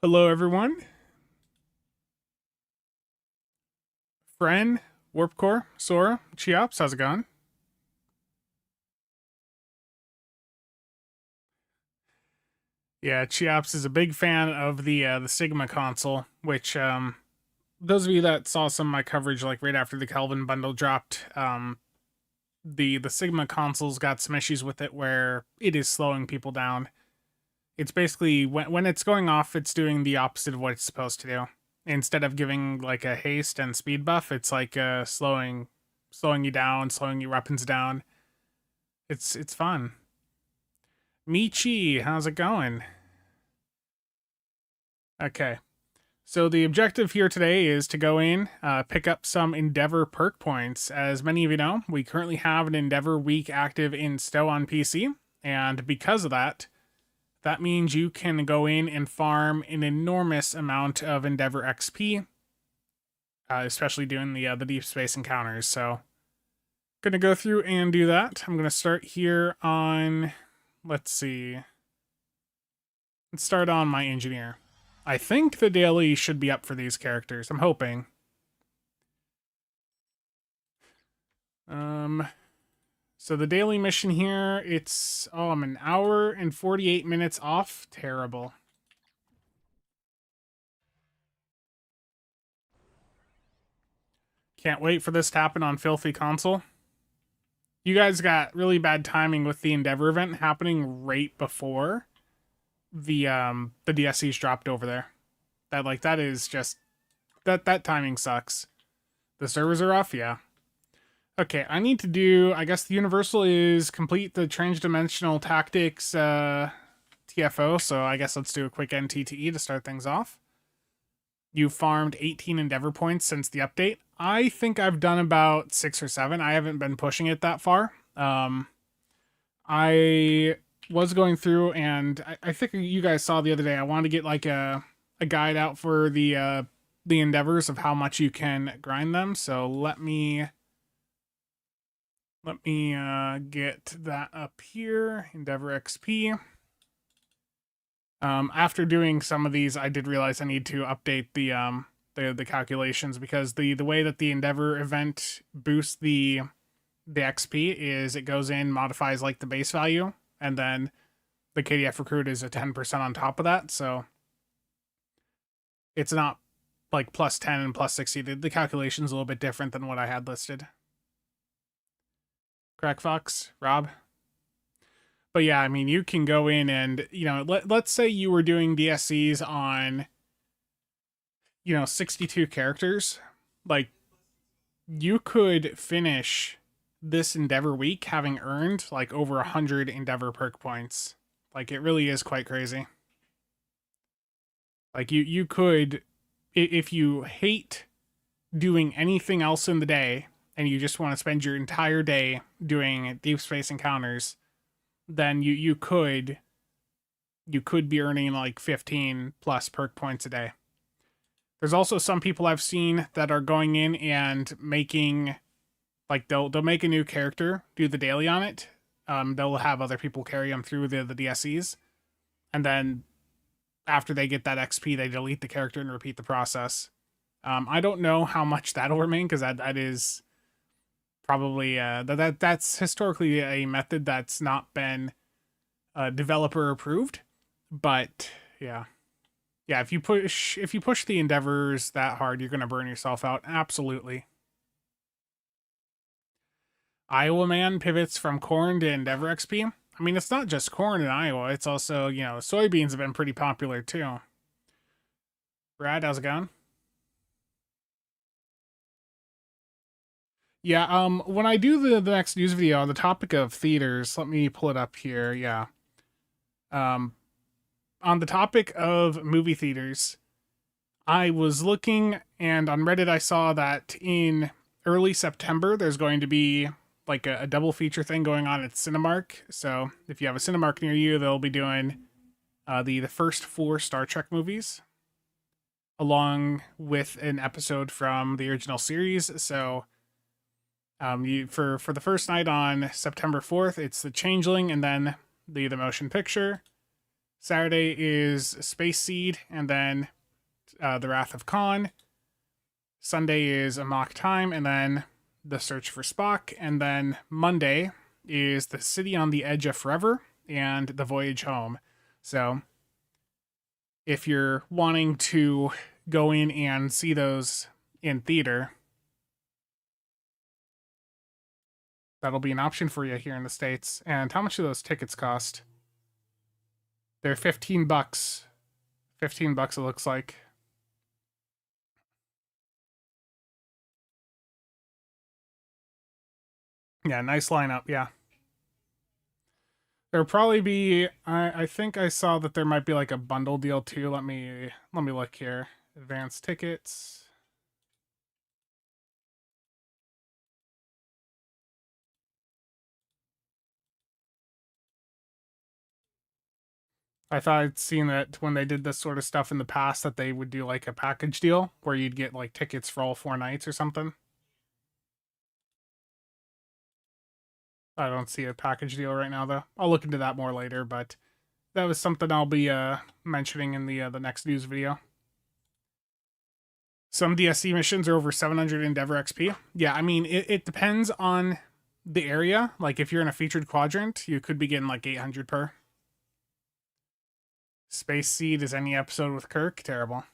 Hello, everyone. Friend, Warpcore, Sora, Cheops, how's it going? Yeah, Cheops is a big fan of the Sigma console, which those of you that saw some of my coverage like right after the Kelvin bundle dropped, the Sigma console's got some issues with it where it is slowing people down. It's basically when it's going off, it's doing the opposite of what it's supposed to do. Instead of giving like a haste and speed buff, it's like slowing you down, slowing your weapons down. It's fun. Michi, how's it going? Okay. So the objective here today is to go in, pick up some Endeavor perk points. As many of you know, we currently have an Endeavor week active in Stow on PC, and because of that, that means you can go in and farm an enormous amount of Endeavor XP, especially doing the deep space encounters. So, gonna go through and do that. I'm gonna start here on, let's see, let's start on my engineer. I think the daily should be up for these characters. I'm hoping. So the daily mission here, I'm an hour and 48 minutes off. Terrible. Can't wait for this to happen on Filthy Console. You guys got really bad timing with the Endeavor event happening right before the DSCs dropped over there. That is just that timing sucks. The servers are off, yeah. Okay, I need to do, I guess the universal is complete the transdimensional tactics TFO, so I guess let's do a quick NTTE to start things off. You farmed 18 Endeavor points since the update. I think I've done about 6 or 7. I haven't been pushing it that far. I was going through, and I think you guys saw the other day, I wanted to get like a guide out for the Endeavors of how much you can grind them. So let me get that up here. Endeavor XP. After doing some of these, I did realize I need to update the calculations, because the way that the Endeavor event boosts the XP is it goes in, modifies like the base value, and then the KDF recruit is a 10% on top of that. So it's not like plus 10 and plus 60. The calculation's a little bit different than what I had listed. Crackfox, Rob. But yeah, I mean, you can go in and, let's say you were doing DSCs on, 62 characters. Like, you could finish this Endeavor week having earned like over 100 Endeavor perk points. Like, it really is quite crazy. Like, you could, if you hate doing anything else in the day and you just want to spend your entire day doing deep space encounters, then you could be earning like 15 plus perk points a day. There's also some people I've seen that are going in and making, like, they'll make a new character, do the daily on it. They'll have other people carry them through the DSCs, and then after they get that XP, they delete the character and repeat the process. I don't know how much that'll remain, because that is probably that's historically a method that's not been developer approved. But yeah, if you push the Endeavors that hard, you're gonna burn yourself out. Absolutely. Iowa man pivots from corn to Endeavor XP. I mean, it's not just corn in Iowa. It's also, soybeans have been pretty popular too. Brad, how's it going? Yeah, when I do the next news video on the topic of theaters, let me pull it up here. Yeah. On the topic of movie theaters, I was looking, and on Reddit I saw that in early September there's going to be like a double feature thing going on at Cinemark. So if you have a Cinemark near you, they'll be doing the first 4 Star Trek movies, along with an episode from the original series. So for the first night on September 4th, it's The Changeling, and then the motion picture. Saturday is Space Seed, and then The Wrath of Khan. Sunday is Amok Time, and then The Search for Spock. And then Monday is The City on the Edge of Forever and The Voyage Home. So if you're wanting to go in and see those in theater, that'll be an option for you here in the States. And how much do those tickets cost? They're $15. $15 it looks like. Yeah, nice lineup, yeah. There'll probably be I think I saw that there might be like a bundle deal too. Let me look here. Advanced tickets. I thought I'd seen that when they did this sort of stuff in the past that they would do like a package deal where you'd get like tickets for all 4 nights or something. I don't see a package deal right now though. I'll look into that more later, but that was something I'll be mentioning in the next news video. Some DSC missions are over 700 Endeavor XP. Yeah, I mean, it depends on the area. Like, if you're in a featured quadrant, you could be getting like 800 per. Space Seed is any episode with Kirk. Terrible.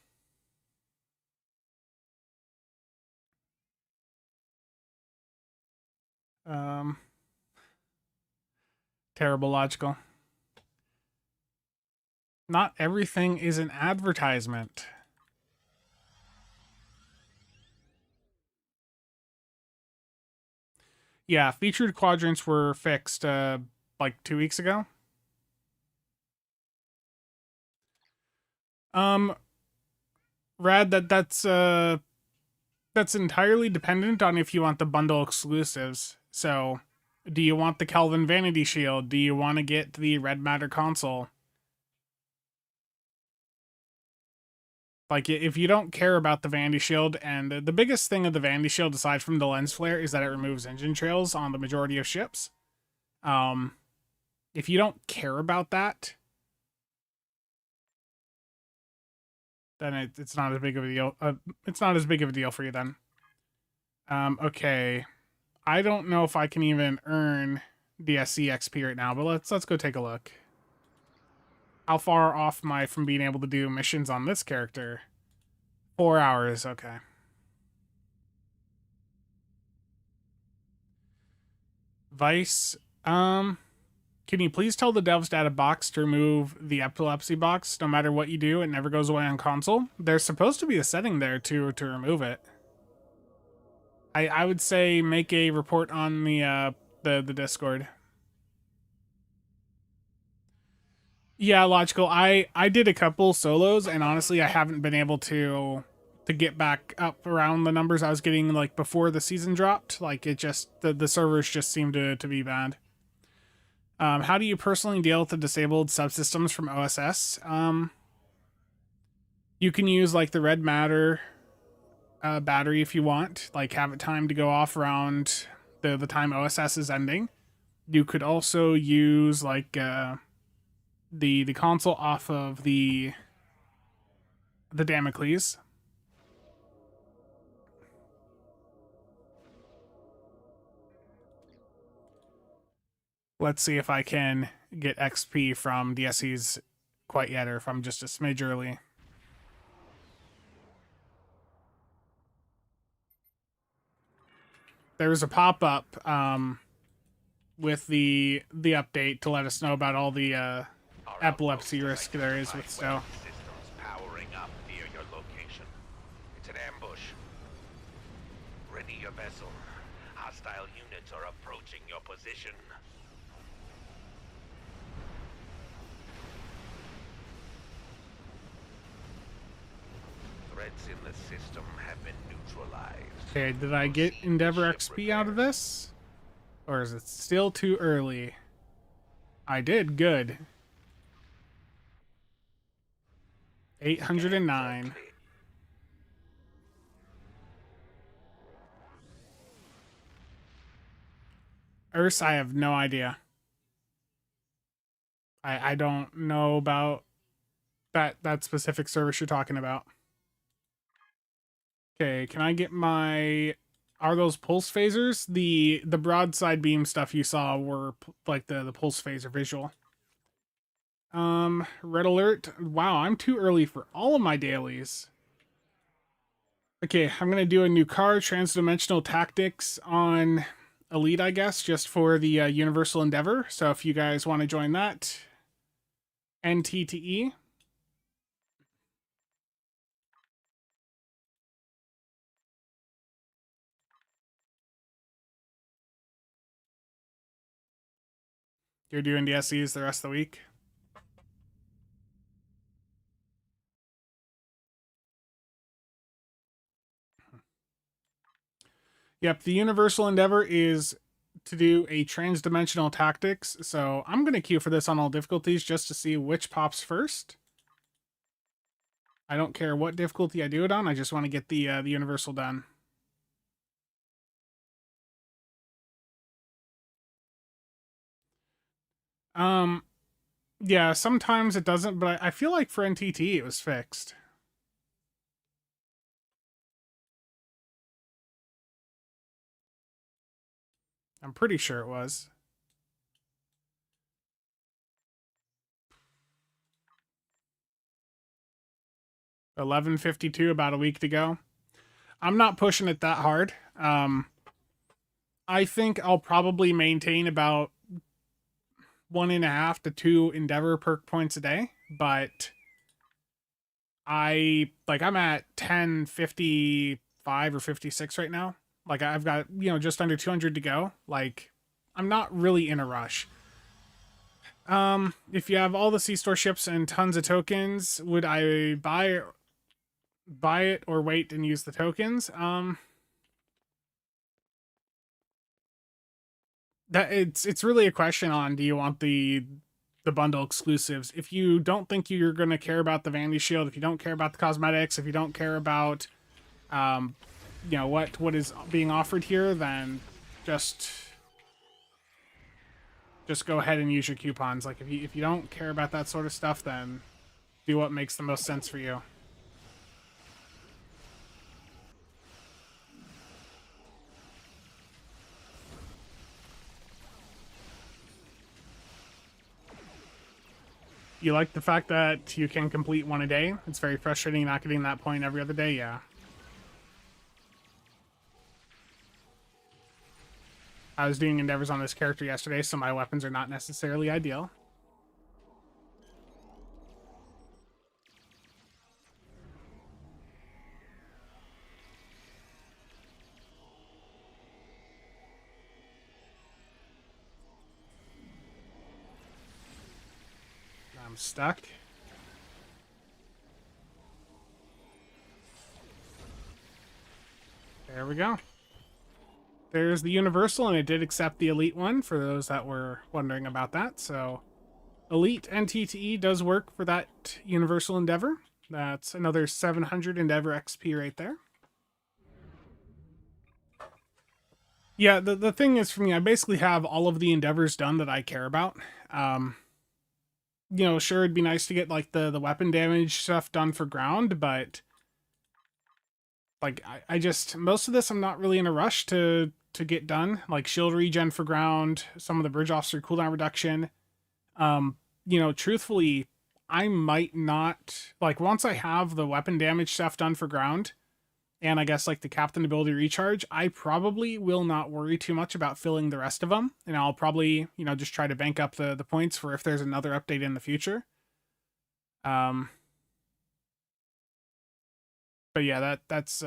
Terrible logical. Not everything is an advertisement. Yeah, featured quadrants were fixed like 2 weeks ago. Rad, that's entirely dependent on if you want the bundle exclusives. So, do you want the Kelvin Vanity Shield? Do you want to get the Red Matter console? Like, if you don't care about the Vanity Shield, and the biggest thing of the Vanity Shield, aside from the lens flare, is that it removes engine trails on the majority of ships. If you don't care about that, then it's not as big of a deal. It's not as big of a deal for you then. Okay. I don't know if I can even earn DSC XP right now, but let's go take a look. How far off am I from being able to do missions on this character? 4 hours, okay. Vice, can you please tell the devs to add a box to remove the epilepsy box? No matter what you do, it never goes away on console. There's supposed to be a setting there to remove it. I would say make a report on the Discord. Yeah, logical. I did a couple solos, and honestly, I haven't been able to get back up around the numbers I was getting like before the season dropped. Like, it just the servers just seem to be bad. How do you personally deal with the disabled subsystems from OSS? You can use like the Red Matter battery if you want. Like, have it time to go off around the time OSS is ending. You could also use like the console off of the Damocles. Let's see if I can get XP from DSCs quite yet, or if I'm just a smidge early. There was a pop-up with the update to let us know about all the epilepsy risk there is with Stowe. Systems powering up near your location. It's an ambush. Ready your vessel. Hostile units are approaching your position. Threats in the system have been neutralized. Okay, did I get Endeavor XP out of this? Or is it still too early? I did, good. 809. Urs, I have no idea. I don't know about that specific service you're talking about. Okay, can I get my? Are those pulse phasers? The broadside beam stuff you saw were like the pulse phaser visual. Red alert. Wow, I'm too early for all of my dailies. Okay, I'm gonna do a new car, transdimensional tactics on Elite, I guess, just for the Universal Endeavor. So if you guys want to join that, NTTE. You're doing DSEs the rest of the week. Yep, the Universal Endeavor is to do a transdimensional tactics. So I'm going to queue for this on all difficulties just to see which pops first. I don't care what difficulty I do it on. I just want to get the Universal done. Um, yeah, sometimes it doesn't, but I feel like for NTT it was fixed. I'm pretty sure it was. 11:52, about a week to go. I'm not pushing it that hard. I think I'll probably maintain about 1.5 to 2 Endeavor perk points a day, but I'm at 10:55 or 56 right now. Like I've got, just under 200 to go. Like I'm not really in a rush. If you have all the C store ships and tons of tokens, would I buy it or wait and use the tokens? That it's really a question on, do you want the bundle exclusives? If you don't think you're going to care about the Vanity Shield, if you don't care about the cosmetics, if you don't care about what is being offered here, then just go ahead and use your coupons. Like if you don't care about that sort of stuff, then do what makes the most sense for you. You like the fact that you can complete one a day? It's very frustrating not getting that point every other day, yeah. I was doing endeavors on this character yesterday, so my weapons are not necessarily ideal. I'm stuck. There we go. There's the Universal, and it did accept the Elite one, for those that were wondering about that. So Elite NTTE does work for that Universal Endeavor. That's another 700 Endeavor XP right there. Yeah, the thing is, for me, I basically have all of the Endeavors done that I care about. Sure, it'd be nice to get like the weapon damage stuff done for ground, but like I just, most of this I'm not really in a rush to get done. Like shield regen for ground, some of the bridge officer cooldown reduction. Truthfully, I might not, like, once I have the weapon damage stuff done for ground, and I guess like the captain ability recharge, I probably will not worry too much about filling the rest of them, and I'll probably just try to bank up the points for if there's another update in the future. But yeah, that's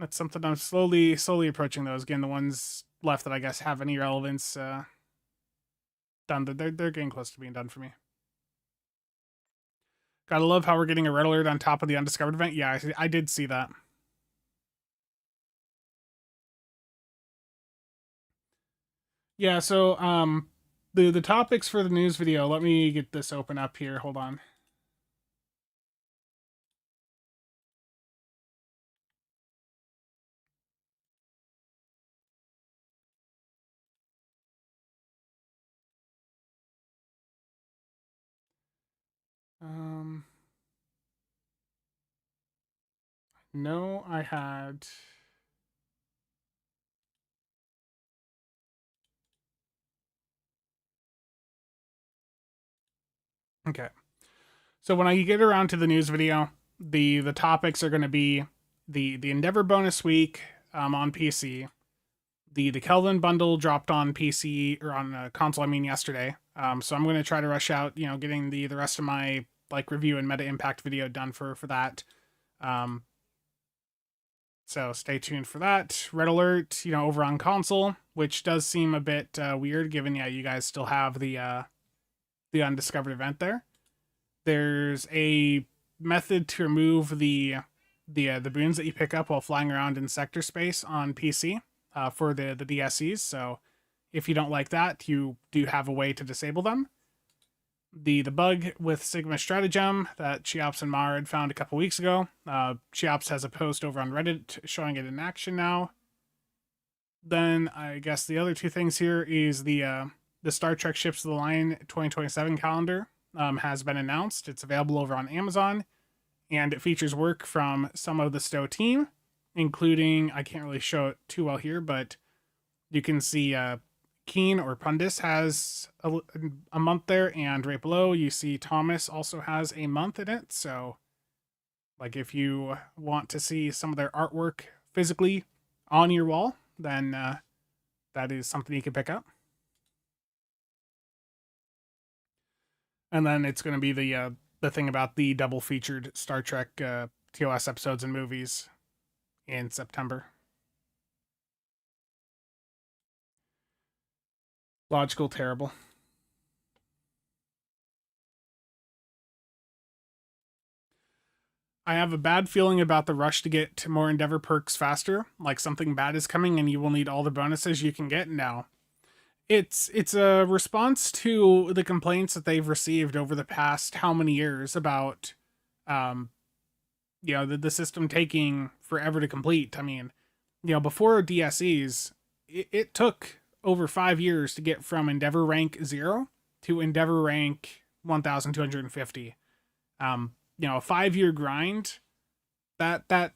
something I'm slowly approaching those. Again, the ones left that I guess have any relevance done. They're getting close to being done for me. Gotta love how we're getting a red alert on top of the undiscovered event. Yeah, I did see that. Yeah, so the topics for the news video. Let me get this open up here. Hold on. No, I had... Okay. So when I get around to the news video, the topics are going to be the Endeavor bonus week on PC. The Kelvin bundle dropped on PC or on console. I mean yesterday. So I'm going to try to rush out, getting the rest of my like review and meta impact video done for that. So stay tuned for that. Red Alert, over on console, which does seem a bit weird, given you guys still have the undiscovered event there. There's a method to remove the boons that you pick up while flying around in sector space on PC for the DSEs. So if you don't like that, you do have a way to disable them. The bug with Sigma Stratagem that Cheops and Mar had found a couple weeks ago. Cheops has a post over on Reddit showing it in action now. Then I guess the other two things here is the Star Trek Ships of the Line 2027 calendar has been announced. It's available over on Amazon, and it features work from some of the Stowe team, including, I can't really show it too well here, but you can see Keen or Pundis has a month there, and right below you see Thomas also has a month in it. So like if you want to see some of their artwork physically on your wall, then that is something you can pick up. And then it's going to be the thing about the double featured Star Trek TOS episodes and movies in September. Logical terrible. I have a bad feeling about the rush to get more Endeavor perks faster, like something bad is coming and you will need all the bonuses you can get now. It's a response to the complaints that they've received over the past how many years about the system taking forever to complete. I mean, before DSEs, it took over 5 years to get from Endeavor rank 0 to Endeavor rank 1250. A 5-year grind, that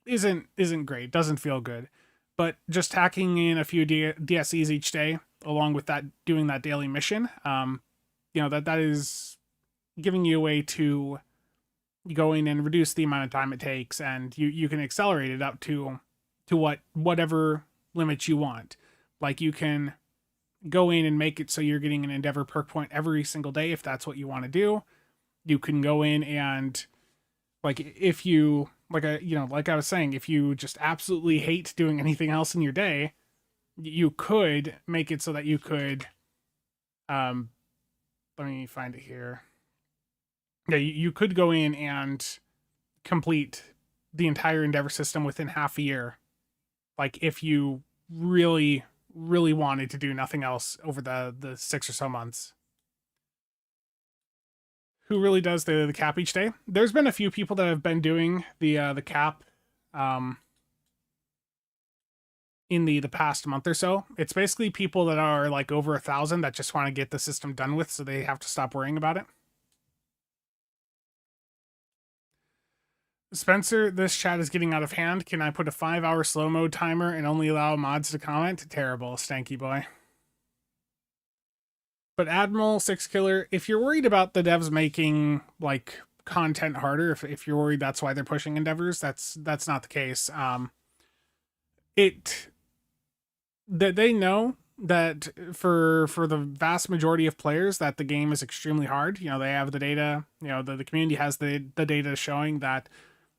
isn't great. Doesn't feel good. But just tacking in a few DSEs each day, along with that, doing that daily mission, that is giving you a way to go in and reduce the amount of time it takes, and you can accelerate it up to whatever limits you want. Like you can go in and make it so you're getting an Endeavor perk point every single day if that's what you want to do. You can go in and like if you like I was saying, if you just absolutely hate doing anything else in your day, you could make it so that you could let me find it here. Yeah, you could go in and complete the entire Endeavor system within half a year. Like if you really wanted to do nothing else over the 6 or so months. Who really does the cap each day? There's been a few people that have been doing the cap in the past month or so. It's basically people that are like over 1,000 that just want to get the system done with, so they have to stop worrying about it. Spencer, this chat is getting out of hand. Can I put a 5-hour slow mode timer and only allow mods to comment? Terrible, stanky boy. But Admiral, Six Killer, if you're worried about the devs making like content harder, if you're worried that's why they're pushing Endeavors, that's not the case. That they know that for the vast majority of players that the game is extremely hard. They have the data. The community has the data showing that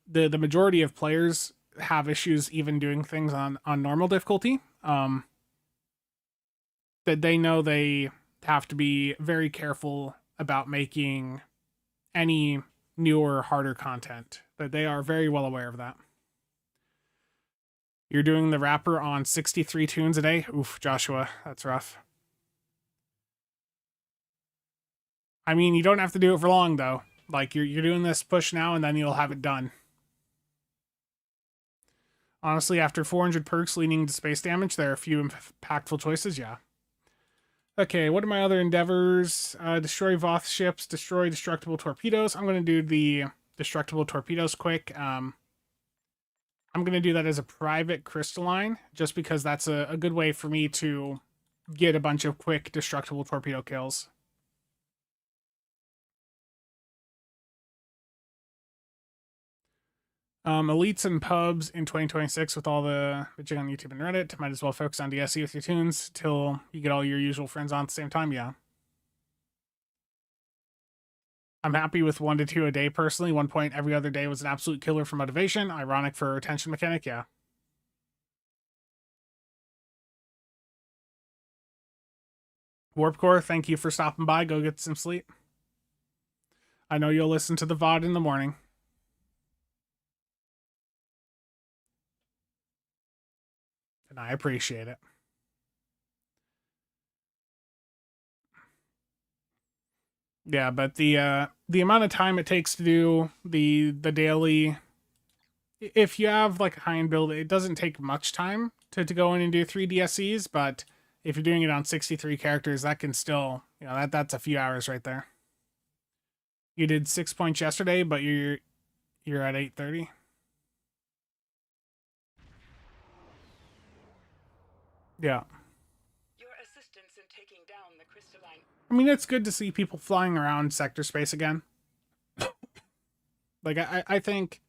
the majority of players have issues even doing things on normal difficulty. That they know they have to be very careful about making any newer, harder content. That they are very well aware of that. You're doing the rapper on 63 tunes a day? Oof, Joshua, that's rough. I mean, you don't have to do it for long, though. Like, you're doing this push now, and then you'll have it done. Honestly, after 400 perks leading to space damage, there are a few impactful choices, yeah. Okay, what are my other endeavors? Destroy Voth ships, destroy destructible torpedoes. I'm going to do the destructible torpedoes quick. I'm going to do that as a private crystalline, just because that's a good way for me to get a bunch of quick destructible torpedo kills. Elites and pubs in 2026 with all the bitching on YouTube and Reddit. Might as well focus on DSC with your tunes till you get all your usual friends on at the same time. Yeah. I'm happy with 1 to 2 a day personally. 1 point every other day was an absolute killer for motivation. Ironic for retention mechanic. Yeah. Warp Core, thank you for stopping by. Go get some sleep. I know you'll listen to the VOD in the morning. And I appreciate it. Yeah, but the amount of time it takes to do the daily, if you have like a high-end build, it doesn't take much time to go in and do 3 DSCs, but if you're doing it on 63 characters, that can still, that's a few hours right there. You did 6 points yesterday, but you're at 830. Yeah. Your assistance in taking down the crystalline. I mean, it's good to see people flying around sector space again. Like, I think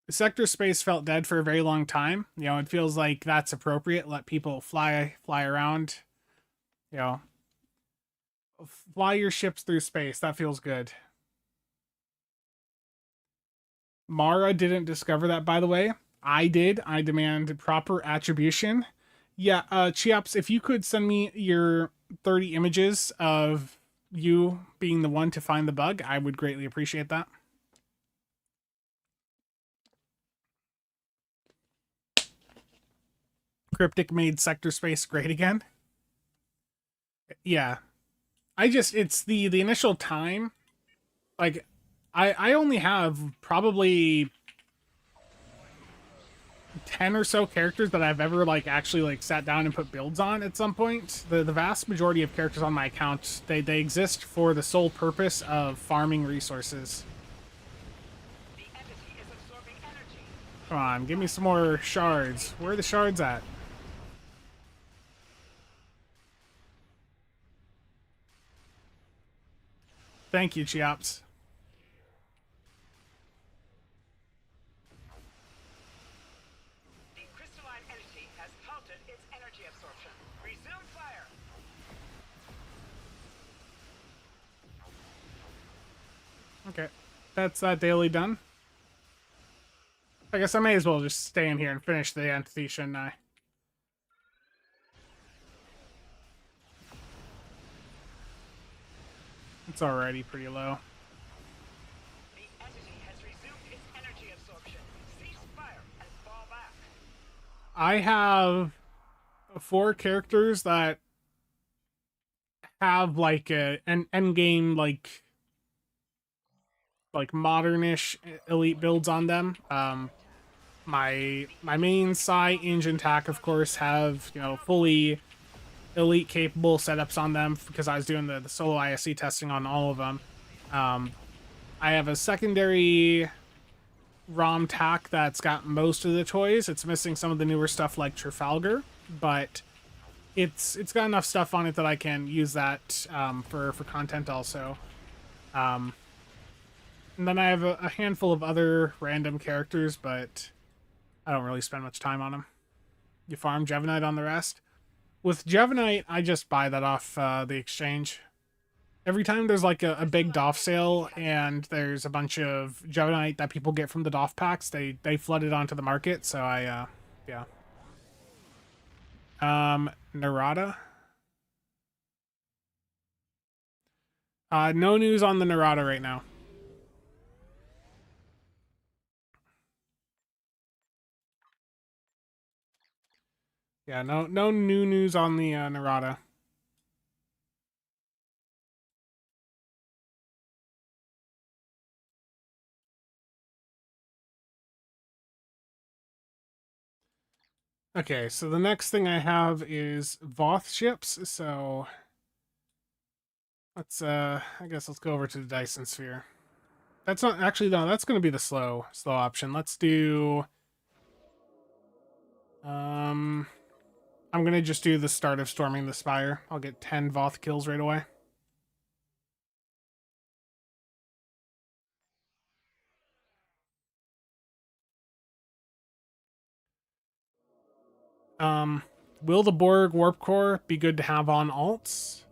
sector space felt dead for a very long time. It feels like that's appropriate. Let people fly around. Fly your ships through space. That feels good. Mara didn't discover that, by the way. I did. I demand proper attribution. Yeah, Chiaps, if you could send me your 30 images of you being the one to find the bug, I would greatly appreciate that. Cryptic made sector space great again. Yeah. It's the initial time. Like, I only have probably 10 or so characters that I've ever actually sat down and put builds on at some point. The vast majority of characters on my account, they exist for the sole purpose of farming resources. The entity is absorbing energy. Come on, give me some more shards. Where are the shards at? Thank you, Chiaps. The crystalline entity has halted its energy absorption. Resume fire. Okay, that's that daily done. I guess I may as well just stay in here and finish the entity, shouldn't I? It's already pretty low. The entity has resumed its energy absorption. Cease fire and fall back. I have 4 characters that have an end game like modernish elite builds on them. My main Psi engine tack, of course, have fully elite capable setups on them because I was doing the solo ISC testing on all of them. I have a secondary ROM tack that's got most of the toys. It's missing some of the newer stuff like Trafalgar, but it's got enough stuff on it that I can use that for content also. And then I have a handful of other random characters, but I don't really spend much time on them. You farm Jevenite on the rest. With Jevenite, I just buy that off the exchange. Every time there's a big DOF sale and there's a bunch of Jevenite that people get from the DOF packs, they flood it onto the market, so I, yeah. Narada? No news on the Narada right now. Yeah, no new news on the Narada. Okay, so the next thing I have is Voth ships, so let's I guess let's go over to the Dyson Sphere. That's not actually, no, that's gonna be the slow option. Let's do I'm gonna just do the start of storming the spire. I'll get 10 Voth kills right away. Will the Borg warp core be good to have on alts?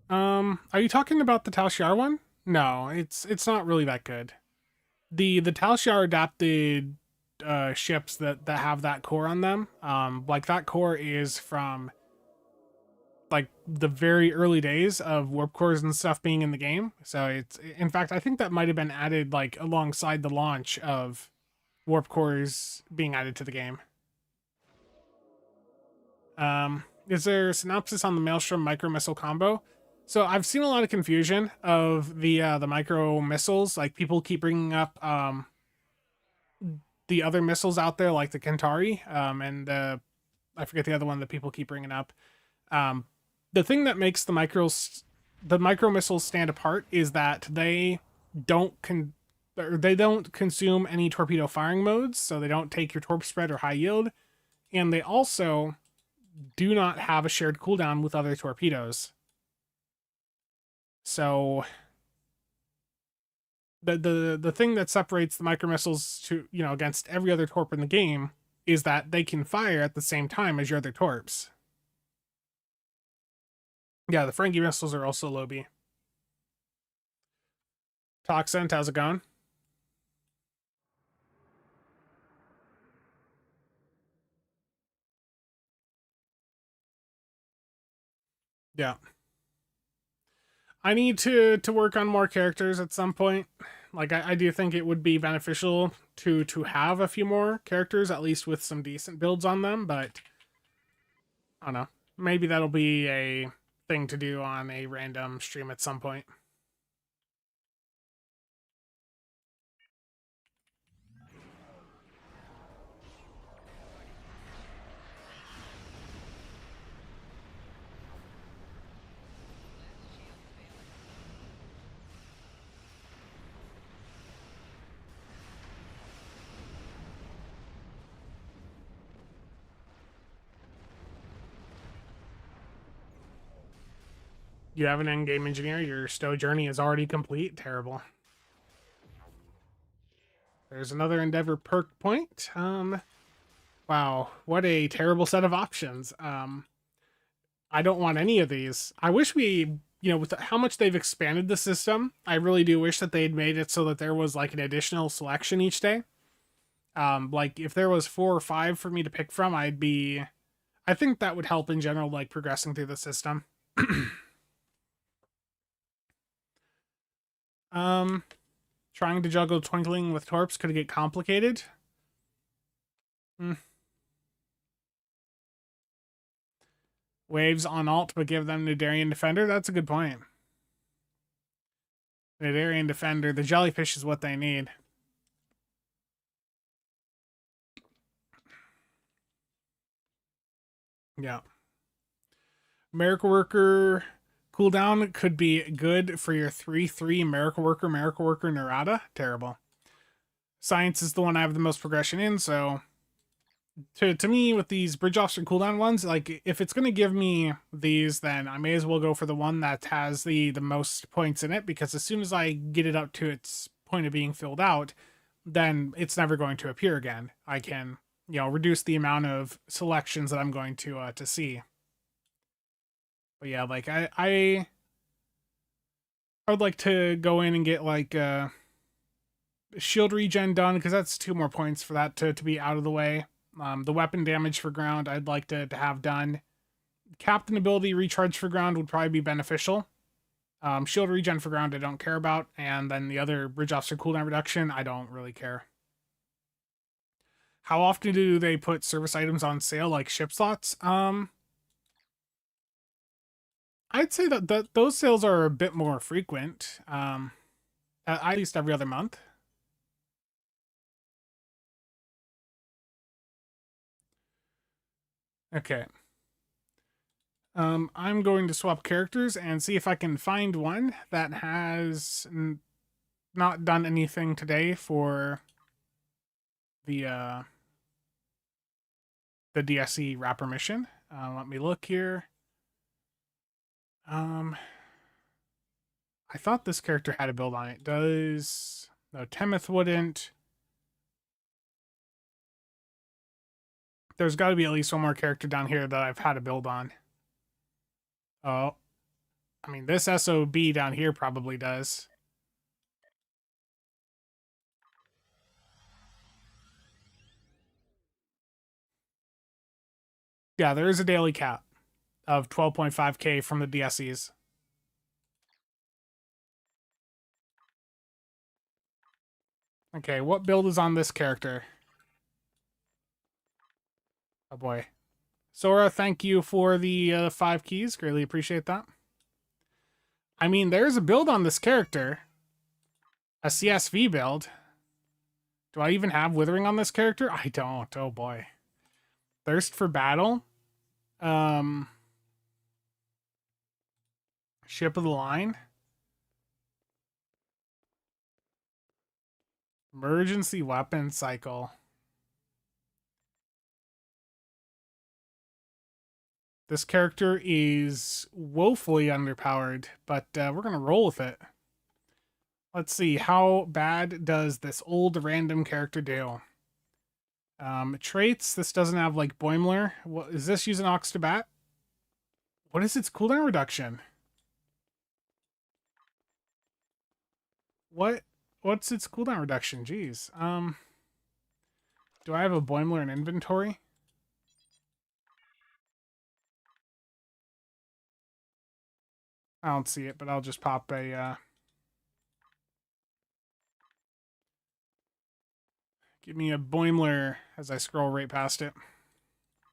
Are you talking about the Tal Shiar one? No, it's not really that good. The Tal Shiar adapted ships that have that core on them. Like that core is from like the very early days of warp cores and stuff being in the game. So it's, in fact, I think that might have been added like alongside the launch of warp cores being added to the game. Is there a synopsis on the Maelstrom micro missile combo? So I've seen a lot of confusion of the micro missiles. Like people keep bringing up the other missiles out there, like the Kentari, and I forget the other one that people keep bringing up. Um, the thing that makes the micro missiles stand apart is that they don't consume any torpedo firing modes, so they don't take your torp spread or high yield, and they also do not have a shared cooldown with other torpedoes. So the thing that separates the micro missiles to against every other torp in the game is that they can fire at the same time as your other torps. Yeah, the Ferengi missiles are also low B. Toxint, how's it going? Yeah. I need to work on more characters at some point. Like I do think it would be beneficial to have a few more characters, at least with some decent builds on them, but I don't know. Maybe that'll be a thing to do on a random stream at some point. You have an endgame engineer, your stow journey is already complete. Terrible. There's another Endeavor perk point. Wow, what a terrible set of options. I don't want any of these. I wish with how much they've expanded the system, I really do wish that they'd made it so that there was like an additional selection each day. Like if there was 4 or 5 for me to pick from, I think that would help in general, like progressing through the system. Trying to juggle Twinkling with Torps could get complicated. Waves on alt, but give them Nidarian Defender? That's a good point. Nidarian Defender, the jellyfish is what they need. Yeah. Miracle Worker cooldown could be good for your 3/3 Miracle Worker, Narada. Terrible. Science is the one I have the most progression in, so to me, with these bridge officer cooldown ones, like if it's gonna give me these, then I may as well go for the one that has the most points in it, because as soon as I get it up to its point of being filled out, then it's never going to appear again. I can reduce the amount of selections that I'm going to see. But yeah, like I would like to go in and get like shield regen done, because that's 2 more points for that to be out of the way. The weapon damage for ground I'd like to have done. Captain ability recharge for ground would probably be beneficial. Shield regen for ground I don't care about, and then the other bridge officer cooldown reduction I don't really care. How often do they put service items on sale, like ship slots? I'd say that those sales are a bit more frequent. At least every other month. Okay. I'm going to swap characters and see if I can find one that has not done anything today for the the DSE wrapper mission. Let me look here. I thought this character had a build on it. Does... No, Temeth wouldn't. There's got to be at least one more character down here that I've had a build on. Oh. I mean, this SOB down here probably does. Yeah, there is a daily cap of 12.5k from the DSEs. Okay, what build is on this character? Oh boy. Sora, thank you for the 5 keys. Greatly appreciate that. I mean, there's a build on this character. A CSV build. Do I even have Withering on this character? I don't. Oh boy. Thirst for Battle. Ship of the Line. Emergency Weapon Cycle. This character is woefully underpowered, but we're going to roll with it. Let's see, how bad does this old random character do? Traits, this doesn't have like Boimler. What, is this using Ox to Bat? What is its cooldown reduction? What's its cooldown reduction? Jeez. Do I have a Boimler in inventory? I don't see it, but I'll just pop a give me a Boimler as I scroll right past it.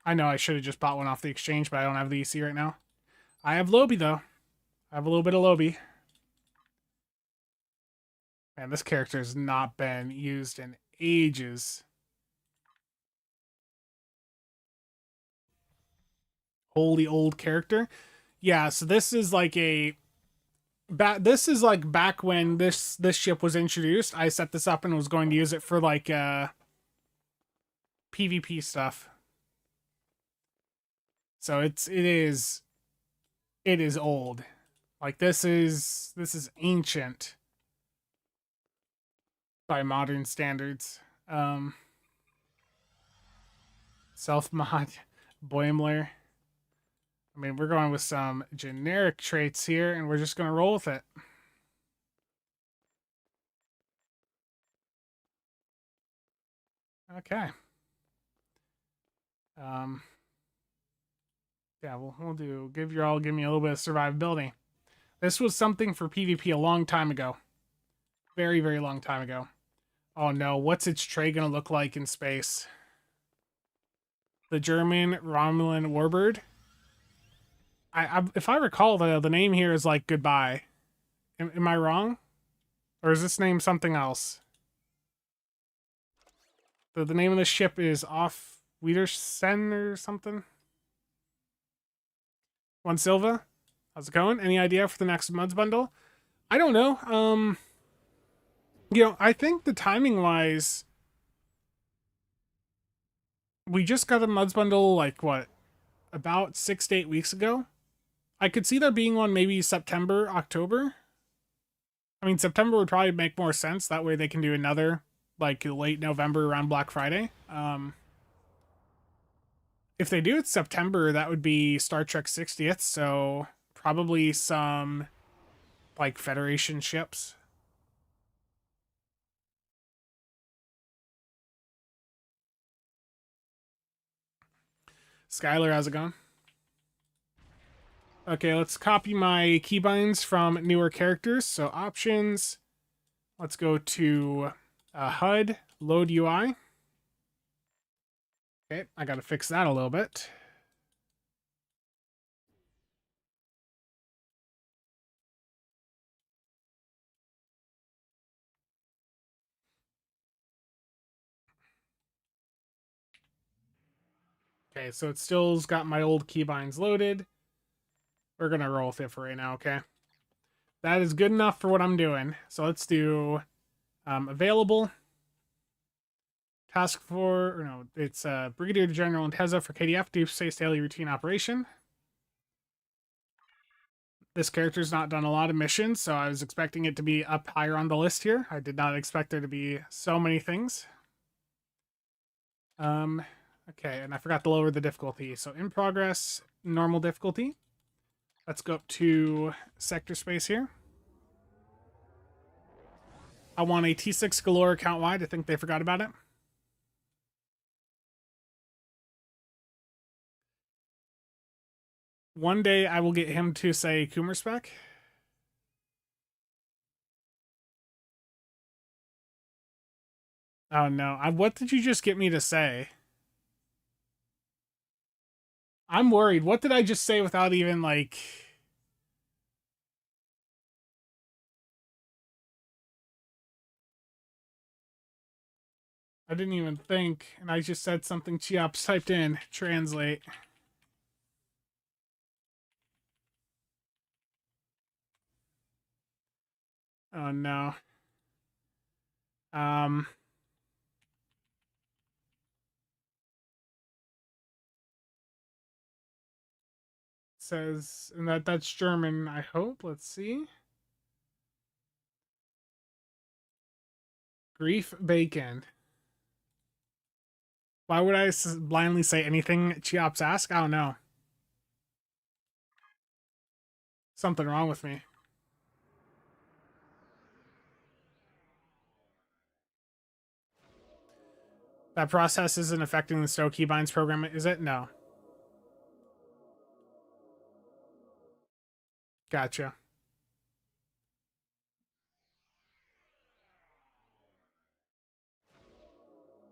I know I should have just bought one off the exchange, but I don't have the EC right now. I have Lobi, though. I have a little bit of Lobi. Man, this character has not been used in ages. Holy old character. Yeah, so this is like a... This is like back when this ship was introduced. I set this up and was going to use it for like PvP stuff. So it is old. Like this is ancient by modern standards. Self mod Boimler. I mean, we're going with some generic traits here, and we're just going to roll with it. Okay. Yeah, we'll do. Give me a little bit of survivability. This was something for PvP a long time ago. Very, very long time ago. Oh no, what's its tray going to look like in space? The German Romulan Warbird? If I recall, the name here is like goodbye. Am I wrong? Or is this name something else? The name of the ship is Off Wiedersen or something? Juan Silva? How's it going? Any idea for the next Muds bundle? I don't know. You know, I think the timing wise, we just got a Muds bundle like what, about 6 to 8 weeks ago. I could see there being one maybe September, October. I mean, September would probably make more sense. That way they can do another like late November around Black Friday. If they do it September, that would be Star Trek 60th. So probably some like Federation ships. Skylar, how's it going? Okay, let's copy my keybinds from newer characters. So options, let's go to HUD, load UI. Okay, I gotta fix that a little bit. Okay, so it still's got my old keybinds loaded. We're gonna roll with it for right now, okay? That is good enough for what I'm doing. So let's do available Task for, or no, it's Brigadier General Inteza for KDF, Deep Space Daily Routine Operation. This character's not done a lot of missions, so I was expecting it to be up higher on the list here. I did not expect there to be so many things. Okay, and I forgot to lower the difficulty. So in progress, normal difficulty. Let's go up to sector space here. I want a T6 galore account wide. I think they forgot about it. One day I will get him to say Coomer spec. Oh no, what did you just get me to say? I'm worried. What did I just say without even, like... I didn't even think, and I just said something Cheops typed in. Translate. Oh no. Says, and that's German, I hope. Let's see. Grief bacon. Why would I blindly say anything Cheops ask? I don't know. Something wrong with me. That process isn't affecting the stow keybinds program, is it? No. Gotcha.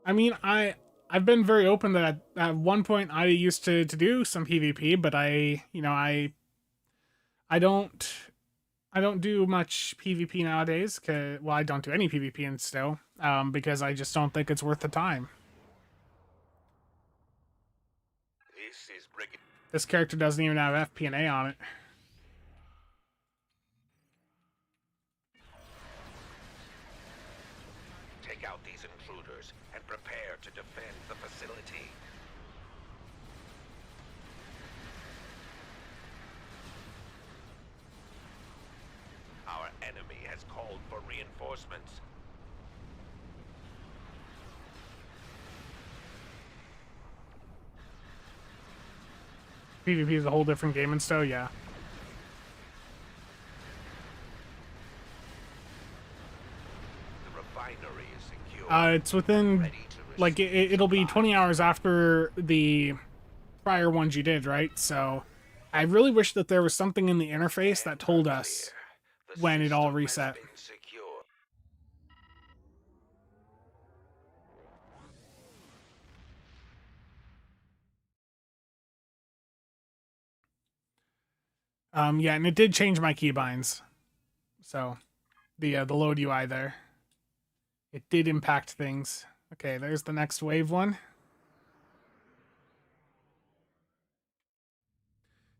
I mean, I've been very open that at one point I used to do some PvP, but I don't do much PvP nowadays. Well, I don't do any PvP in stow, because I just don't think it's worth the time. This character doesn't even have FP&A on it. Take out these intruders and prepare to defend the facility. Our enemy has called for reinforcements. PvP is a whole different game and stow, yeah. The refinery is secure. It's within, like, it'll be 20 hours after the prior ones you did, right? So I really wish that there was something in the interface that told us when it all reset. Yeah, and it did change my keybinds. So the load UI there. It did impact things. Okay, there's the next wave one.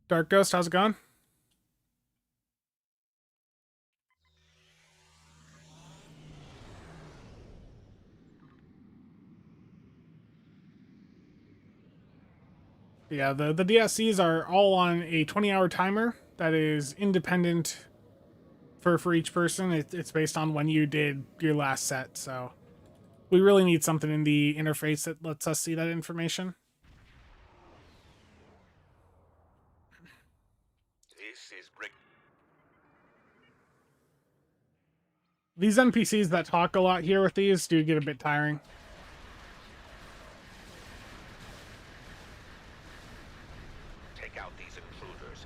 Dark Ghost, how's it going? Yeah, the DSCs are all on a 20-hour timer that is independent for each person. It's based on when you did your last set, so we really need something in the interface that lets us see that information. These NPCs that talk a lot here with these do get a bit tiring.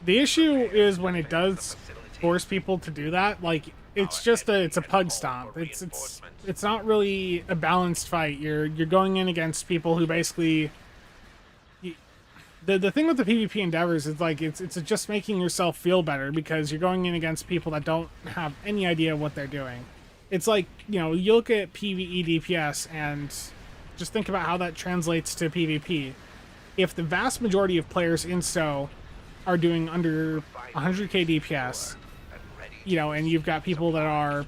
The issue is when it does force people to do that, like, it's just it's a pug stomp. It's not really a balanced fight. You're going in against people who basically the thing with the PvP endeavors is, like, it's just making yourself feel better because you're going in against people that don't have any idea what they're doing. It's like, you know, you look at PvE DPS and just think about how that translates to PvP. If the vast majority of players in STO are doing under 100k DPS, you know, and you've got people that are,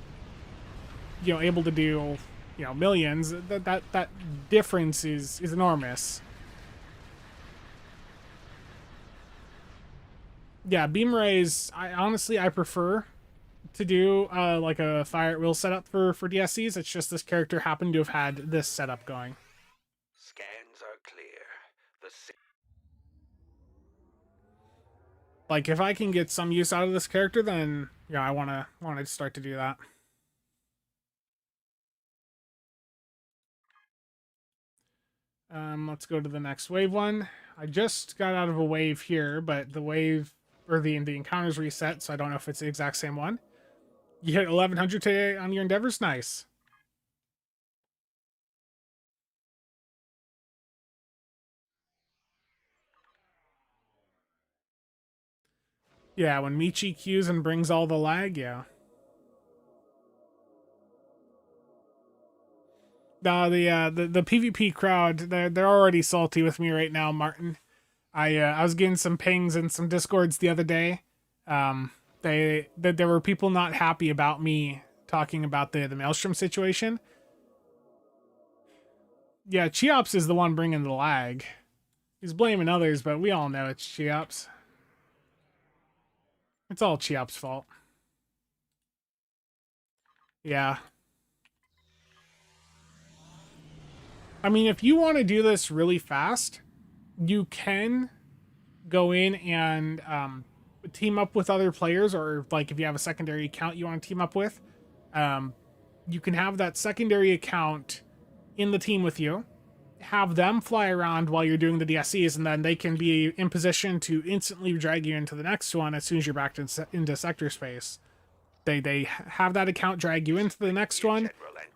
you know, able to do millions, that difference is enormous. Yeah, beam rays, I prefer to do like a fire at will setup for DSCs. It's just this character happened to have had this setup going. Scans are clear. The Like if I can get some use out of this character, then yeah, I wanna start to do that. Let's go to the next wave one. I just got out of a wave here, but the wave or the encounters reset, so I don't know if it's the exact same one. You hit 1100 today on your endeavors, nice. Yeah, when Michi queues and brings all the lag, yeah. The PvP crowd, they're already salty with me right now, Martin. I was getting some pings in some discords the other day. There were people not happy about me talking about the Maelstrom situation. Yeah, Cheops is the one bringing the lag. He's blaming others, but we all know it's Cheops. It's all Cheops' fault. Yeah. I mean, if you want to do this really fast, you can go in and team up with other players, or like if you have a secondary account you want to team up with, you can have that secondary account in the team with you, have them fly around while you're doing the DSCs, and then they can be in position to instantly drag you into the next one as soon as you're back into sector space. They have that account drag you into the next one.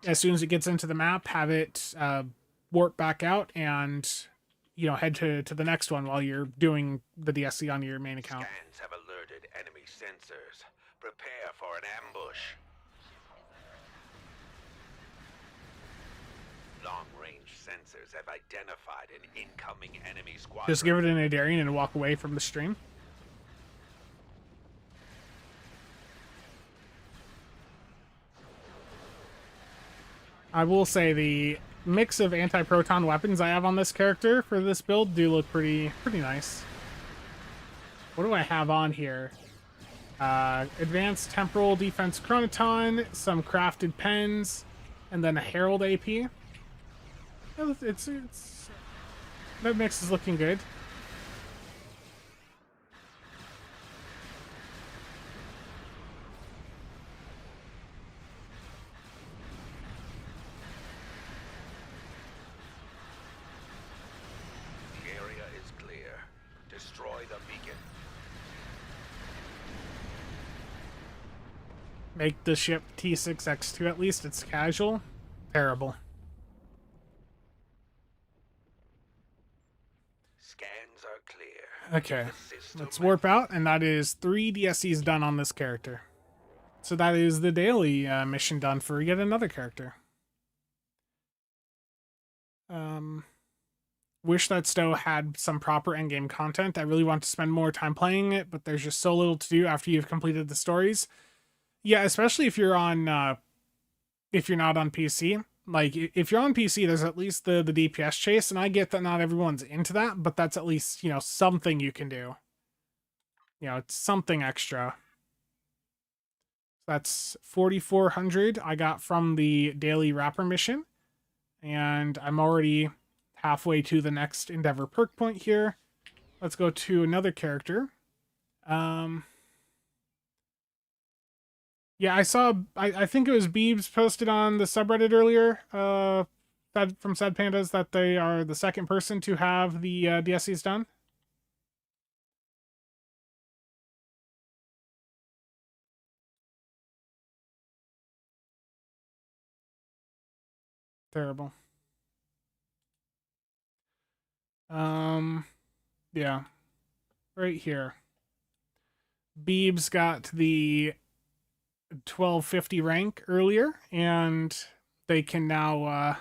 As soon as it gets into the map, have it warp back out and head to the next one while you're doing the DSC on your main account. scans have alerted enemy sensors. Prepare for an ambush. Long-range sensors have identified an incoming enemy squadron. Just give it an Adarian and walk away from the stream. I will say the mix of anti-proton weapons I have on this character for this build do look pretty nice. What do I have on here? Advanced Temporal Defense Chronoton, some crafted pens, and then a Herald AP. It's that mix is looking good. The area is clear. Destroy the beacon. Make the ship T6X2 at least. It's casual. Terrible. Scans are clear. Okay, let's warp out, and that is 3 DSCs done on this character. So that is the daily mission done for yet another character. Wish that Stowe had some proper endgame content. I really want to spend more time playing it, but there's just so little to do after you've completed the stories. Yeah, especially if you're on, if you're not on PC. Like, if you're on PC, there's at least the DPS chase, and I get that not everyone's into that, but that's at least, something you can do. It's something extra. That's 4,400 I got from the daily Rapper mission, and I'm already halfway to the next Endeavor perk point here. Let's go to another character. Yeah, I saw, I think it was Beebs posted on the subreddit earlier, that from Sad Pandas, that they are the second person to have the DSCs done. Terrible. Yeah. Right here. Beebs got the 1250 rank earlier, and they can now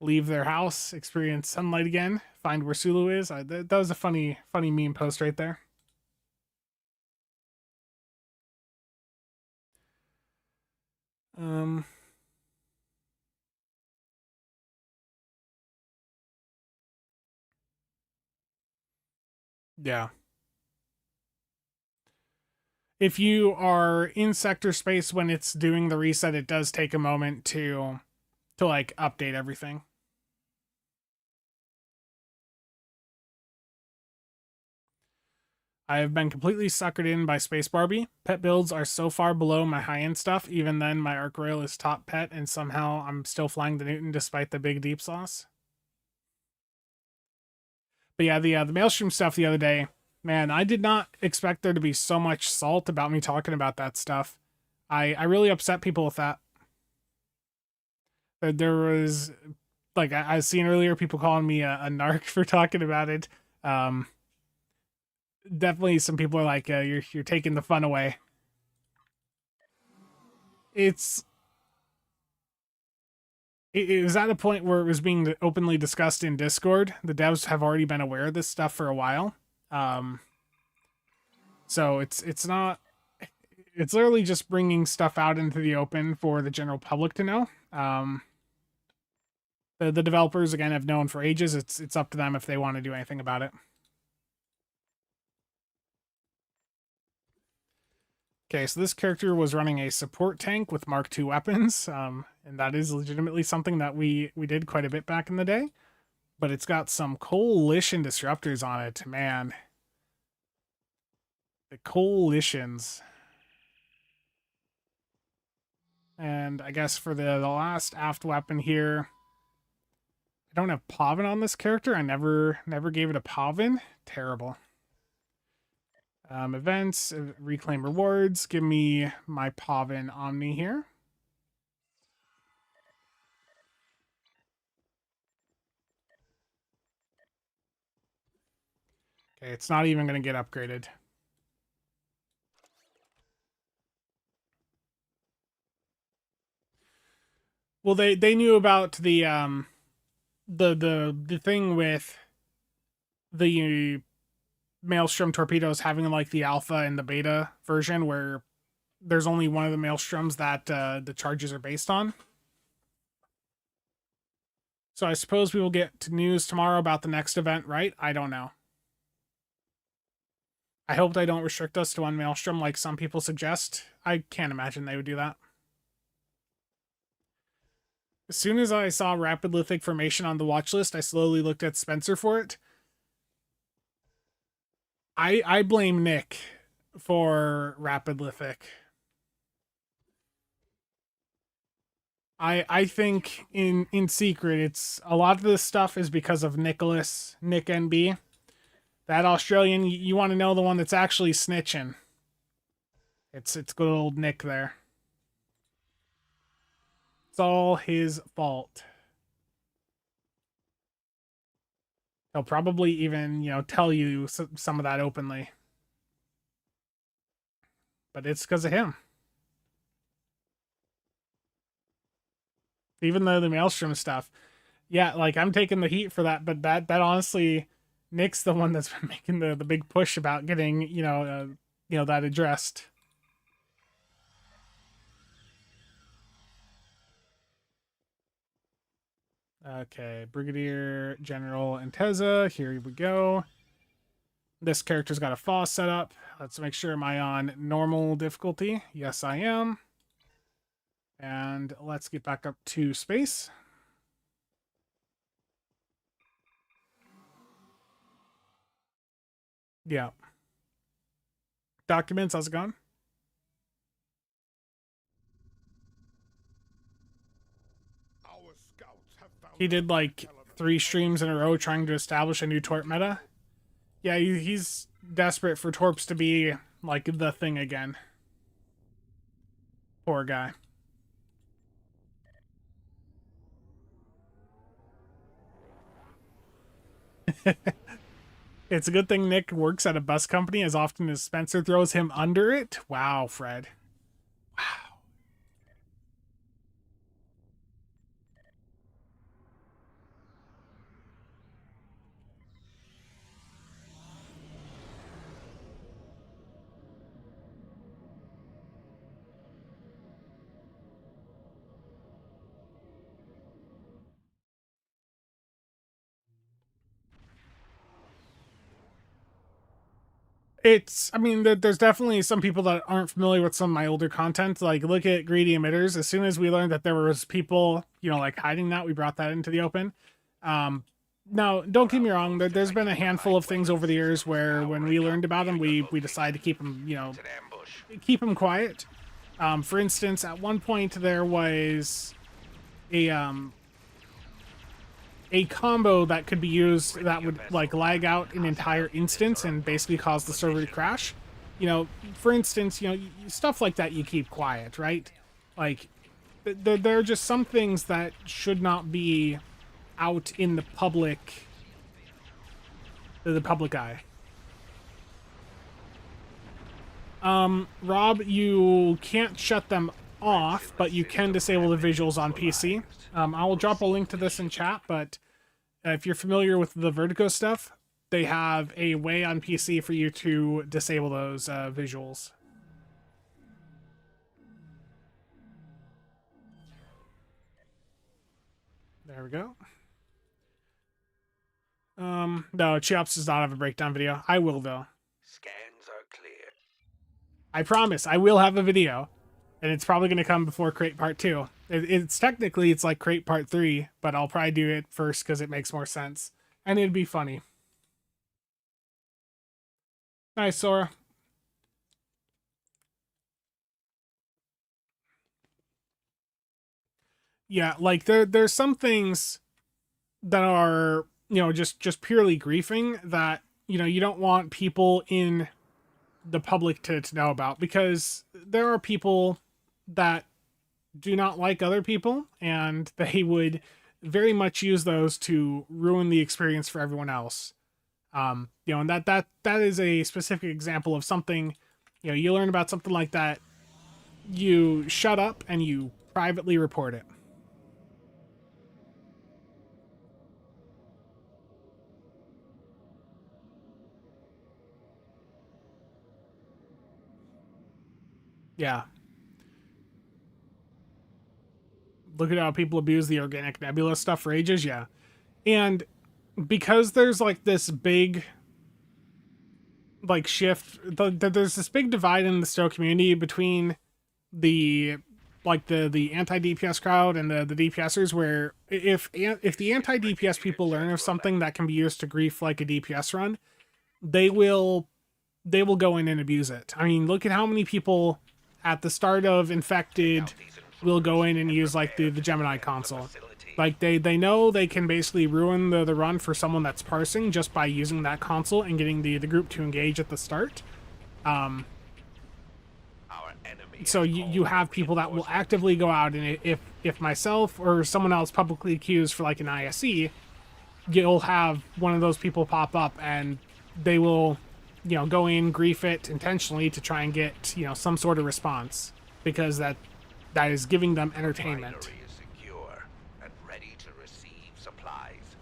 leave their house, experience sunlight again, find where Sulu is. That was a funny meme post right there. Yeah. If you are in sector space when it's doing the reset, it does take a moment to like update everything. I have been completely suckered in by Space Barbie. Pet builds are so far below my high-end stuff. Even then, my Arc Royal is top pet, and somehow I'm still flying the Newton despite the big deep sauce. But yeah, the Maelstrom stuff the other day, man, I did not expect there to be so much salt about me talking about that stuff. I really upset people with that. There was, like, I was seeing earlier people calling me a narc for talking about it. Um, Definitely some people are like, you're taking the fun away. It's it was at a point where it was being openly discussed in Discord. The devs have already been aware of this stuff for a while. Um, so it's not. It's literally just bringing stuff out into the open for the general public to know. The developers again have known for ages. It's up to them if they want to do anything about it. Okay, so this character was running a support tank with Mark II weapons, and that is legitimately something that we did quite a bit back in the day. But it's got some coalition disruptors on it, man. The coalitions. And I guess for the last aft weapon here, I don't have Pavin on this character. I never gave it a Pavin. Terrible. Events, reclaim rewards. Give me my Pavin Omni here. Okay, it's not even going to get upgraded. Well, they knew about the thing with the Maelstrom torpedoes having like the alpha and the beta version where there's only one of the Maelstroms that the charges are based on. So I suppose we will get to news tomorrow about the next event, right? I don't know. I hope they don't restrict us to one Maelstrom like some people suggest. I can't imagine they would do that. As soon as I saw Rapid Lithic Formation on the watch list, I slowly looked at Spencer for it. I blame Nick for Rapid Lithic. I think in secret it's a lot of this stuff is because of Nick NB. That Australian, you want to know the one that's actually snitching. It's good old Nick there. It's all his fault. He'll probably even, tell you some of that openly. But it's because of him. Even though the Maelstrom stuff. Yeah, like I'm taking the heat for that, but that honestly, Nick's the one that's been making the big push about getting, that addressed. Okay, Brigadier General Anteza, here we go. This character's got a FOSS set up. Let's make sure, am I on normal difficulty? Yes, I am. And let's get back up to space. Yeah. Documents, how's it going? He did like 3 streams in a row trying to establish a new Torp meta. Yeah, he's desperate for Torps to be like the thing again. Poor guy. It's a good thing Nick works at a bus company as often as Spencer throws him under it. Wow, Fred. Wow. It's, I mean, there's definitely some people that aren't familiar with some of my older content. Like, look at greedy emitters. As soon as we learned that there was people, you know, like hiding that, we brought that into the open. Um, Now, don't get me wrong. There's been a handful of things over the years where, when we learned about them, we decided to keep them, you know, It's an ambush. keep them quiet. For instance, at one point there was a a combo that could be used that would like lag out an entire instance and basically cause the server to crash. You know, for instance, you know, stuff like that you keep quiet, right? Like, there are just some things that should not be out in the public eye. Rob, you can't shut them off, but you can disable the visuals on PC. I will drop a link to this in chat, but if you're familiar with the Vertigo stuff, they have a way on PC for you to disable those visuals. There we go. No, Cheops does not have a breakdown video. I will, though. Scans are clear. I promise, I will have a video. And it's probably going to come before Crate Part 2. It's technically, it's like Crate Part 3, but I'll probably do it first because it makes more sense. And it'd be funny. Nice, Sora. Yeah, like there's some things that are, you know, just purely griefing that, you know, you don't want people in the public to know about, because there are people that do not like other people, and they would very much use those to ruin the experience for everyone else. You know, and that is a specific example of something, you know, you learn about something like that, you shut up and you privately report it. Yeah. Look at how people abuse the organic nebula stuff for ages, yeah. And because there's like this big like shift, there's this big divide in the Stowe community between the the anti DPS crowd and the DPSers, where if the anti DPS people learn of something that can be used to grief like a DPS run, they will go in and abuse it. I mean, look at how many people at the start of Infected will go in and use like the Gemini console. Like they know they can basically ruin the run for someone that's parsing just by using that console and getting the group to engage at the start. So you have people that will actively go out, and if myself or someone else publicly accused for like an ISE, you'll have one of those people pop up and they will, you know, go in, grief it intentionally to try and get, you know, some sort of response, because that is giving them entertainment. Refinery is secure and ready to receive supplies.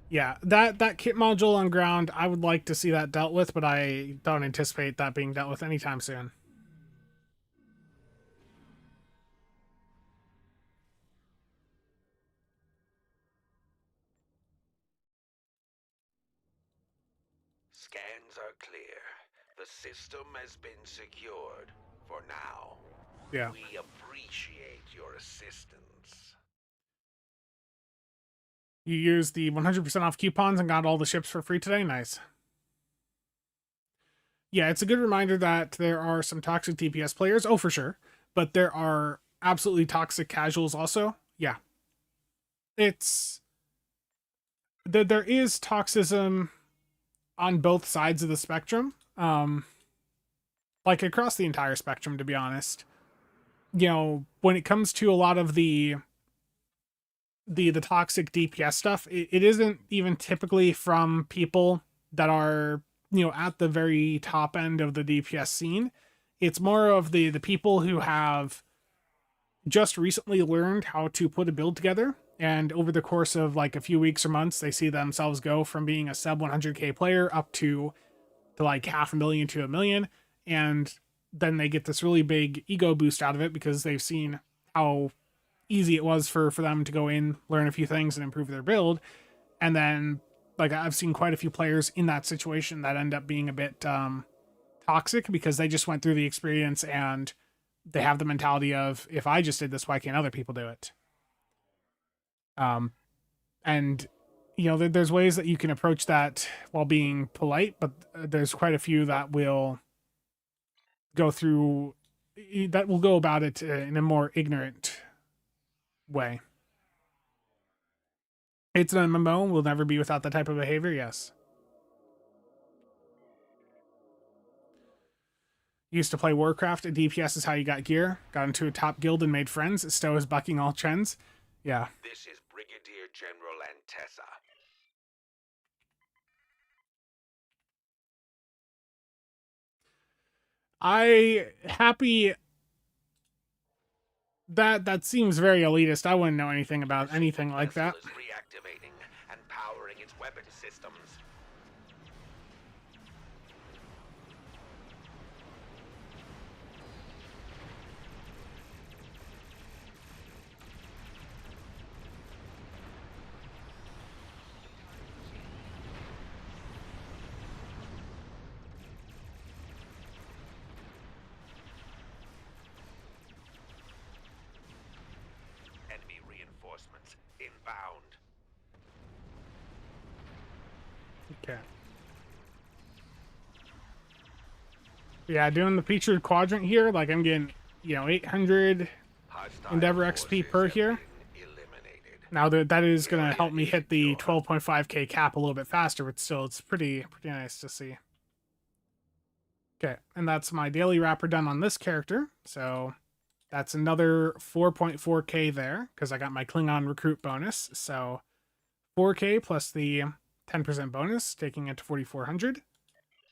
Yeah, that kit module on ground, I would like to see that dealt with, but I don't anticipate that being dealt with anytime soon. Scans are clear. The system has been secured for now. Yeah. We appreciate your assistance. You used the 100% off coupons and got all the ships for free today? Nice. Yeah, it's a good reminder that there are some toxic DPS players. Oh, for sure. But there are absolutely toxic casuals also. Yeah. It's... There is toxism on both sides of the spectrum. Like across the entire spectrum, to be honest. You know, when it comes to a lot of the toxic DPS stuff, it isn't even typically from people that are, you know, at the very top end of the DPS scene. It's more of the people who have just recently learned how to put a build together, and over the course of like a few weeks or months, they see themselves go from being a sub 100k player up to like 500,000 to 1 million, and then they get this really big ego boost out of it because they've seen how easy it was for them to go in, learn a few things, and improve their build. And then Like I've seen quite a few players in that situation that end up being a bit toxic because they just went through the experience and they have the mentality of, if I just did this, why can't other people do it? And there's ways that you can approach that while being polite, but there's quite a few that will go through that will go about it in a more ignorant way. It's an MMO, will never be without that type of behavior, yes. Used to play Warcraft. A DPS is how you got gear. Got into a top guild and made friends. Stowe is bucking all trends. Yeah. This is Brigadier General Antessa. That seems very elitist. I wouldn't know anything about anything like that. Is reactivating and powering its weapon systems. Enemy reinforcements inbound. Okay. Yeah, doing the featured quadrant here, like I'm getting, 800 Hostile Endeavor XP per forces here. have been eliminated. Now that is going to help me hit the 12.5k cap a little bit faster, but still it's pretty nice to see. Okay, and that's my daily wrapper done on this character. So that's another 4.4k there because I got my Klingon recruit bonus. So 4k plus the 10% bonus, taking it to 4,400.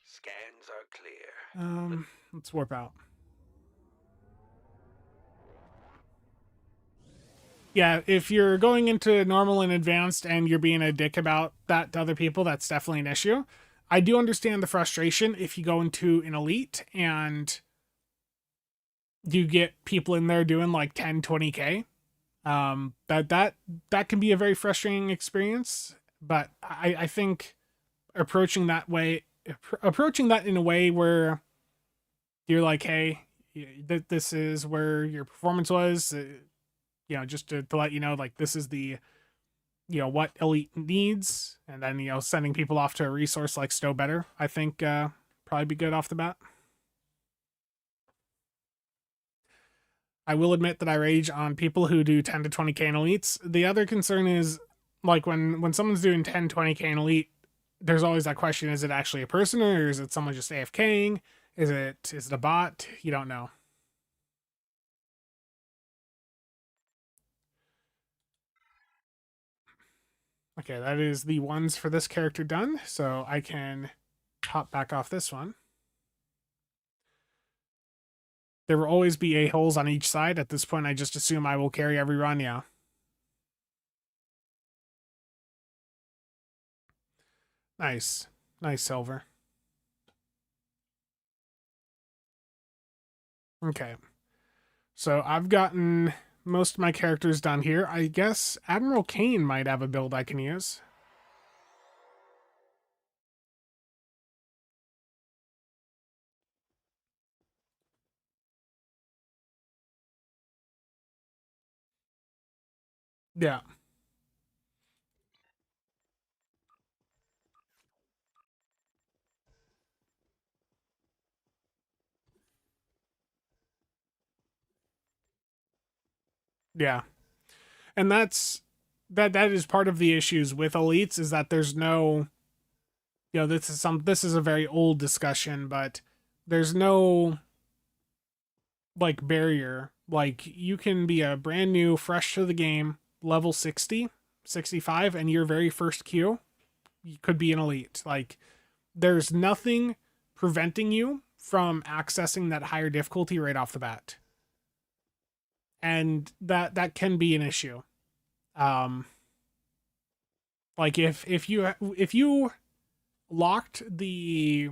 Scans are clear. Let's warp out. Yeah, if you're going into normal and advanced and you're being a dick about that to other people, that's definitely an issue. I do understand the frustration if you go into an elite and you get people in there doing like 10, 20k. That can be a very frustrating experience, but I think approaching that in a way where you're like, hey, this is where your performance was, just to let you know, like, this is the, what elite needs, and then, sending people off to a resource like Stowe better, I think probably be good off the bat. I will admit that I rage on people who do 10 to 20k in elites. The other concern is, like, when someone's doing 10, 20k in elite, there's always that question, is it actually a person or is it someone just AFKing? Is it a bot? You don't know. Okay, that is the ones for this character done, so I can hop back off this one. There will always be a-holes on each side. At this point, I just assume I will carry every run, yeah. Nice. Nice silver. Okay. So I've gotten most of my characters done here. I guess Admiral Kane might have a build I can use. Yeah. Yeah. And that is part of the issues with elites, is that there's no, this is a very old discussion, but there's no like barrier. Like, you can be a brand new, fresh to the game, level 60, 65, and your very first queue, you could be an elite. Like, there's nothing preventing you from accessing that higher difficulty right off the bat. And that can be an issue. Like, if you locked the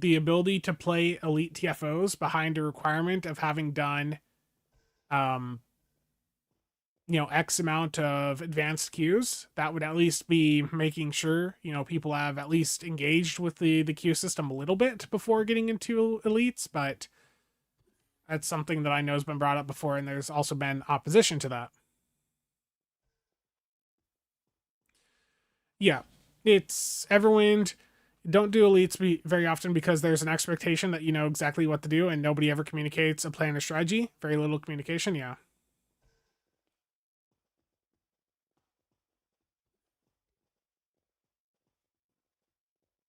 ability to play elite TFOs behind a requirement of having done X amount of advanced queues. That would at least be making sure, people have at least engaged with the queue system a little bit before getting into elites, but that's something that I know has been brought up before, and there's also been opposition to that. Yeah, it's Everwind. Don't do elites very often because there's an expectation that you know exactly what to do, and nobody ever communicates a plan or strategy. Very little communication. Yeah.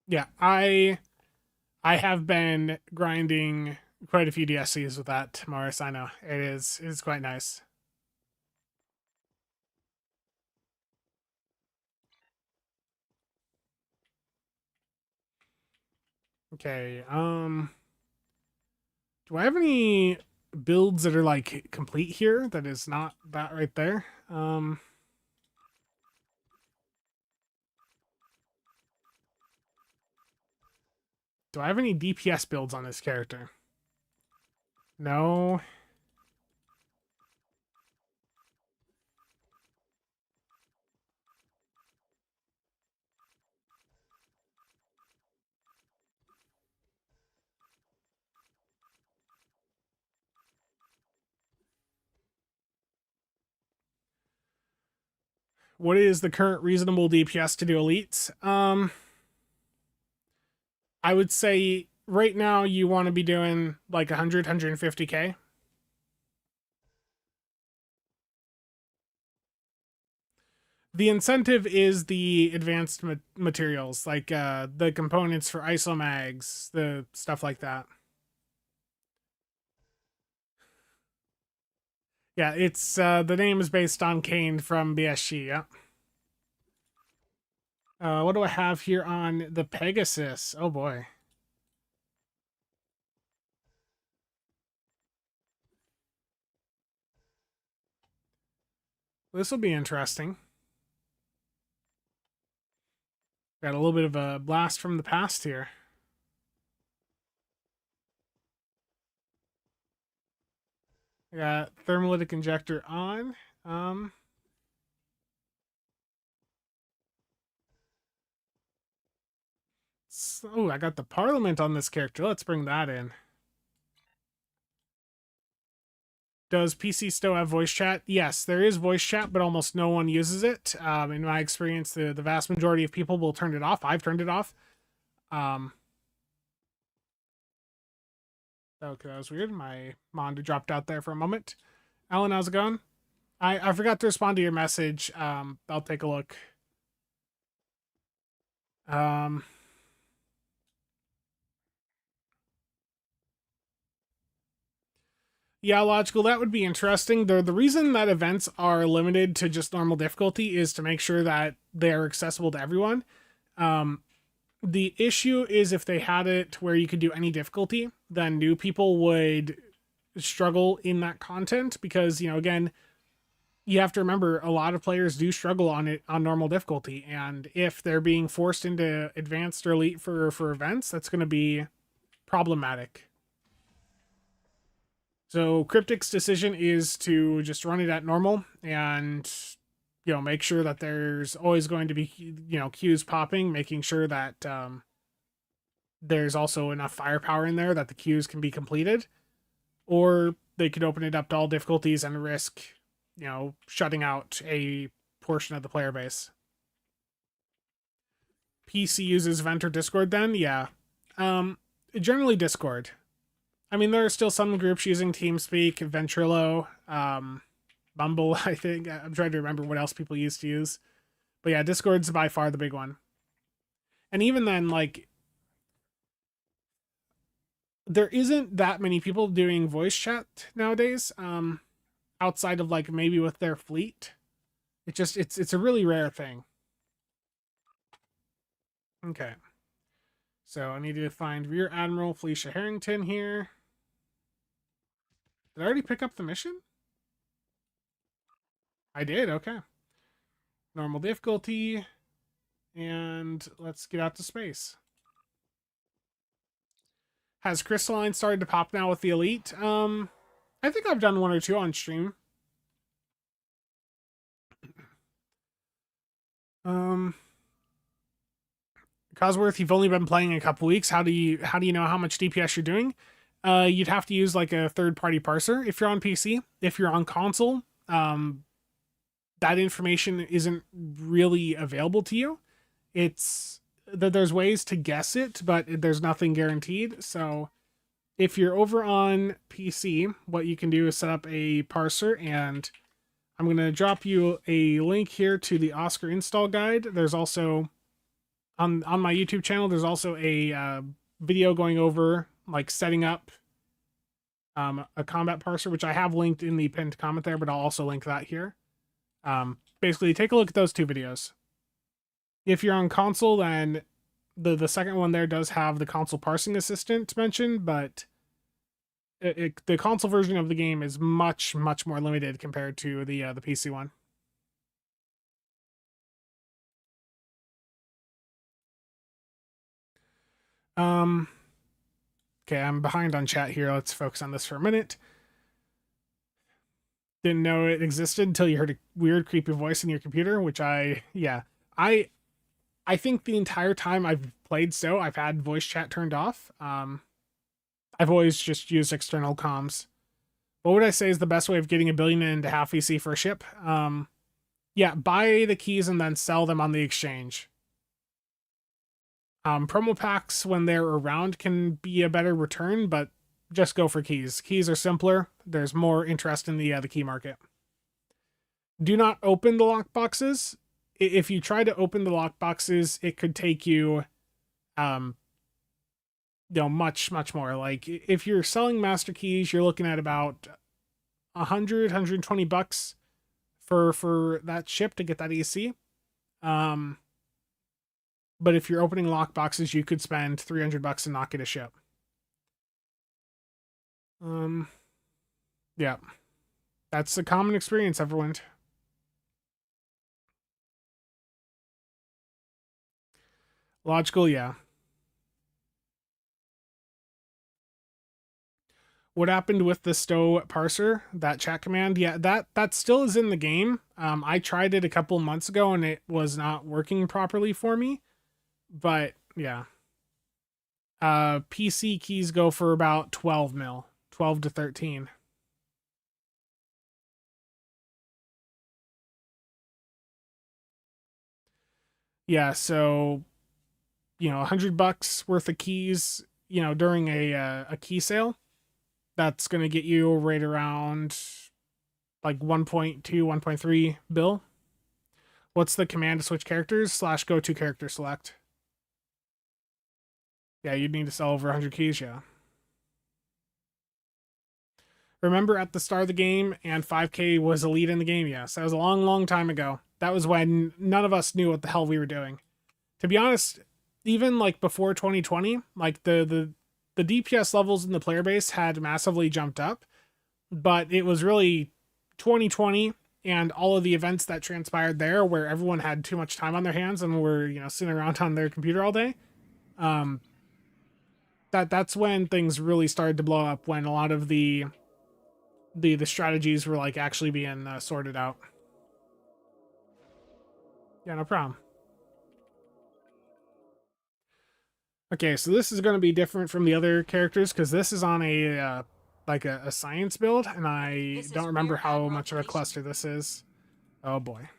Yeah, I have been grinding quite a few DSCs with that, Morris. I know it is quite nice. Okay, do I have any builds that are like complete here? That is not that right there. Do I have any DPS builds on this character? No. What is the current reasonable DPS to do elites? I would say right now you want to be doing like 100, 150k. The incentive is the advanced materials, like the components for isomags, the stuff like that. Yeah, it's the name is based on Kane from BSG. Yeah. What do I have here on the Pegasus? Oh boy. This will be interesting. Got a little bit of a blast from the past here. I got thermolytic injector on. Um, oh, I got the Parliament on this character. Let's bring that in. Does PC still have voice chat? Yes, there is voice chat, but almost no one uses it. In my experience, the vast majority of people will turn it off. I've turned it off. Okay, that was weird. My monitor dropped out there for a moment. Alan, how's it going? I forgot to respond to your message. I'll take a look. Um, yeah, logical. That would be interesting. The reason that events are limited to just normal difficulty is to make sure that they are accessible to everyone. Um, the issue is if they had it where you could do any difficulty, then new people would struggle in that content because, again, you have to remember a lot of players do struggle on it on normal difficulty, and if they're being forced into advanced or elite for events, that's going to be problematic. So Cryptic's decision is to just run it at normal and make sure that there's always going to be queues popping, making sure that there's also enough firepower in there that the queues can be completed, or they could open it up to all difficulties and risk shutting out a portion of the player base. PC uses Vent or Discord then? Yeah. Generally Discord. I mean, there are still some groups using TeamSpeak, Ventrilo, Bumble, I think. I'm trying to remember what else people used to use. But yeah, Discord's by far the big one. And even then, like, there isn't that many people doing voice chat nowadays, outside of like maybe with their fleet. It's a really rare thing. Okay. So I need to find Rear Admiral Felicia Harrington here. Did I already pick up the mission? I did, okay. Normal difficulty. And let's get out to space. Has Crystalline started to pop now with the Elite? I think I've done one or two on stream. Cosworth, you've only been playing a couple weeks. How do you know how much DPS you're doing? You'd have to use like a third-party parser if you're on PC. If you're on console, that information isn't really available to you. It's that there's ways to guess it, but there's nothing guaranteed. So if you're over on PC, what you can do is set up a parser, and I'm going to drop you a link here to the Oscar install guide. There's also on my YouTube channel, there's also a video going over like setting up a combat parser, which I have linked in the pinned comment there, but I'll also link that here. Basically, take a look at those two videos. If you're on console, then the second one there does have the console parsing assistant mentioned, but the console version of the game is much more limited compared to the PC one. Okay, I'm behind on chat here. Let's focus on this for a minute. Didn't know it existed until you heard a weird, creepy voice in your computer, which I think the entire time I've played I've had voice chat turned off. I've always just used external comms. What would I say is the best way of getting 1 billion into half VC for a ship? Yeah, buy the keys and then sell them on the exchange. Promo packs, when they're around, can be a better return, but just go for keys. Keys are simpler. There's more interest in the key market. Do not open the lockboxes. If you try to open the lockboxes, it could take you, much more. Like, if you're selling master keys, you're looking at about 120 bucks for that ship to get that EC. But if you're opening lockboxes, you could spend 300 bucks and not get a ship. Yeah. That's a common experience, everyone. Logical, yeah. What happened with the stow parser, that chat command? Yeah, that still is in the game. I tried it a couple months ago and it was not working properly for me. But yeah. PC keys go for about 12 mil, 12 to 13. Yeah, so 100 bucks worth of keys, during a key sale, that's going to get you right around like 1.2, 1.3 bill. What's the command to switch characters? / go to character select. Yeah, you'd need to sell over 100 keys, yeah. Remember at the start of the game, and 5K was elite in the game? Yes, that was a long time ago. That was when none of us knew what the hell we were doing. To be honest, even like before 2020, like the DPS levels in the player base had massively jumped up, but it was really 2020 and all of the events that transpired there where everyone had too much time on their hands and were, sitting around on their computer all day. That's when things really started to blow up, when a lot of the strategies were like actually being sorted out. Yeah, no problem. Okay, so this is going to be different from the other characters because this is on a like a science build, and I don't remember how much of a cluster this is. Oh boy.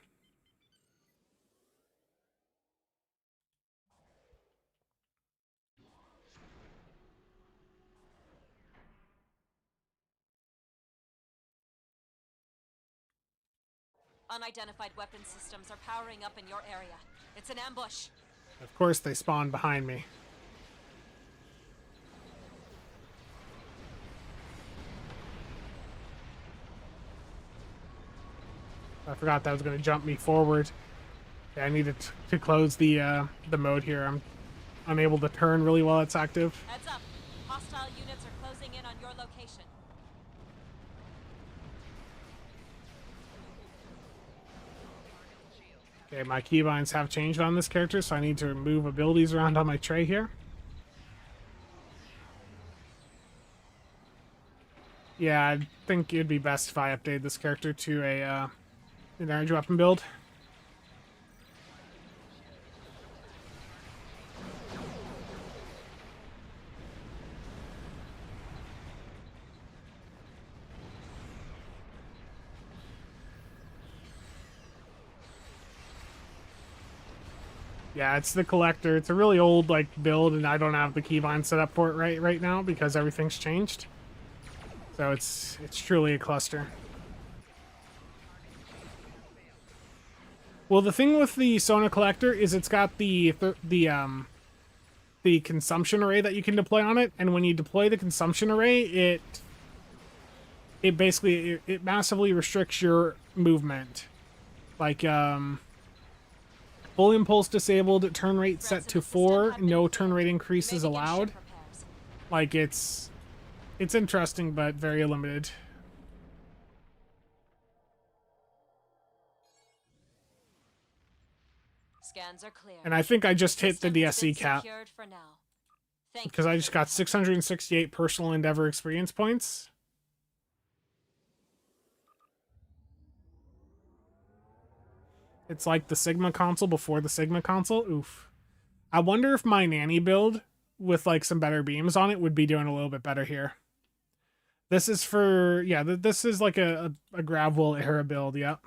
Unidentified weapon systems are powering up in your area. It's an ambush. Of course they spawn behind me. I forgot that was going to jump me forward. Okay, I needed to close the mode here. I'm unable to turn really while it's active. Heads up. Hostile units are closing in on your location. Okay, my keybinds have changed on this character, so I need to move abilities around on my tray here. Yeah, I think it'd be best if I update this character to an energy weapon build. Yeah, it's the collector. It's a really old like build, and I don't have the keybind set up for it right now because everything's changed. So it's truly a cluster. Well, the thing with the Sona collector is it's got the consumption array that you can deploy on it, and when you deploy the consumption array, it basically it massively restricts your movement. Like full impulse disabled, turn rate set to 4, no turn rate increases allowed. Like it's interesting but very limited. Scans are clear. And I think I just hit the DSC cap Thank because you I for just your got help. 668 personal endeavor experience points. It's like the Sigma console before the Sigma console. Oof. I wonder if my nanny build with like some better beams on it would be doing a little bit better here. This is for, yeah, this is like a gravel era build, yep.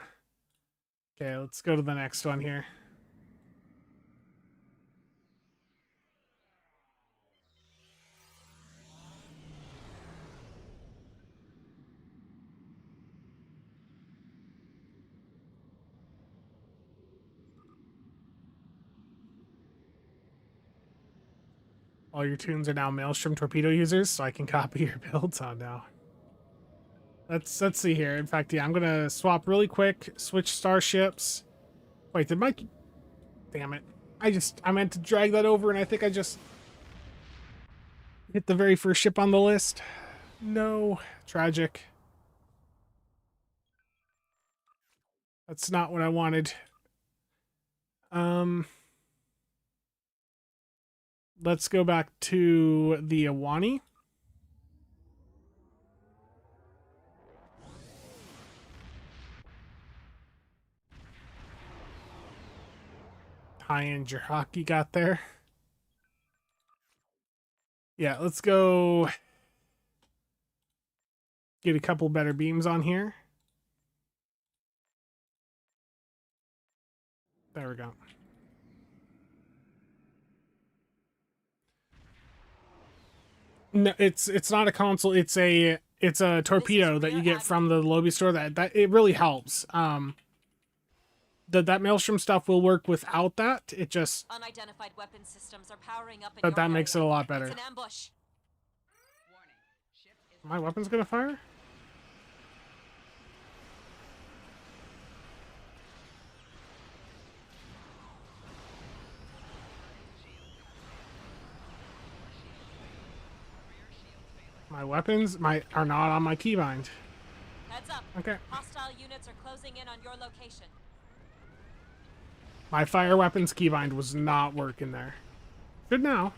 Okay, let's go to the next one here. All your tunes are now Maelstrom torpedo users, so I can copy your builds on now. Let's see here. In fact, yeah, I'm gonna swap really quick, switch starships. Wait, did my... Damn it. I meant to drag that over, and I think I just hit the very first ship on the list. No. Tragic. That's not what I wanted. Let's go back to the Awani. High-end Jiraki got there. Yeah, let's go get a couple better beams on here. There we go. No, it's not a console. It's a torpedo that you get from the Lobby store. That it really helps. That Maelstrom stuff will work without that. It just Unidentified weapon systems are powering up in but your that makes it a area. lot better. It's an ambush. My weapon's gonna fire? My weapons are not on my keybind. Heads up. Okay. Hostile units are closing in on your location. My fire weapons keybind was not working there. Good now.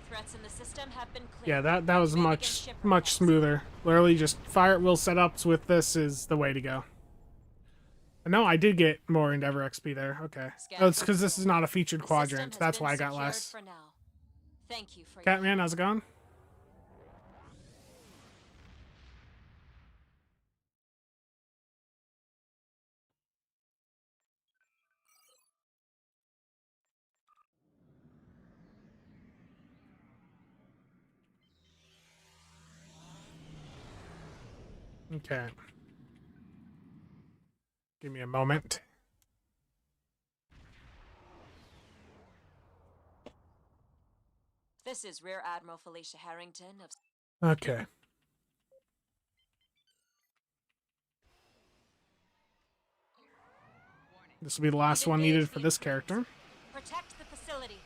Threats in the system have been cleared. Yeah, that was Remain much against ship much repairs. smoother. Literally just fire at will setups with this is the way to go. No, I did get more Endeavor XP there. Okay. Oh, it's because this is not a featured The system quadrant. has That's been why I got secured less. for now. Thank you for your Catman, how's it going? Okay. Give me a moment. This is Rear Admiral Felicia Harrington of Okay. This will be the last one needed for this character. Protect the facility.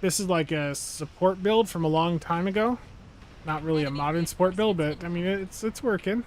This is like a support build from a long time ago. Not really a modern support build, but I mean it's working.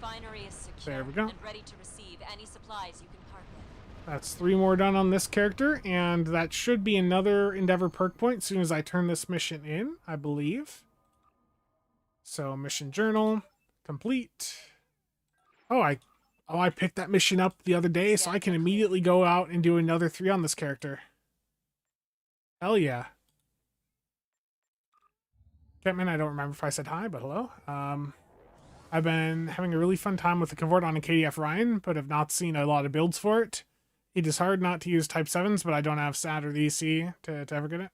refinery is secure There we go. and ready to receive any supplies you can part with. That's 3 more done on this character, and that should be another Endeavor perk point as soon as I turn this mission in, I believe. So, mission journal, complete. Oh, I picked that mission up the other day, so I can immediately go out and do another 3 on this character. Hell yeah. Catman, I don't remember if I said hi, but hello. I've been having a really fun time with the Cavort on a KDF Ryan, but have not seen a lot of builds for it. It is hard not to use Type 7s, but I don't have SAD or the EC to ever get it.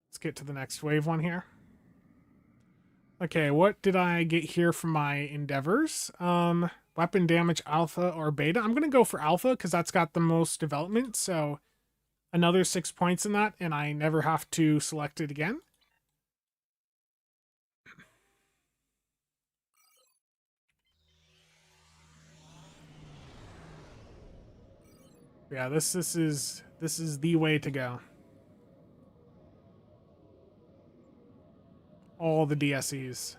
Let's get to the next wave one here. Okay, what did I get here from my endeavors? Weapon damage alpha or beta. I'm going to go for alpha because that's got the most development, so another 6 points in that, and I never have to select it again. Yeah, this is the way to go. All the DSEs.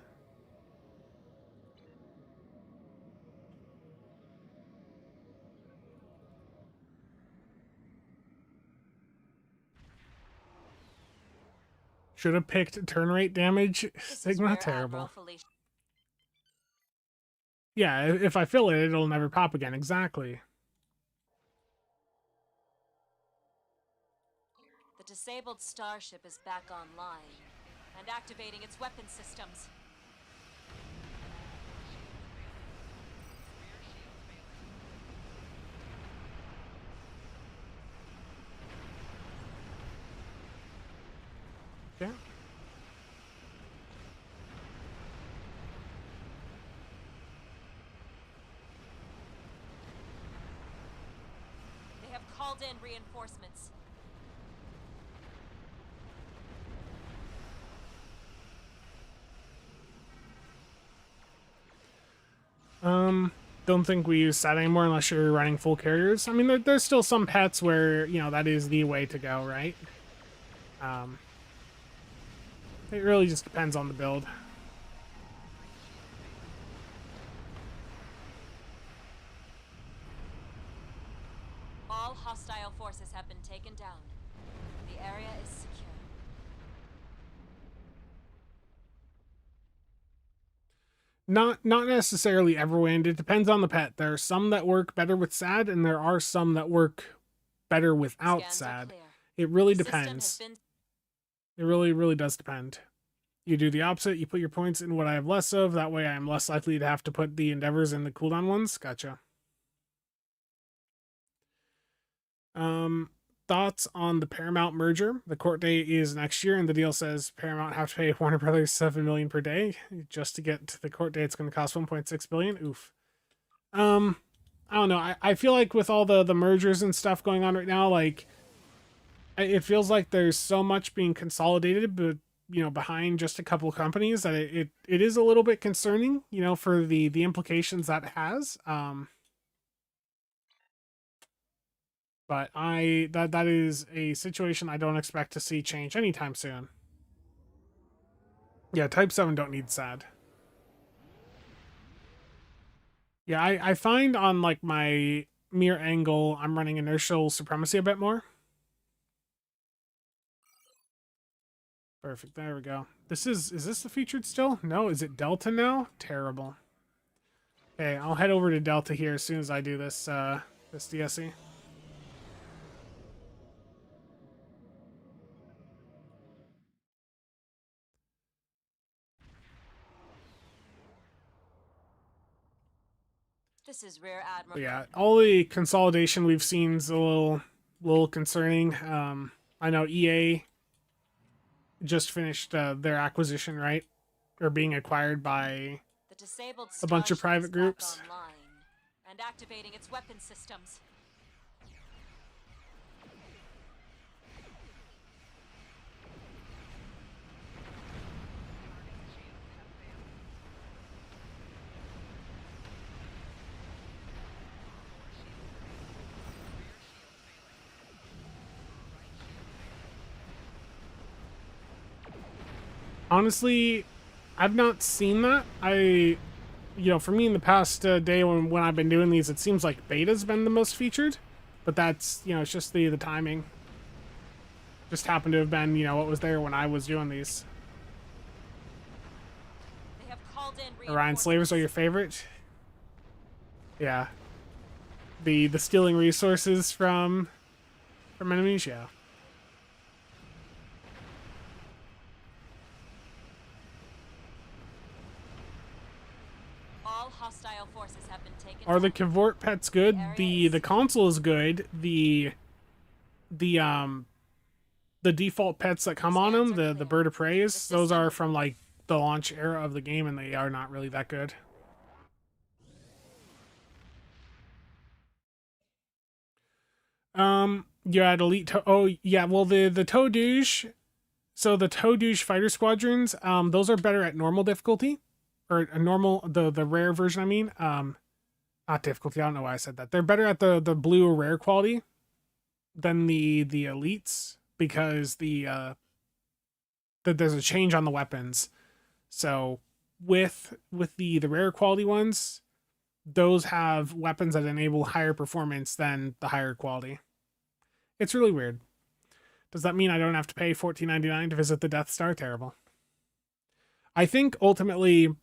Should have picked turn rate damage. Sigma, terrible. Yeah, if I fill it, it'll never pop again. Exactly. The disabled starship is back online and activating its weapon systems. Yeah. They have called in reinforcements. Don't think we use that anymore unless you're running full carriers. I mean, there's still some pets where, you know, that is the way to go, right? It really just depends on the build. All hostile forces have been taken down. The area is secure. Not necessarily Everwind. It depends on the pet. There are some that work better with SAD, and there are some that work better without Scans are SAD. clear. It really The system depends. has been- It really does depend. You do the opposite. You put your points in what I have less of. That way I am less likely to have to put the endeavors in the cooldown ones. Gotcha. Thoughts on the Paramount merger? The court date is next year, and the deal says Paramount have to pay Warner Brothers $7 million per day just to get to the court date. It's going to cost $1.6 billion. Oof. I don't know. I feel like with all the mergers and stuff going on right now, like it feels like there's so much being consolidated, but you know, behind just a couple of companies that it is a little bit concerning, you know, for the implications that it has. But that is a situation I don't expect to see change anytime soon. Yeah, Type 7 don't need SAD. Yeah, I find on like my mirror angle, I'm running inertial supremacy a bit more. Perfect, there we go. Is this the featured still? No, is it Delta now? Terrible. Okay, I'll head over to Delta here as soon as I do this this DSE. This is Rear Admiral. But yeah, all the consolidation we've seen is a little concerning. I know EA just finished their acquisition, right? Or being acquired by The disabled a bunch of starship private is back groups. online and activating its weapon systems. honestly, I've not seen that. For me in the past day when I've been doing these, it seems like beta's been the most featured, but that's, it's just the timing. Just happened to have been, what was there when I was doing these. They have called in Orion slavers are your reinforcements. favorite? Yeah. The stealing resources from enemies, yeah. All hostile forces have been taken Are the down. Cavort pets good? The The console is good. The default pets that come on them, the bird of praise, those are from like the launch era of the game, and they are not really that good. You had elite. Oh yeah, well the Toadouche. So the Toadouche fighter squadrons, those are better at normal difficulty, or a normal the rare version. I mean, not difficulty. I don't know why I said that. They're better at the blue or rare quality than the elites, because there's a change on the weapons. So with the rare quality ones, those have weapons that enable higher performance than the higher quality. It's really weird. Does that mean I don't have to pay $14.99 to visit the Death Star? Terrible. I think ultimately,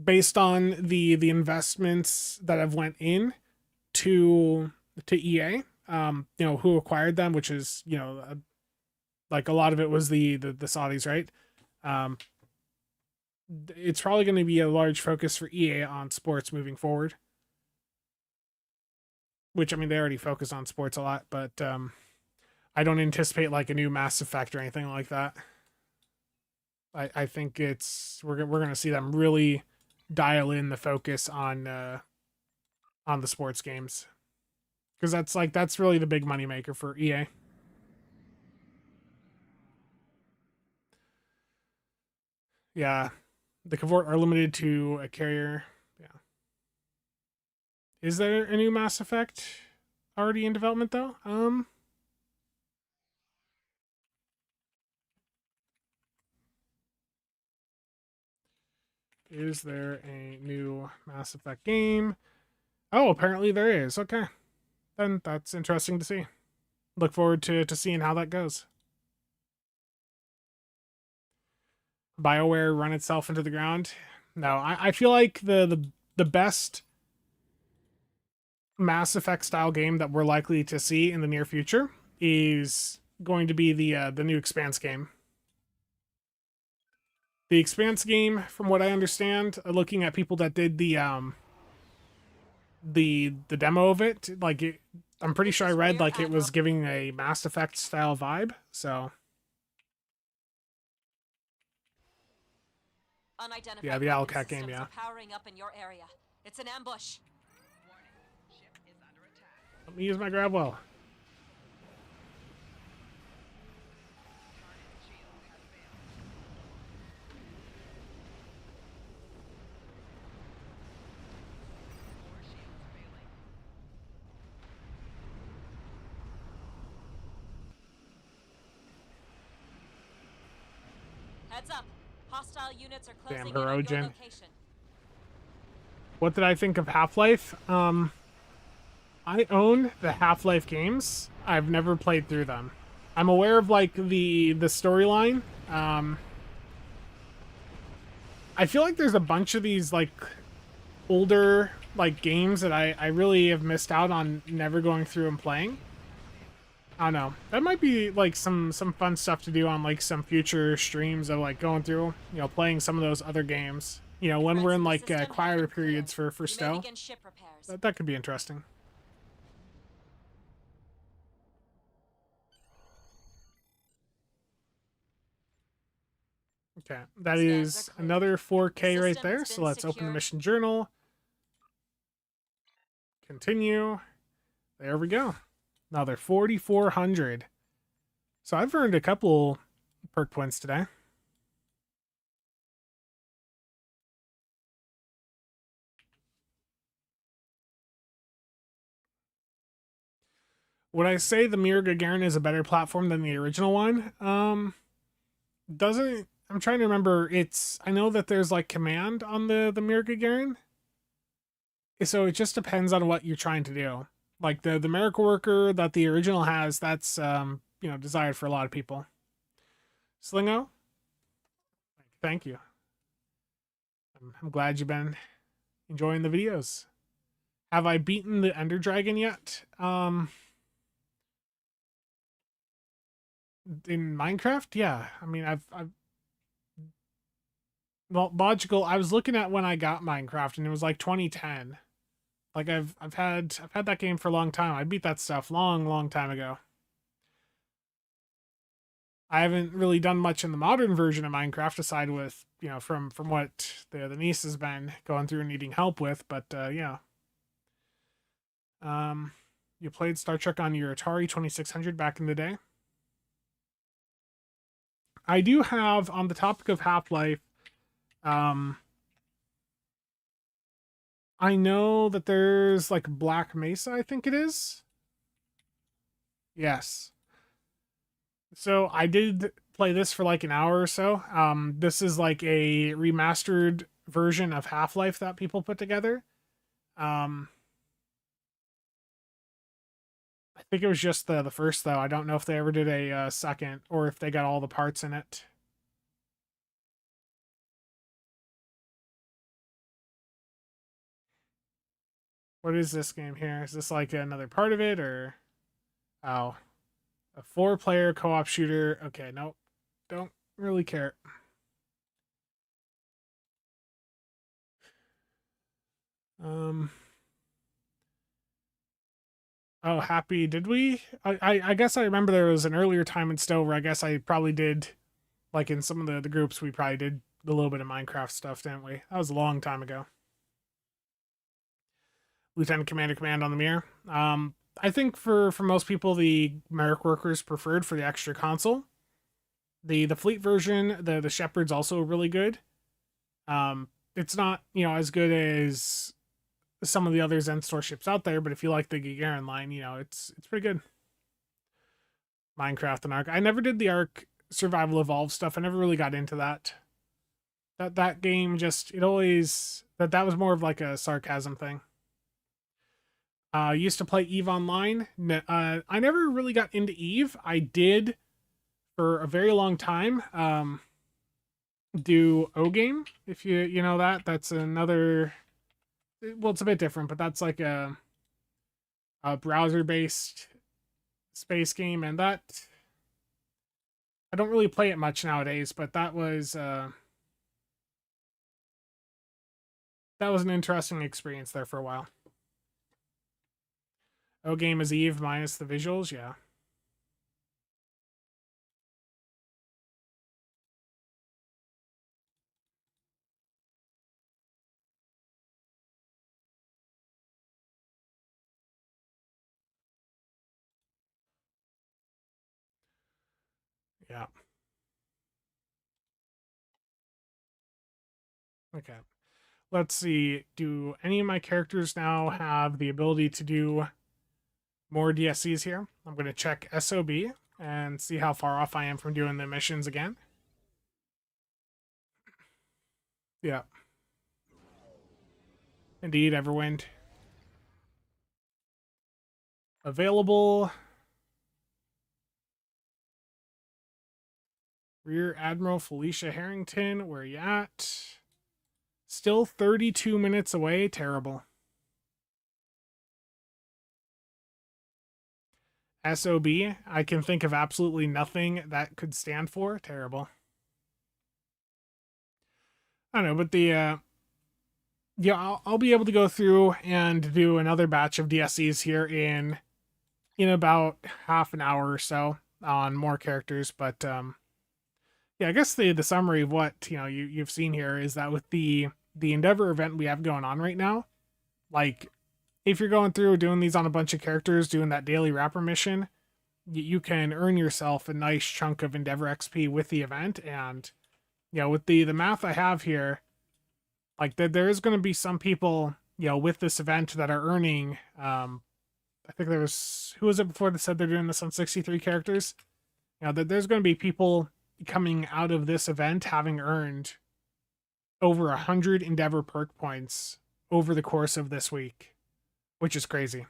based on the investments that have went in to EA, who acquired them, which is, like a lot of it was the Saudis, right? It's probably going to be a large focus for EA on sports moving forward. Which, I mean, they already focus on sports a lot, but I don't anticipate like a new Mass Effect or anything like that. I think we're going to see them really dial in the focus on the sports games, because that's really the big moneymaker for EA. Yeah, the Cavort are limited to a carrier. Yeah. Is there a new Mass Effect already in development though? Is there a new Mass Effect game? Oh, apparently there is. Okay. Then that's interesting to see. Look forward to seeing how that goes. BioWare run itself into the ground? No, I feel like the best Mass Effect style game that we're likely to see in the near future is going to be the new Expanse game. The Expanse game, from what I understand, looking at people that did the demo of it, I'm pretty sure I read like it was giving a Mass Effect style vibe. So Unidentified yeah, the weapon Owlcat game, systems yeah. are powering up in your area. It's an ambush. Ship is under attack. Let me use my grab well. Target shield has failed. Core shields failing. Heads up. Hostile units are Damn, closing in on your Herogen. location. What did I think of Half-Life? I own the Half-Life games. I've never played through them. I'm aware of like the storyline. I feel like there's a bunch of these like older like games that I really have missed out on never going through and playing. I don't know. That might be like some fun stuff to do on like some future streams of like going through, playing some of those other games. When we're in like quieter periods for Stowe. That could be interesting. Okay, that is another 4K right there. So let's open the mission journal. Continue. There we go. Another 4,400. So I've earned a couple perk points today. Would I say the Mir Gagarin is a better platform than the original one? Doesn't I'm trying to remember. I know that there's like command on the Mirror Gagarin. So it just depends on what you're trying to do. Like the miracle worker that the original has, that's desired for a lot of people. Slingo, thank you. I'm glad you've been enjoying the videos. Have I beaten the Ender Dragon yet? In Minecraft, yeah. I mean, I've well, logical. I was looking at when I got Minecraft, and it was like 2010. Like I've had that game for a long time. I beat that stuff long time ago. I haven't really done much in the modern version of Minecraft, aside with from what the niece has been going through and needing help with. But yeah. You played Star Trek on your Atari 2600 back in the day. I do have, on the topic of Half-Life, I know that there's like Black Mesa, I think it is. Yes. So I did play this for like an hour or so. This is like a remastered version of Half-Life that people put together. I think it was just the first, though. I don't know if they ever did a second, or if they got all the parts in it. What is this game here? Is this like another part of it, or... Oh. A 4-player co-op shooter. Okay, nope. Don't really care. Oh, happy. Did we? I guess I remember there was an earlier time in Stowe where I guess I probably did, like in some of the groups, we probably did a little bit of Minecraft stuff, didn't we? That was a long time ago. Lieutenant Commander Command on the mirror. I think for most people, the Merrick Workers preferred for the extra console. The fleet version, the Shepherd's also really good. It's not as good as some of the other Zen Store ships out there, but if you like the Gagarin line, it's pretty good. Minecraft and Ark. I never did the Ark Survival Evolved stuff. I never really got into that. That game just that was more of like a sarcasm thing. Used to play Eve Online. I never really got into Eve. I did for a very long time. Do O Game, if you know that. That's another. Well, it's a bit different, but that's like a browser-based space game, and that I don't really play it much nowadays. But that was an interesting experience there for a while. O Game is Eve minus the visuals, yeah. Yeah. Okay. Let's see. Do any of my characters now have the ability to do more DSCs here? I'm going to check SOB and see how far off I am from doing the missions again. Yeah. Indeed, Everwind. Available. Rear Admiral Felicia Harrington, where you at? Still 32 minutes away. Terrible. SOB, I can think of absolutely nothing that could stand for. Terrible. I don't know, but I'll be able to go through and do another batch of DSCs here in about half an hour or so on more characters. But yeah, I guess the summary of what you've seen here is that with the Endeavor event we have going on right now, like if you're going through doing these on a bunch of characters, doing that daily wrapper mission, you can earn yourself a nice chunk of Endeavor XP with the event. And with the math I have here, like there is going to be some people with this event that are earning. I think there was, who was it before that said they're doing this on 63 characters? That there's going to be people coming out of this event having earned over 100 Endeavor perk points over the course of this week, which is crazy.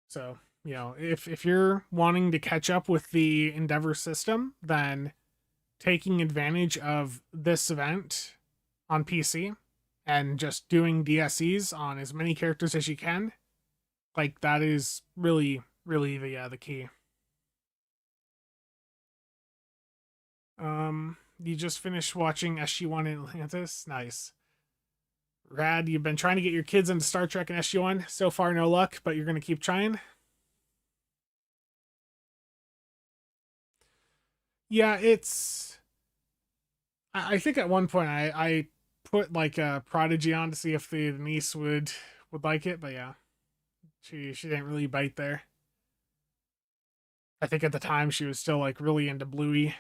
So, if you're wanting to catch up with the Endeavor system, then taking advantage of this event on PC and just doing DSEs on as many characters as you can, like that is really, really the key. You just finished watching SG1 in Atlantis? Nice. Rad, you've been trying to get your kids into Star Trek and SG1. So far, no luck, but you're going to keep trying. Yeah, it's. I think at one point I put like a Prodigy on to see if the niece would like it, but yeah, she didn't really bite there. I think at the time she was still like really into Bluey.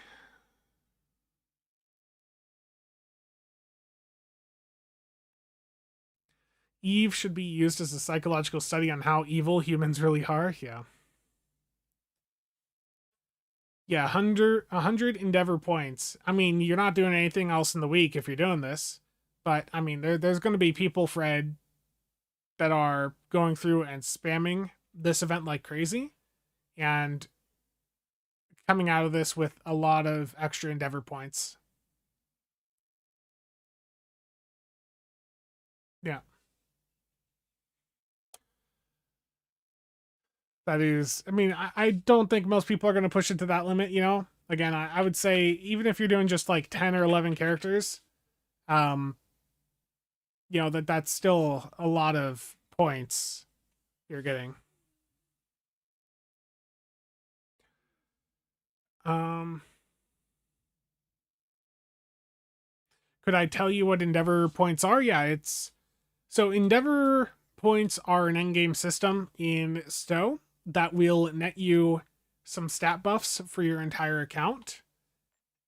Eve should be used as a psychological study on how evil humans really are. Yeah. Yeah, 100 Endeavor points. I mean, you're not doing anything else in the week if you're doing this. But, I mean, there's going to be people, Fred, that are going through and spamming this event like crazy. And coming out of this with a lot of extra Endeavor points. Yeah. That is, I mean, I don't think most people are going to push it to that limit, Again, I would say even if you're doing just like 10 or 11 characters, um, that's still a lot of points you're getting. Um, could I tell you what Endeavor points are? Yeah, so Endeavor points are an endgame system in STO that will net you some stat buffs for your entire account.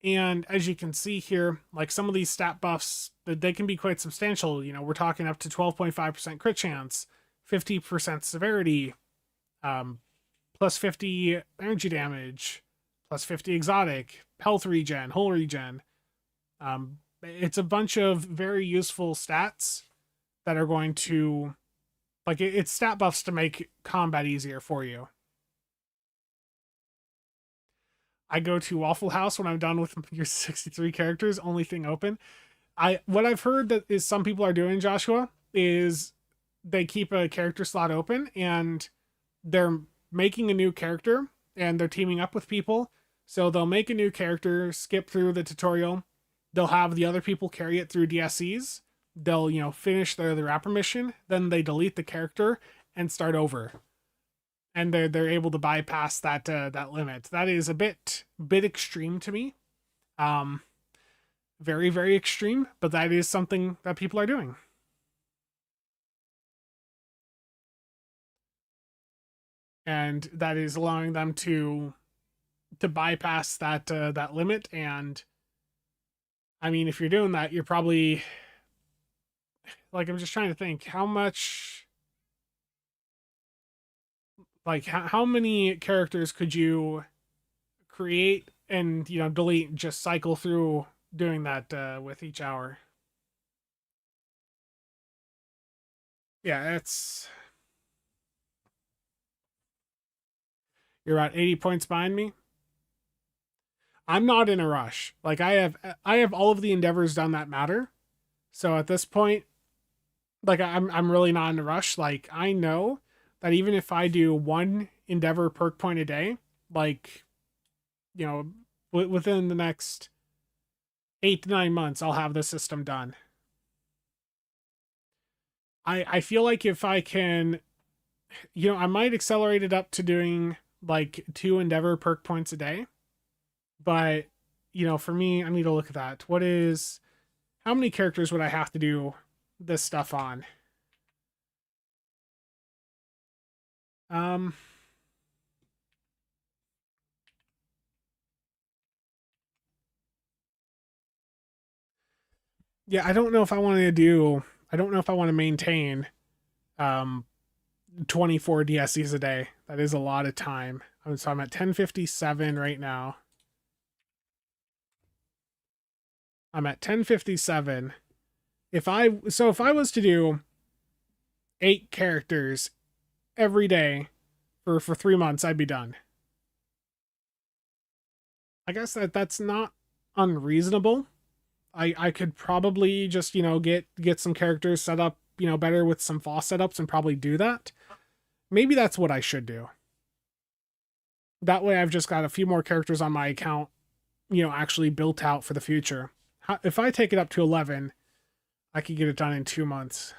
And as you can see here, like some of these stat buffs, they can be quite substantial. We're talking up to 12.5% crit chance, 50% severity, plus 50 energy damage, plus 50 exotic, health regen, hull regen. It's a bunch of very useful stats that are going to, like, it's stat buffs to make combat easier for you. I go to Waffle House when I'm done with your 63 characters, only thing open. What I've heard that is some people are doing, Joshua, is they keep a character slot open and they're making a new character and they're teaming up with people. So they'll make a new character, skip through the tutorial. They'll have the other people carry it through DSEs. They'll, finish their rapper mission. Then they delete the character and start over. And they're able to bypass that limit. That is a bit extreme to me. Very, very extreme, but that is something that people are doing. And that is allowing them to bypass that limit. And I mean, if you're doing that, you're probably, like, I'm just trying to think how much, like, how many characters could you create and delete, just cycle through doing that with each hour. Yeah, you're about 80 points behind me. I'm not in a rush. Like, I have all of the endeavors done that matter. So at this point, like, I'm really not in a rush. Like, I know that even if I do one endeavor perk point a day, like, within the next 8 to 9 months, I'll have the system done. I feel like if I can, I might accelerate it up to doing like 2 endeavor perk points a day. But, for me, I need to look at that. How many characters would I have to do this stuff on? Yeah, I don't know if I want to maintain 24 DSCs a day. That is a lot of time. So I'm at 1057 right now. I'm at 1057. If I was to do 8 characters every day for 3 months, I'd be done. I guess that's not unreasonable. I could probably just, get some characters set up, better with some FOSS setups and probably do that. Maybe that's what I should do. That way I've just got a few more characters on my account, actually built out for the future. If I take it up to 11, I could get it done in 2 months.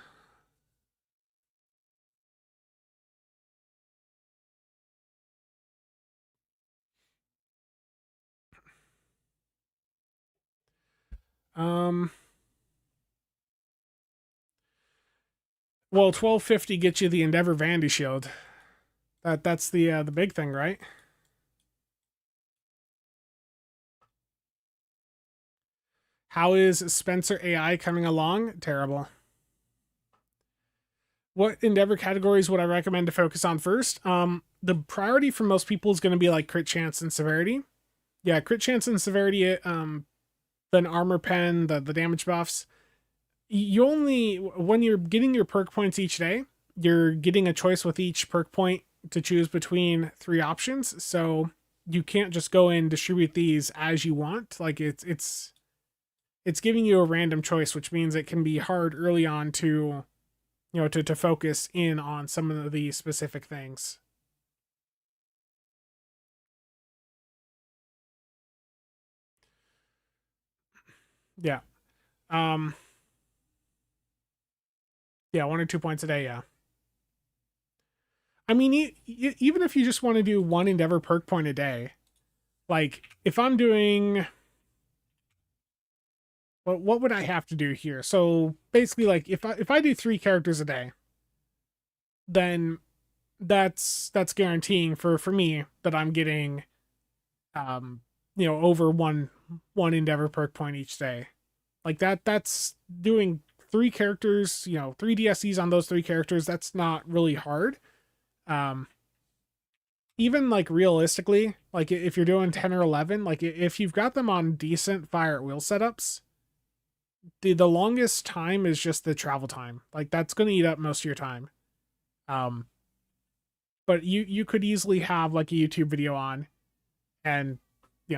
Well, 1250 gets you the Endeavor Vandy Shield. That's the big thing, right? How is Spencer AI coming along? Terrible. What Endeavor categories would I recommend to focus on first? The priority for most people is going to be like crit chance and severity. Yeah, crit chance and severity, then armor pen, the damage buffs. You only, when you're getting your perk points each day, you're getting a choice with each perk point to choose between 3 options. So you can't just go and distribute these as you want. Like it's giving you a random choice, which means it can be hard early on to, to focus in on some of the specific things. Yeah. Yeah, 1 or 2 points a day, yeah. I mean, even if you just want to do 1 Endeavor perk point a day, like, if I'm doing... what would I have to do here? So, basically, like, if I do 3 characters a day, then that's guaranteeing for me that I'm getting, over one Endeavor perk point each day. Like, that's doing 3 characters, 3 DSCs on those 3 characters. That's not really hard. Even like realistically, like if you're doing 10 or 11, like if you've got them on decent fire at will setups, the longest time is just the travel time. Like that's going to eat up most of your time. But you could easily have like a YouTube video on and,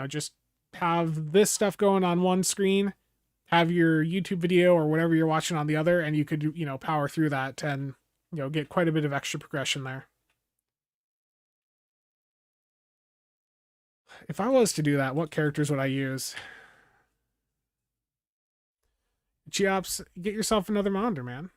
just have this stuff going on one screen, have your YouTube video or whatever you're watching on the other, and you could, power through that and, get quite a bit of extra progression there. If I was to do that, what characters would I use? Cheops, get yourself another monitor, man.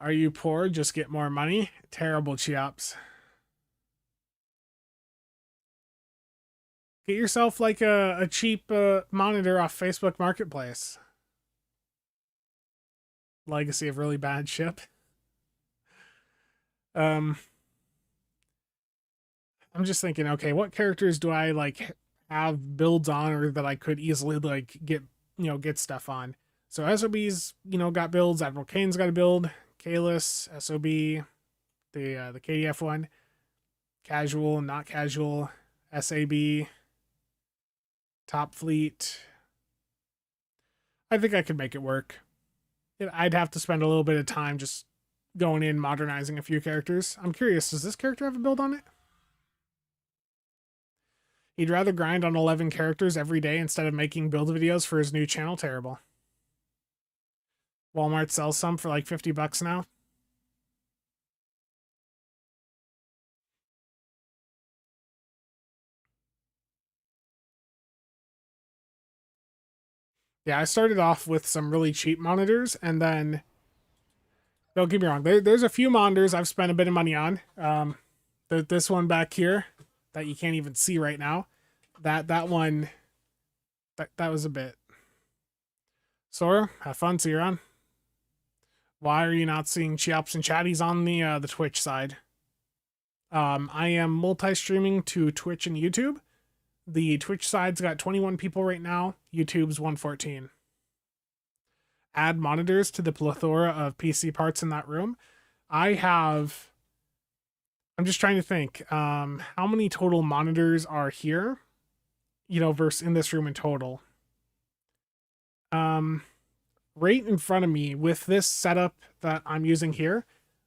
Are you poor? Just get more money? Terrible, Cheops. Get yourself like a cheap monitor off Facebook Marketplace. Legacy of really bad ship. I'm just thinking, okay, what characters do I like have builds on or that I could easily like get stuff on? So SOB's, got builds. Admiral Kane's got a build. Kalis, SOB, the KDF one. Casual, not casual, SAB. Top Fleet. I think I could make it work. I'd have to spend a little bit of time just going in, modernizing a few characters. I'm curious, does this character have a build on it? He'd rather grind on 11 characters every day instead of making build videos for his new channel. Terrible. Walmart sells some for like $50 now. Yeah, I started off with some really cheap monitors, and then, don't get me wrong, there's a few monitors I've spent a bit of money on. This one back here that you can't even see right now, that one, that was a bit. Sora, have fun, Siron. Why are you not seeing Cheops and Chatties on the Twitch side? I am multi-streaming to Twitch and YouTube. The Twitch side's got 21 people right now. YouTube's 114. Add monitors to the plethora of PC parts in that room. I'm just trying to think, how many total monitors are here, versus in this room in total. Right in front of me with this setup that I'm using here,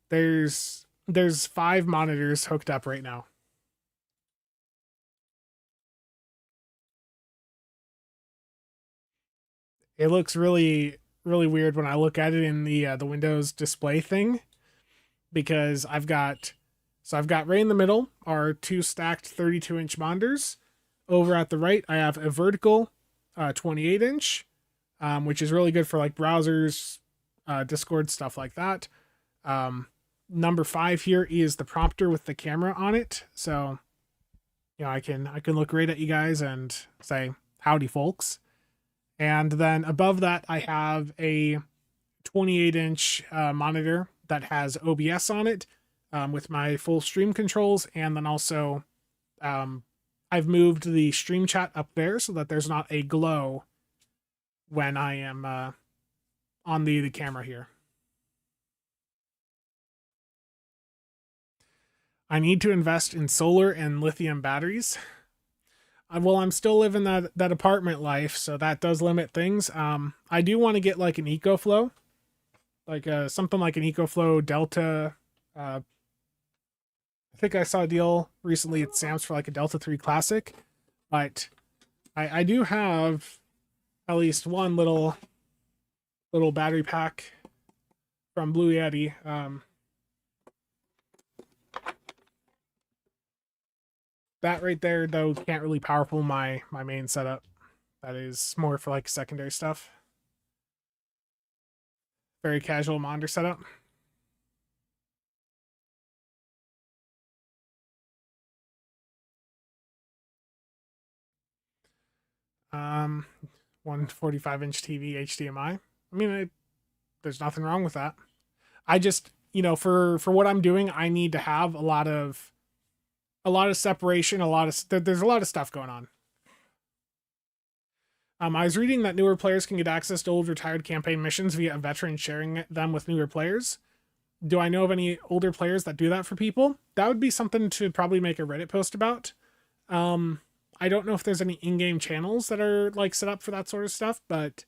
there's 5 monitors hooked up right now. It looks really, really weird when I look at it in the Windows display thing, because I've got right in the middle are 2 stacked 32-inch monitors. Over at the right, I have a vertical 28-inch, which is really good for like browsers, Discord, stuff like that. Number 5 here is the prompter with the camera on it, so I can look right at you guys and say howdy, folks. And then above that, I have a 28-inch monitor that has OBS on it, with my full stream controls, and then also I've moved the stream chat up there so that there's not a glow when I am on the camera here. I need to invest in solar and lithium batteries. Well, I'm still living that apartment life, so that does limit things. I do want to get like an EcoFlow, like something like an EcoFlow Delta. I think I saw a deal recently at Sam's for like a Delta 3 Classic, but I do have at least one little battery pack from Blue Yeti. That right there, though, can't really power pull my main setup. That is more for like secondary stuff. Very casual monitor setup. Um, 145-inch TV HDMI. I mean, there's nothing wrong with that. I just, for what I'm doing, I need to have a lot of separation, there's a lot of stuff going on. I was reading that newer players can get access to old retired campaign missions via a veteran sharing them with newer players. Do I know of any older players that do that for people? That would be something to probably make a Reddit post about. I don't know if there's any in-game channels that are like set up for that sort of stuff, but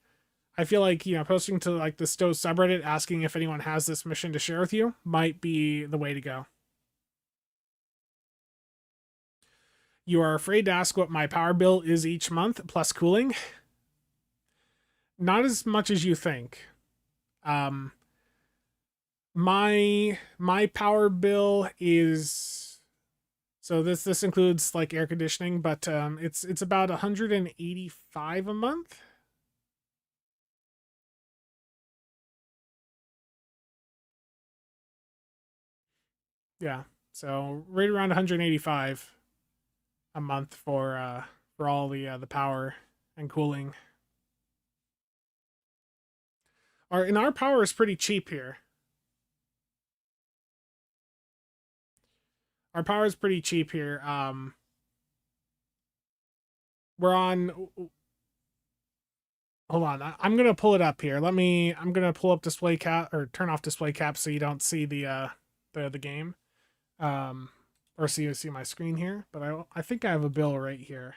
I feel like, posting to like the Stowe subreddit asking if anyone has this mission to share with you might be the way to go. You are afraid to ask what my power bill is each month plus cooling? Not as much as you think. My power bill is, so this includes like air conditioning, but it's about 185 a month. Yeah, so right around 185 a month for all the power and cooling. Our power is pretty cheap here. Our power is pretty cheap here. We're on. Hold on, I'm gonna pull it up here. I'm gonna pull up display cap or turn off display cap so you don't see the game, or see my screen here. But I think I have a bill right here.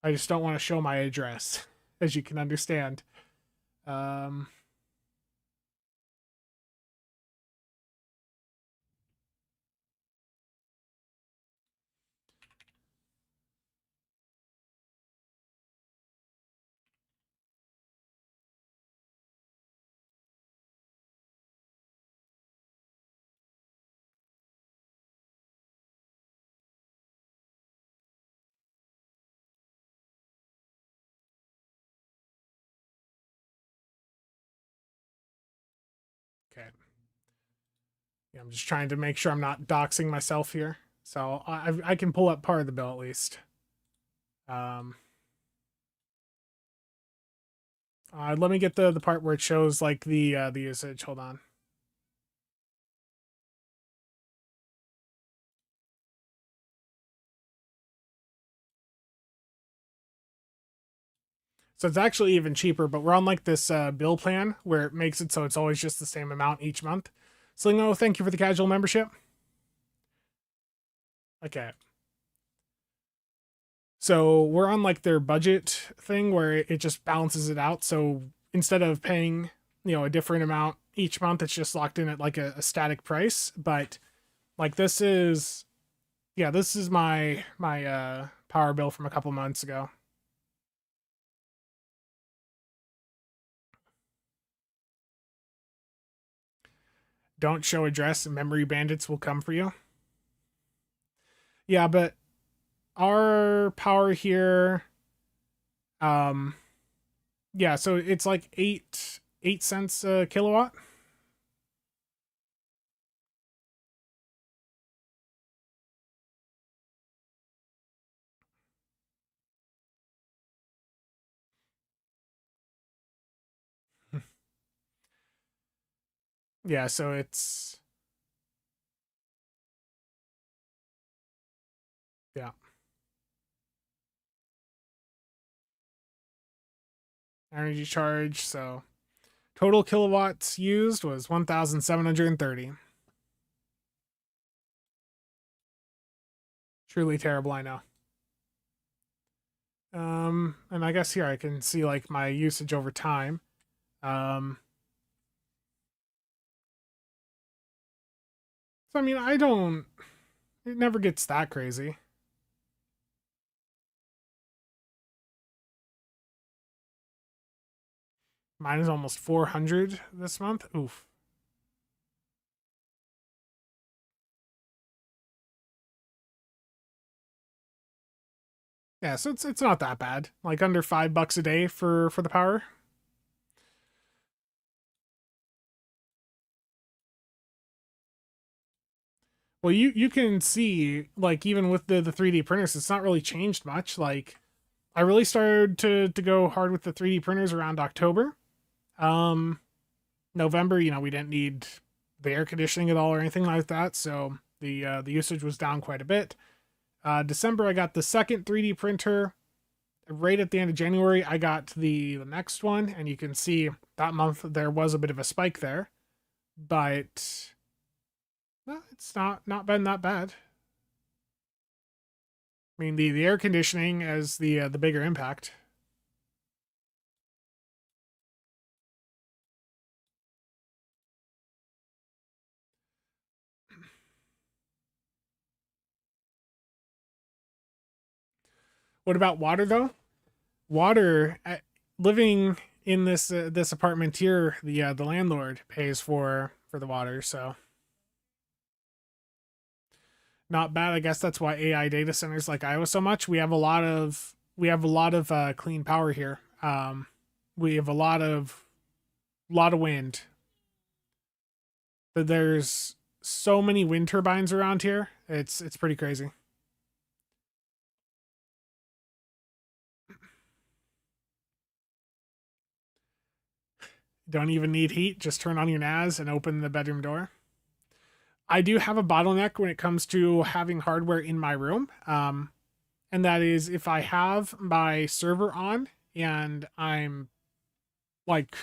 I just don't want to show my address, as you can understand. Okay. Yeah, I'm just trying to make sure I'm not doxing myself here. So I can pull up part of the bill at least. Let me get the part where it shows like the usage. Hold on. So it's actually even cheaper, but we're on like this bill plan where it makes it so it's always just the same amount each month. Slingo, thank you for the casual membership. Okay. So we're on like their budget thing where it just balances it out. So instead of paying, a different amount each month, it's just locked in at like a static price. But like this is my power bill from a couple months ago. Don't show address and memory bandits will come for you. Yeah, but our power here, yeah, so it's like 8 cents a kilowatt. Yeah, so it's, yeah. Energy charge, so total kilowatts used was 1,730. Truly terrible, I know. And I guess here I can see like my usage over time. So I mean, it never gets that crazy. Mine is almost 400 this month. Oof. Yeah, so it's not that bad. Like under $5 a day for the power. Well, you can see like even with the 3D printers, it's not really changed much. Like I really started to go hard with the 3D printers around October. November, we didn't need the air conditioning at all or anything like that, so the usage was down quite a bit. December, I got the second 3D printer. Right at the end of January, I got the next one, and you can see that month there was a bit of a spike there, but it's not been that bad. I mean, the air conditioning as the bigger impact. What about water though? Water, living in this apartment here, the landlord pays for the water, so not bad. I guess that's why AI data centers like Iowa so much. We have a lot of clean power here. We have a lot of wind. There's so many wind turbines around here. It's pretty crazy. Don't even need heat. Just turn on your NAS and open the bedroom door. I do have a bottleneck when it comes to having hardware in my room. And that is if I have my server on and I'm like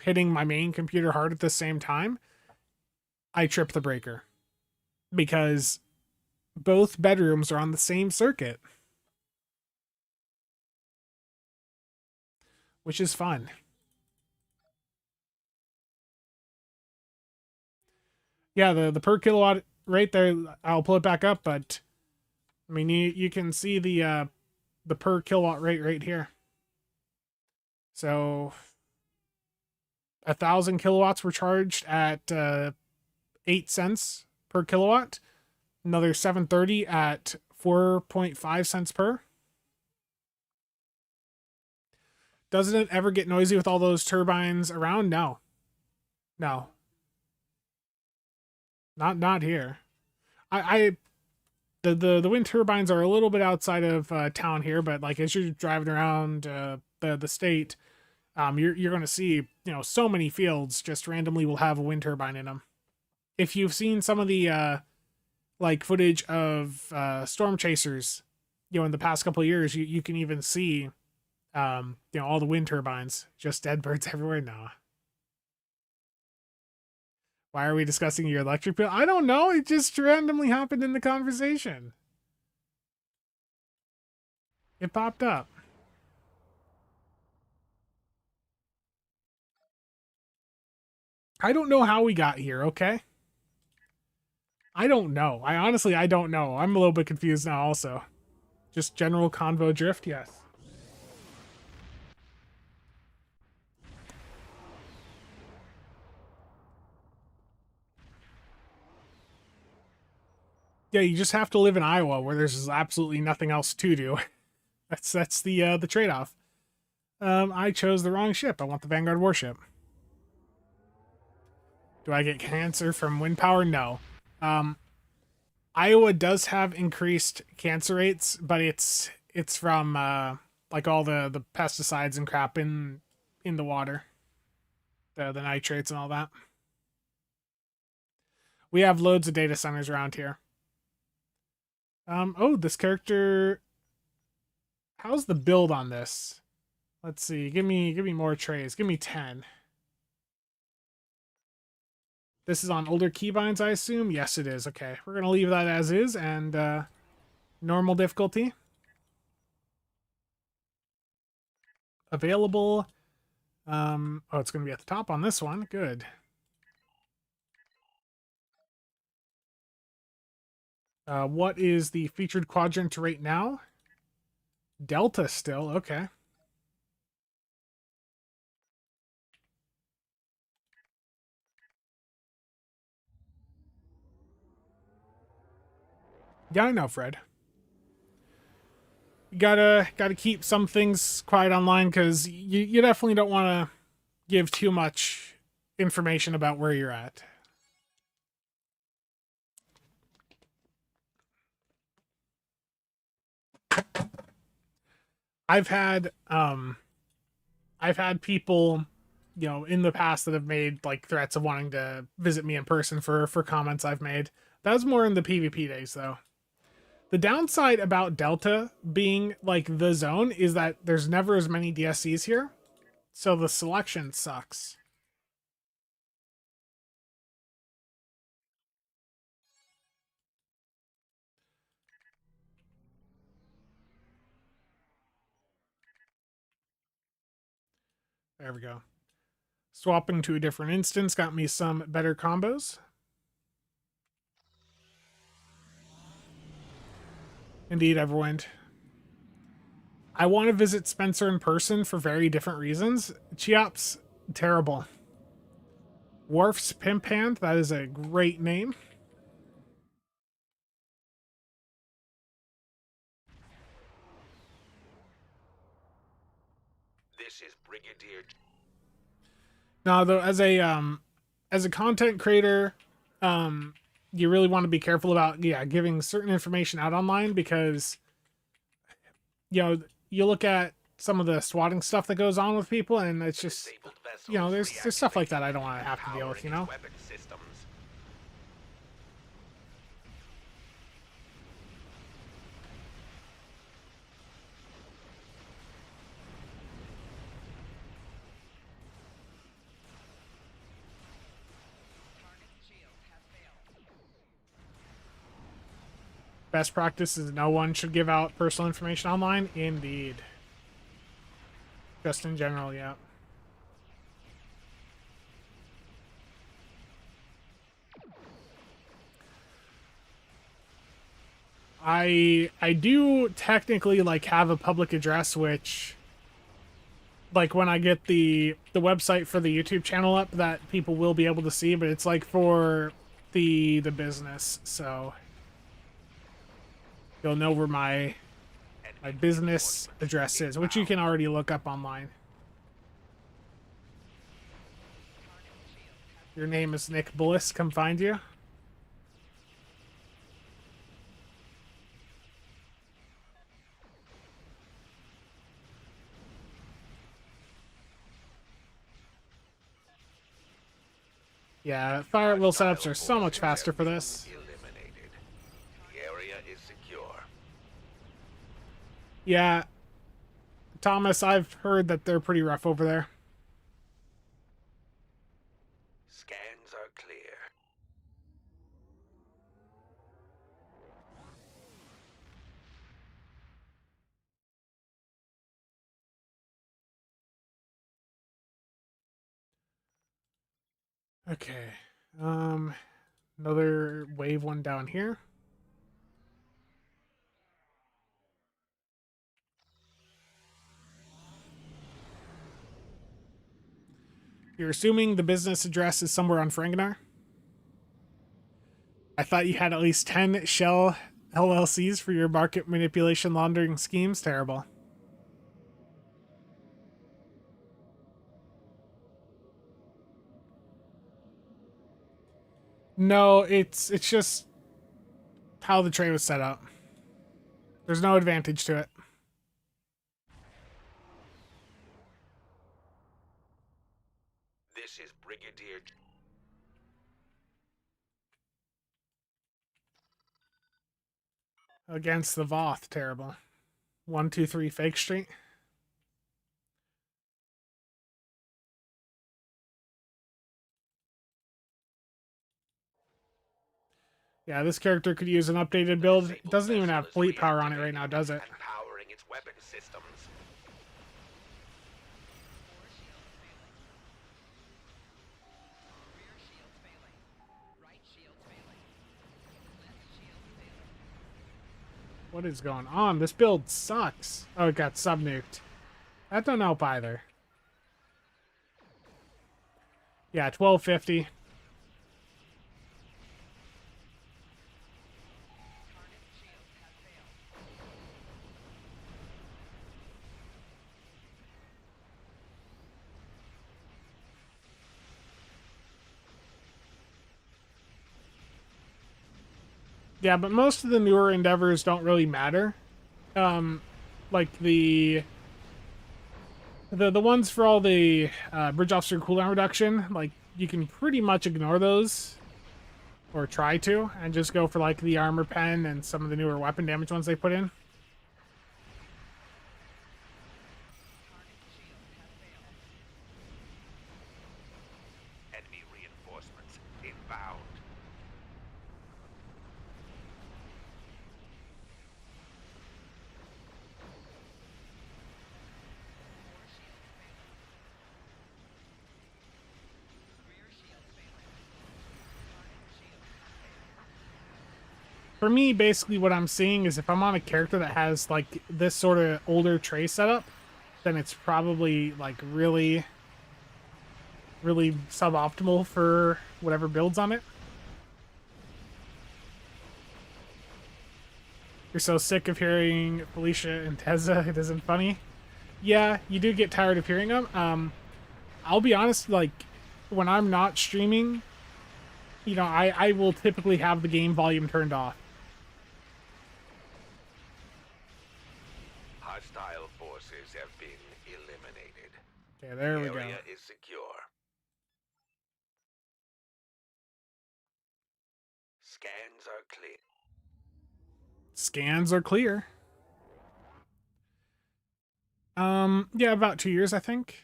hitting my main computer hard at the same time, I trip the breaker because both bedrooms are on the same circuit, which is fun. Yeah, the per kilowatt rate there, I'll pull it back up, but I mean you can see the per kilowatt rate right here. So 1,000 kilowatts were charged at 8 cents per kilowatt. Another 730 at 4.5 cents per. Doesn't it ever get noisy with all those turbines around? No. No. Not here. I the wind turbines are a little bit outside of town here, but like as you're driving around the state, you're going to see so many fields just randomly will have a wind turbine in them. If you've seen some of the like footage of storm chasers, in the past couple of years, you can even see All the wind turbines, just dead birds everywhere. Nah. Why are we discussing your electric bill? I don't know. It just randomly happened in the conversation. It popped up. I don't know how we got here, okay? I don't know. I don't know. I'm a little bit confused now also. Just general convo drift, yes. Yeah, you just have to live in Iowa where there's absolutely nothing else to do. That's the trade-off. I chose the wrong ship. I want the Vanguard warship. Do I get cancer from wind power? No. Iowa does have increased cancer rates, but it's from like all the pesticides and crap in the water. The nitrates and all that. We have loads of data centers around here. Oh, this character. How's the build on this? Let's see. Give me more trays. Give me 10. This is on older keybinds, I assume? Yes, it is. Okay. We're going to leave that as is and normal difficulty. Available. Oh, it's going to be at the top on this one. Good. What is the featured quadrant right now? Delta still. Okay. Yeah, I know, Fred. You gotta keep some things quiet online because you definitely don't want to give too much information about where you're at. I've had people, in the past that have made like threats of wanting to visit me in person for comments I've made. That was more in the PvP days though. The downside about Delta being like the zone is that there's never as many DSCs here, so the selection sucks. There we go. Swapping to a different instance got me some better combos. Indeed, Everwind. I want to visit Spencer in person for very different reasons. Cheops, terrible. Worf's Pimp Hand, that is a great name. This is Brigadier. Now, though, as a content creator, you really want to be careful about giving certain information out online because you look at some of the swatting stuff that goes on with people and it's just there's stuff like that I don't want to have to deal with, Weapon systems. Best practice is no one should give out personal information online. Indeed. Just in general, yeah. I do technically like have a public address, which like when I get the website for the YouTube channel up, that people will be able to see, but it's like for the business, so you'll know where my business address is, which you can already look up online. Your name is Nick Bullis. Come find you. Yeah, fire at will setups are so much faster for this. Eliminated. The area is secure. Yeah, Thomas, I've heard that they're pretty rough over there. Scans are clear. Okay. Another wave one down here. You're assuming the business address is somewhere on Frankenar? I thought you had at least 10 shell LLCs for your market manipulation laundering schemes. Terrible. No, it's just how the trade was set up. There's no advantage to it. This is Brigadier... Against the Voth, terrible. 123 Fake Street. Yeah, this character could use an updated build. It doesn't even have fleet power on it right now, does it? And powering its weapon systems. Rear shield failing. Right shield failing. Left shield failing. What is going on? This build sucks. Oh, it got sub-nuked. That don't help either. Yeah, 1250. Yeah, but most of the newer endeavors don't really matter. Like the ones for all the bridge officer cooldown reduction, like you can pretty much ignore those, or try to, and just go for like the armor pen and some of the newer weapon damage ones they put in. Enemy reinforcements inbound. For me, basically what I'm seeing is if I'm on a character that has like this sort of older tray setup, then it's probably like really suboptimal for whatever builds on it. You're so sick of hearing Felicia and Tezza, it isn't funny. Yeah, you do get tired of hearing them. I'll be honest, like, when I'm not streaming, you know, I will typically have the game volume turned off. Hostile forces have been eliminated. Okay, there we go. Area is secure. Scans are clear. Scans are clear. Yeah, about 2 years, I think.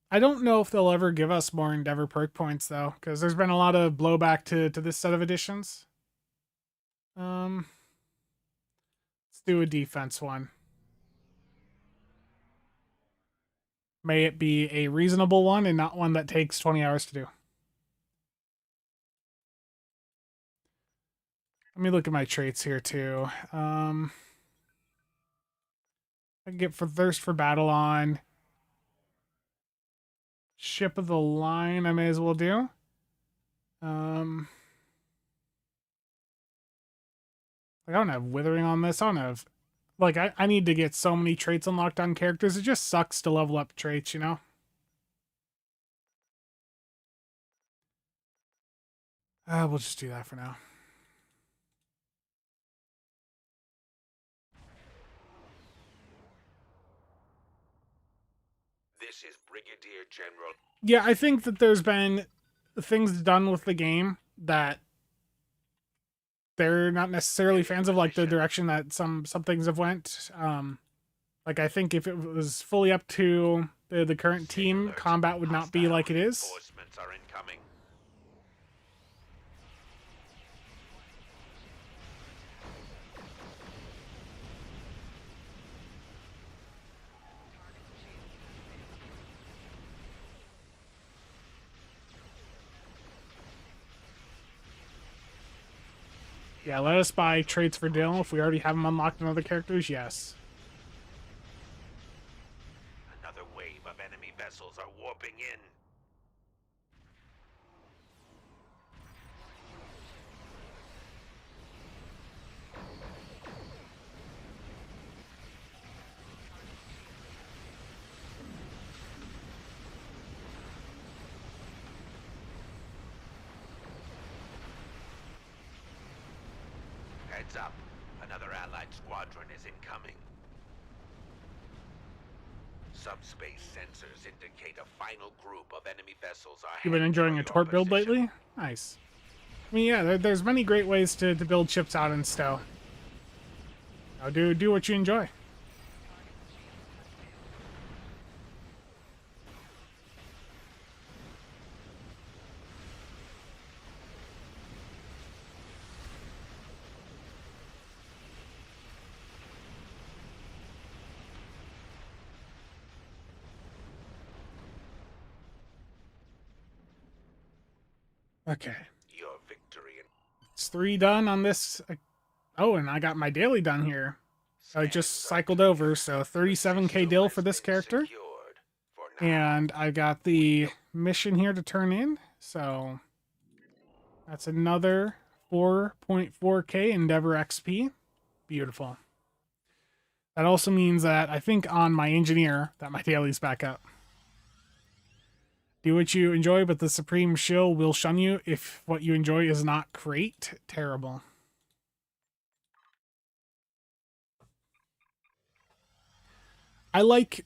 I don't know if they'll ever give us more Endeavor perk points, though, because there's been a lot of blowback to this set of editions. Let's do a defense one. May it be a reasonable one and not one that takes 20 hours to do. Let me look at my traits here, too. I can get for Thirst for Battle on. Ship of the Line, I may as well do. I don't have Withering on this. I don't have... Like, I need to get so many traits unlocked on characters. It just sucks to level up traits, you know? We'll just do that for now. This is Brigadier General. Yeah, I think that there's been things done with the game that they're not necessarily fans of, like the direction that some things have went. Like, I think if it was fully up to the current Stay team, alert. combat would not be Hostile like it is. Reinforcements are incoming. Yeah, let us buy traits for Dill if we already have them unlocked in other characters. Yes. Another wave of enemy vessels are warping in. Heads up. Another allied squadron is incoming. Subspace sensors indicate a final group of enemy vessels are You've been heading enjoying for a your torp build position. lately? Nice. I mean, yeah, there's many great ways to build ships out in Stowe. Now do what you enjoy. Okay. Your victory in It's 3 done on this. Oh, and I got my daily done here. I just cycled over, so 37k dill for this character. And I got the mission here to turn in, so that's another 4.4k Endeavor XP. Beautiful. That also means that I think on my engineer that my daily's back up. Do what you enjoy, but the Supreme Shill will shun you if what you enjoy is not great. Terrible. I like,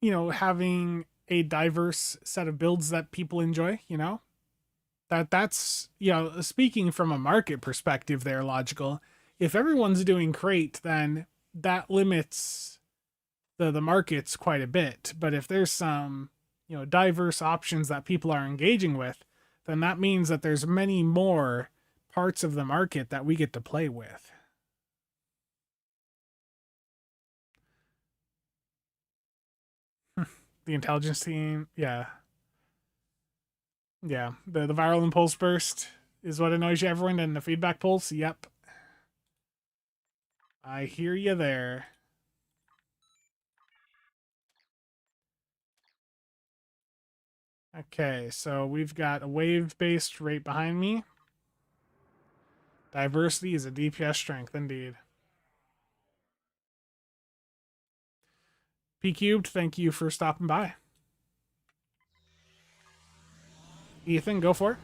having a diverse set of builds that people enjoy, That's, speaking from a market perspective, they're logical. If everyone's doing great, then that limits the markets quite a bit. But if there's some, diverse options that people are engaging with, then that means that there's many more parts of the market that we get to play with. The intelligence team, yeah. Yeah, the viral impulse burst is what annoys you, everyone, and the feedback pulse, yep. I hear you there. Okay, so we've got a wave-based right behind me. Diversity is a DPS strength, indeed. P Cubed, thank you for stopping by. Ethan, go for it.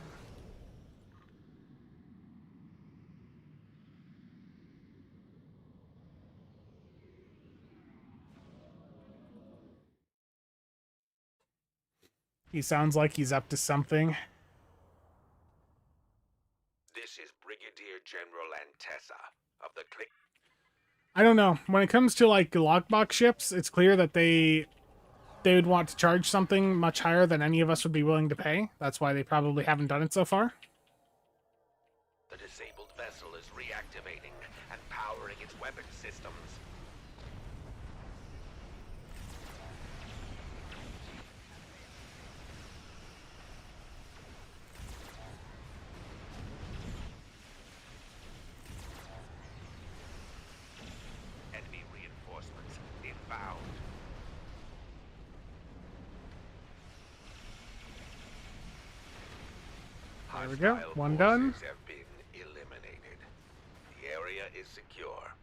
He sounds like he's up to something. This is Brigadier General Antessa of the Click. I don't know. When it comes to like lockbox ships, it's clear that they would want to charge something much higher than any of us would be willing to pay. That's why they probably haven't done it so far. The disabled vessel is reactivating and powering its weapon systems. Enemy reinforcements inbound. There we go. Hostile One done. forces have been eliminated. The area is secure.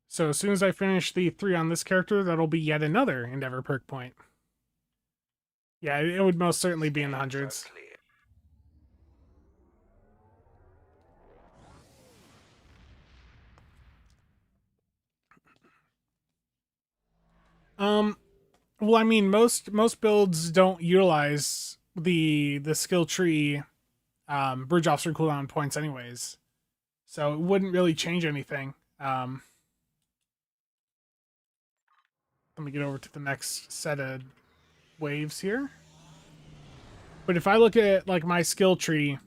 So as soon as I finish the 3 on this character, that'll be yet another Endeavor perk point. Yeah, it would most certainly be in the Scans are hundreds. clear. Well, I mean, most builds don't utilize the skill tree bridge officer cooldown points anyways. So it wouldn't really change anything. Let me get over to the next set of waves here. But if I look at like my skill tree,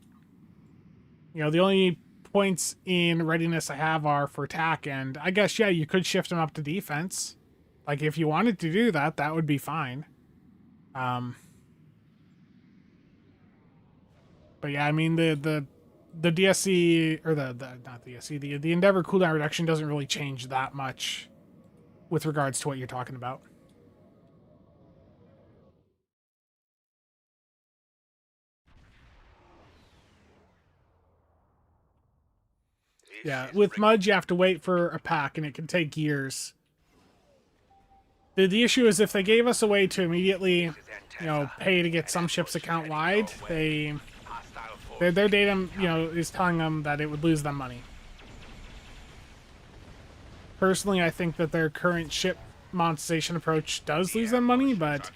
you know, the only points in readiness I have are for attack, and I guess, yeah, you could shift them up to defense. Like, if you wanted to do that, that would be fine. But yeah, I mean, the DSC, or the not the DSC, the Endeavor cooldown reduction doesn't really change that much with regards to what you're talking about. Yeah, with Mudge, you have to wait for a pack, and it can take years. The issue is if they gave us a way to immediately, you know, pay to get some ships account wide, their data, you know, is telling them that it would lose them money. Personally, I think that their current ship monetization approach does lose them money, but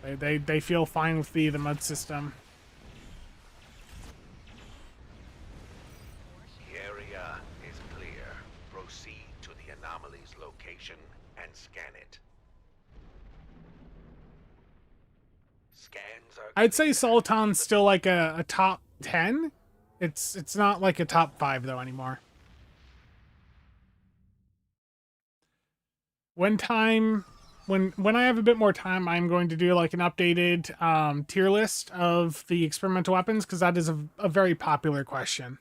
they feel fine with the mud system. The area is clear. Proceed to the anomaly's location and scan it. Scans are I'd say Soliton's still like a top 10. It's not like a top 5 though anymore. When I have a bit more time, I'm going to do like an updated tier list of the experimental weapons, because that is a very popular question.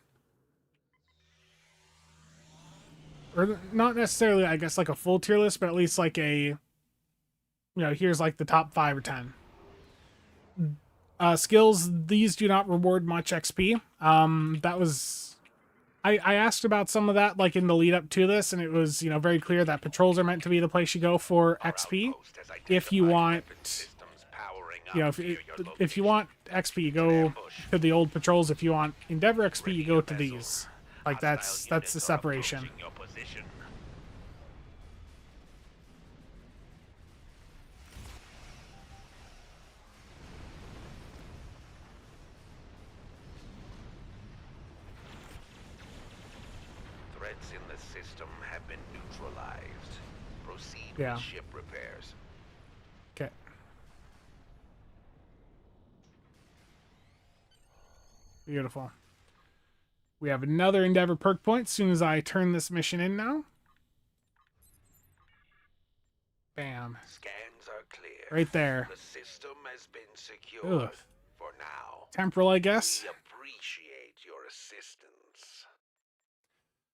Or not necessarily, I guess, like a full tier list, but at least like a, you know, here's like the top 5 or 10. Skills, these do not reward much XP. That was... I asked about some of that, like, in the lead up to this, and it was, you know, very clear that patrols are meant to be the place you go for XP. If you want... You know, if you want XP, you go to the old patrols. If you want Endeavor XP, you go to these. Like, that's the separation. Threats in the system have been neutralized. Proceed Yeah. with ship repairs. Okay. Beautiful. We have another Endeavor perk point as soon as I turn this mission in now. Bam. Scans are clear. Right there. The system has been secured Ugh. for now. Temporal, I guess. We appreciate your assistance.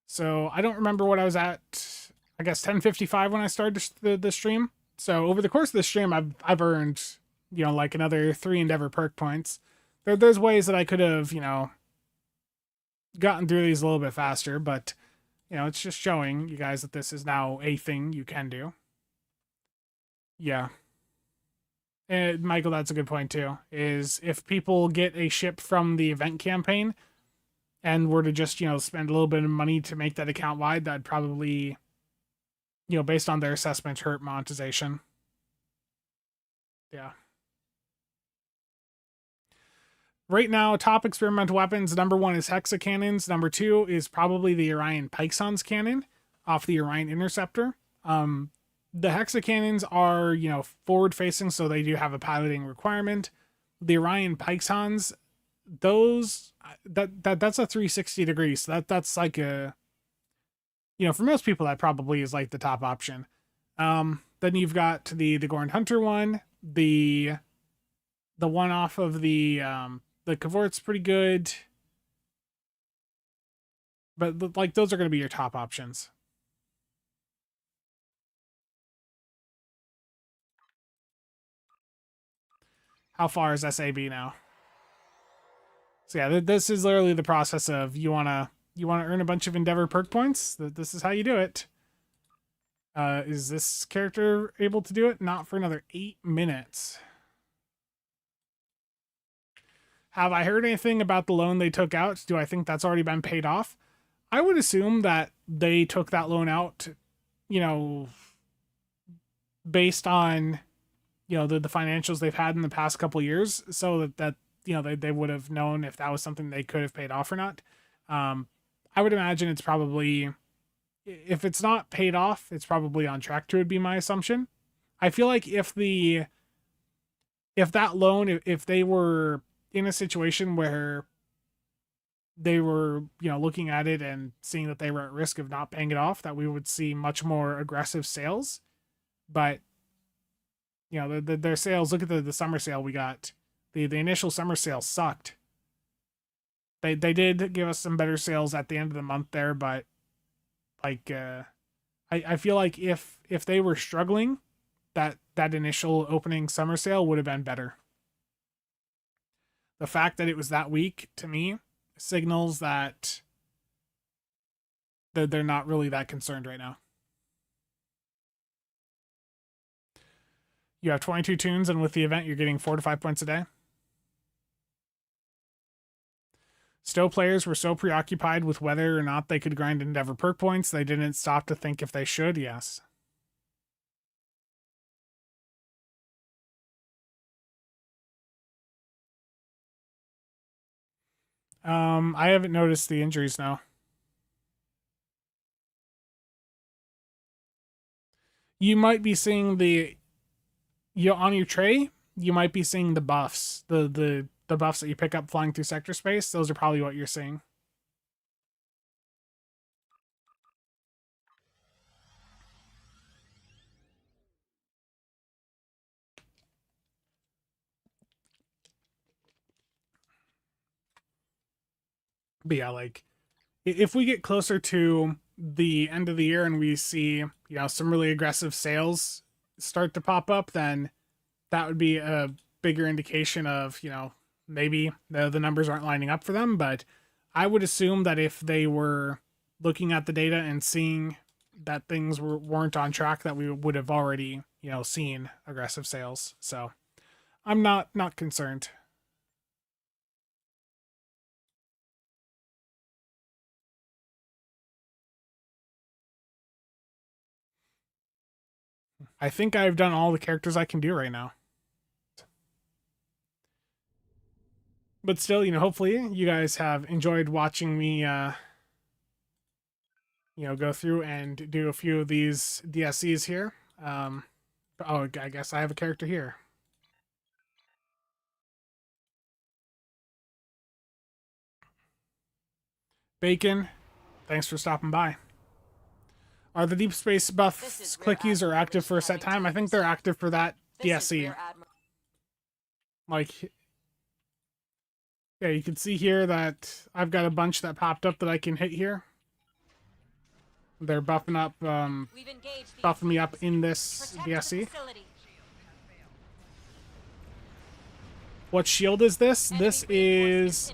So I don't remember what I was at. I guess 10:55 when I started the stream. So over the course of the stream, I've earned, you know, like another 3 Endeavor perk points. There's ways that I could have, you know, gotten through these a little bit faster, but, you know, it's just showing you guys that this is now a thing you can do. Yeah. And Michael, that's a good point too, is if people get a ship from the event campaign and were to just, you know, spend a little bit of money to make that account wide, that'd probably, you know, based on their assessment, hurt monetization. Yeah. Right now, top experimental weapons, number 1 is Hexa cannons. Number 2 is probably the Orion Pixons cannon off the Orion Interceptor. The Hexa cannons are, you know, forward facing, so they do have a piloting requirement. The Orion Pixons, those that's a 360 degrees. So that's like a, you know, for most people that probably is like the top option. Then you've got the Gorn Hunter one, the one off of the Cavort's pretty good. But like those are going to be your top options. How far is SAB now? So yeah, this is literally the process of you wanna earn a bunch of Endeavor perk points. This is how you do it. Is this character able to do it? Not for another 8 minutes. Have I heard anything about the loan they took out? Do I think that's already been paid off? I would assume that they took that loan out, you know, based on the financials they've had in the past couple years, so that they would have known if that was something they could have paid off or not. I would imagine it's probably, if it's not paid off, it's probably on track to, would be my assumption. I feel like if that loan, if they were in a situation where they were, looking at it and seeing that they were at risk of not paying it off, that we would see much more aggressive sales. But their sales, look at the summer sale we got. The initial summer sale sucked. They did give us some better sales at the end of the month there, but like I feel like if they were struggling, that initial opening summer sale would have been better. The fact that it was that weak, to me, signals that they're not really that concerned right now. You have 22 tunes, and with the event, you're getting 4 to 5 points a day. Stowe players were so preoccupied with whether or not they could grind Endeavor perk points, they didn't stop to think if they should. Yes. I haven't noticed the injuries now. You might be seeing on your tray, you might be seeing the buffs, the buffs that you pick up flying through sector space. Those are probably what you're seeing. But yeah, like, if we get closer to the end of the year and we see, some really aggressive sales start to pop up, then that would be a bigger indication of, maybe the numbers aren't lining up for them. But I would assume that if they were looking at the data and seeing that things weren't on track, that we would have already, seen aggressive sales. So I'm not concerned. I think I've done all the characters I can do right now. But still, hopefully you guys have enjoyed watching me, go through and do a few of these DSCs here. Oh, I guess I have a character here. Bacon, thanks for stopping by. Are the deep space buffs clickies are active for a set time? I think they're active for that DSC. Like, yeah, you can see here that I've got a bunch that popped up that I can hit here. They're buffing me up in this DSC. What shield is this? This is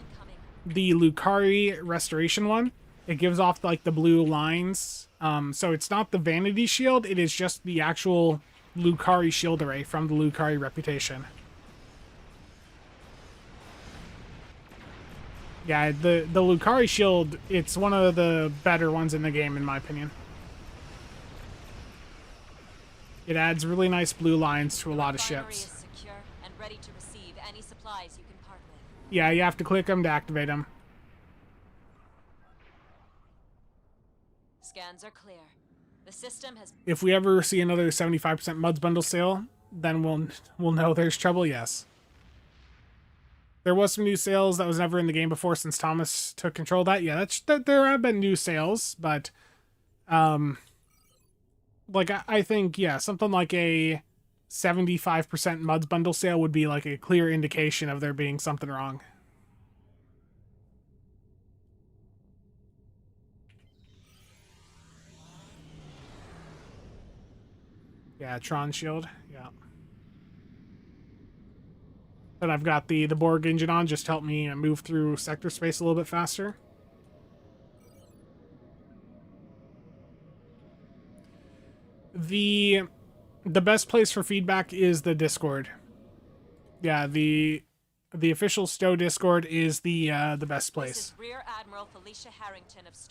the Lucari restoration one. It gives off like the blue lines. So it's not the vanity shield, it is just the actual Lucari shield array from the Lucari reputation. Yeah, the Lucari shield, it's one of the better ones in the game, in my opinion. It adds really nice blue lines to a lot of ships. Yeah, you have to click them to activate them. Scans are clear. The system has. If we ever see another 75% Muds bundle sale, then we'll know there's trouble. Yes. There was some new sales that was never in the game before since Thomas took control of that. Yeah, there have been new sales, but like I think, yeah, something like a 75% Muds bundle sale would be like a clear indication of there being something wrong. Yeah, Tron shield. Yeah. And I've got the Borg engine on just to help me move through sector space a little bit faster. The best place for feedback is the Discord. Yeah, the official Stowe Discord is the best place.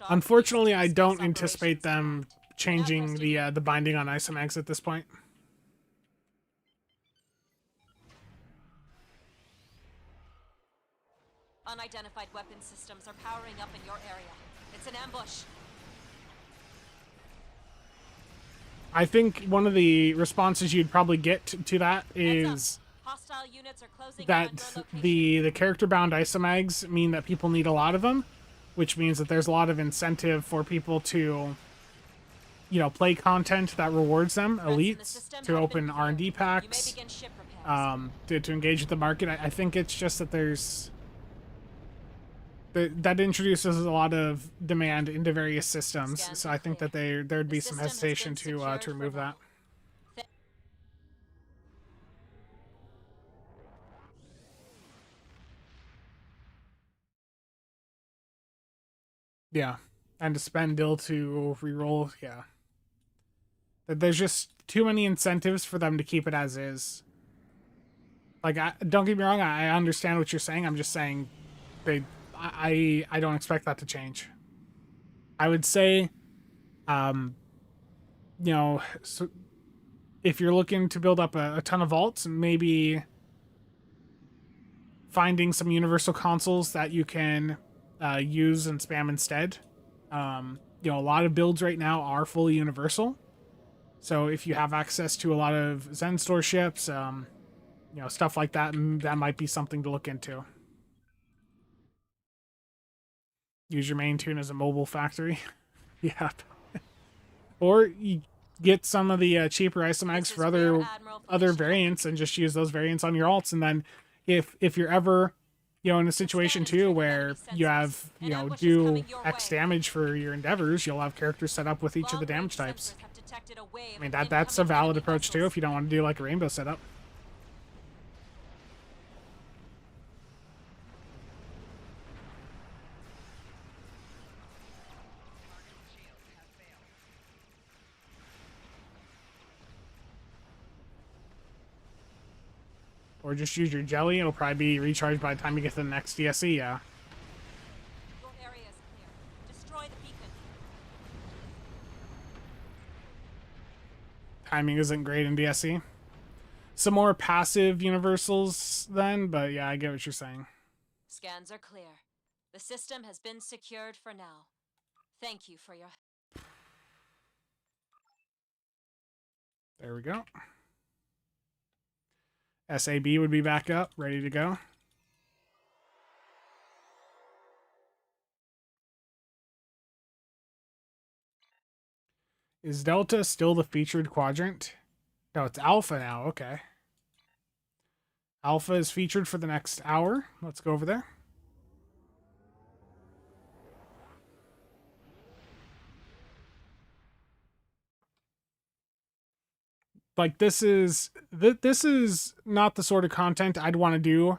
Unfortunately, I don't anticipate them changing the binding on Isomax at this point. unidentified weapon systems are powering up in your area. It's an ambush. I think one of the responses you'd probably get to that Heads is up. Hostile units are closing in on that your location. the character bound isomags mean that people need a lot of them, which means that there's a lot of incentive for people to, you know, play content that rewards them, Threats in the elites, system to have open been R&D cleared. packs, You may begin ship repairs. to engage with the market. I think it's just that that introduces a lot of demand into various systems. Scans So are I think clear. that there'd The be some system has hesitation been secured to for remove that. now. Th- Yeah, and to spend dill to reroll. Yeah, there's just too many incentives for them to keep it as is. Like, don't get me wrong, I understand what you're saying. I'm just saying, I don't expect that to change. I would say, you know, so if you're looking to build up a ton of vaults, maybe finding some universal consoles that you can use and spam instead. You know, a lot of builds right now are fully universal. So if you have access to a lot of Zen store ships, you know, stuff like that, that might be something to look into. Use your main tune as a mobile factory. Yeah. Or you get some of the cheaper isomags for other variants and just use those variants on your alts. And then if you're ever, you know, in a situation too where you have, you know, do X damage for your endeavors, you'll have characters set up with each of the damage types. I mean, that's a valid approach too if you don't want to do like a rainbow setup. Or just use your jelly. It'll probably be recharged by the time you get to the next DSE, yeah. Your area is clear. Destroy the beacon. Timing isn't great in DSE. Some more passive universals then, but yeah, I get what you're saying. Scans are clear. The system has been secured for now. Thank you for your... There we go. SAB would be back up, ready to go. Is Delta still the featured quadrant? No, it's Alpha now. Okay. Alpha is featured for the next hour. Let's go over there. Like, this is not the sort of content I'd want to do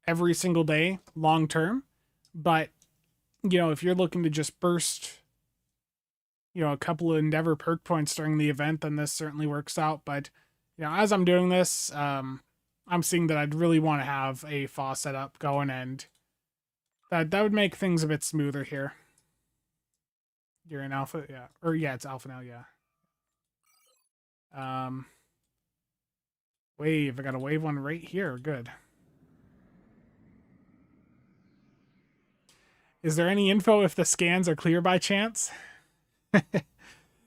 every single day long term, but you know, if you're looking to just burst, you know, a couple of Endeavor perk points during the event, then this certainly works out. But you know, as I'm doing this, I'm seeing that I'd really want to have a FA setup going, and that would make things a bit smoother here. You're in Alpha, yeah, or yeah, it's Alpha now, yeah. Wave. I got a wave one right here. Good. Is there any info if the scans are clear by chance?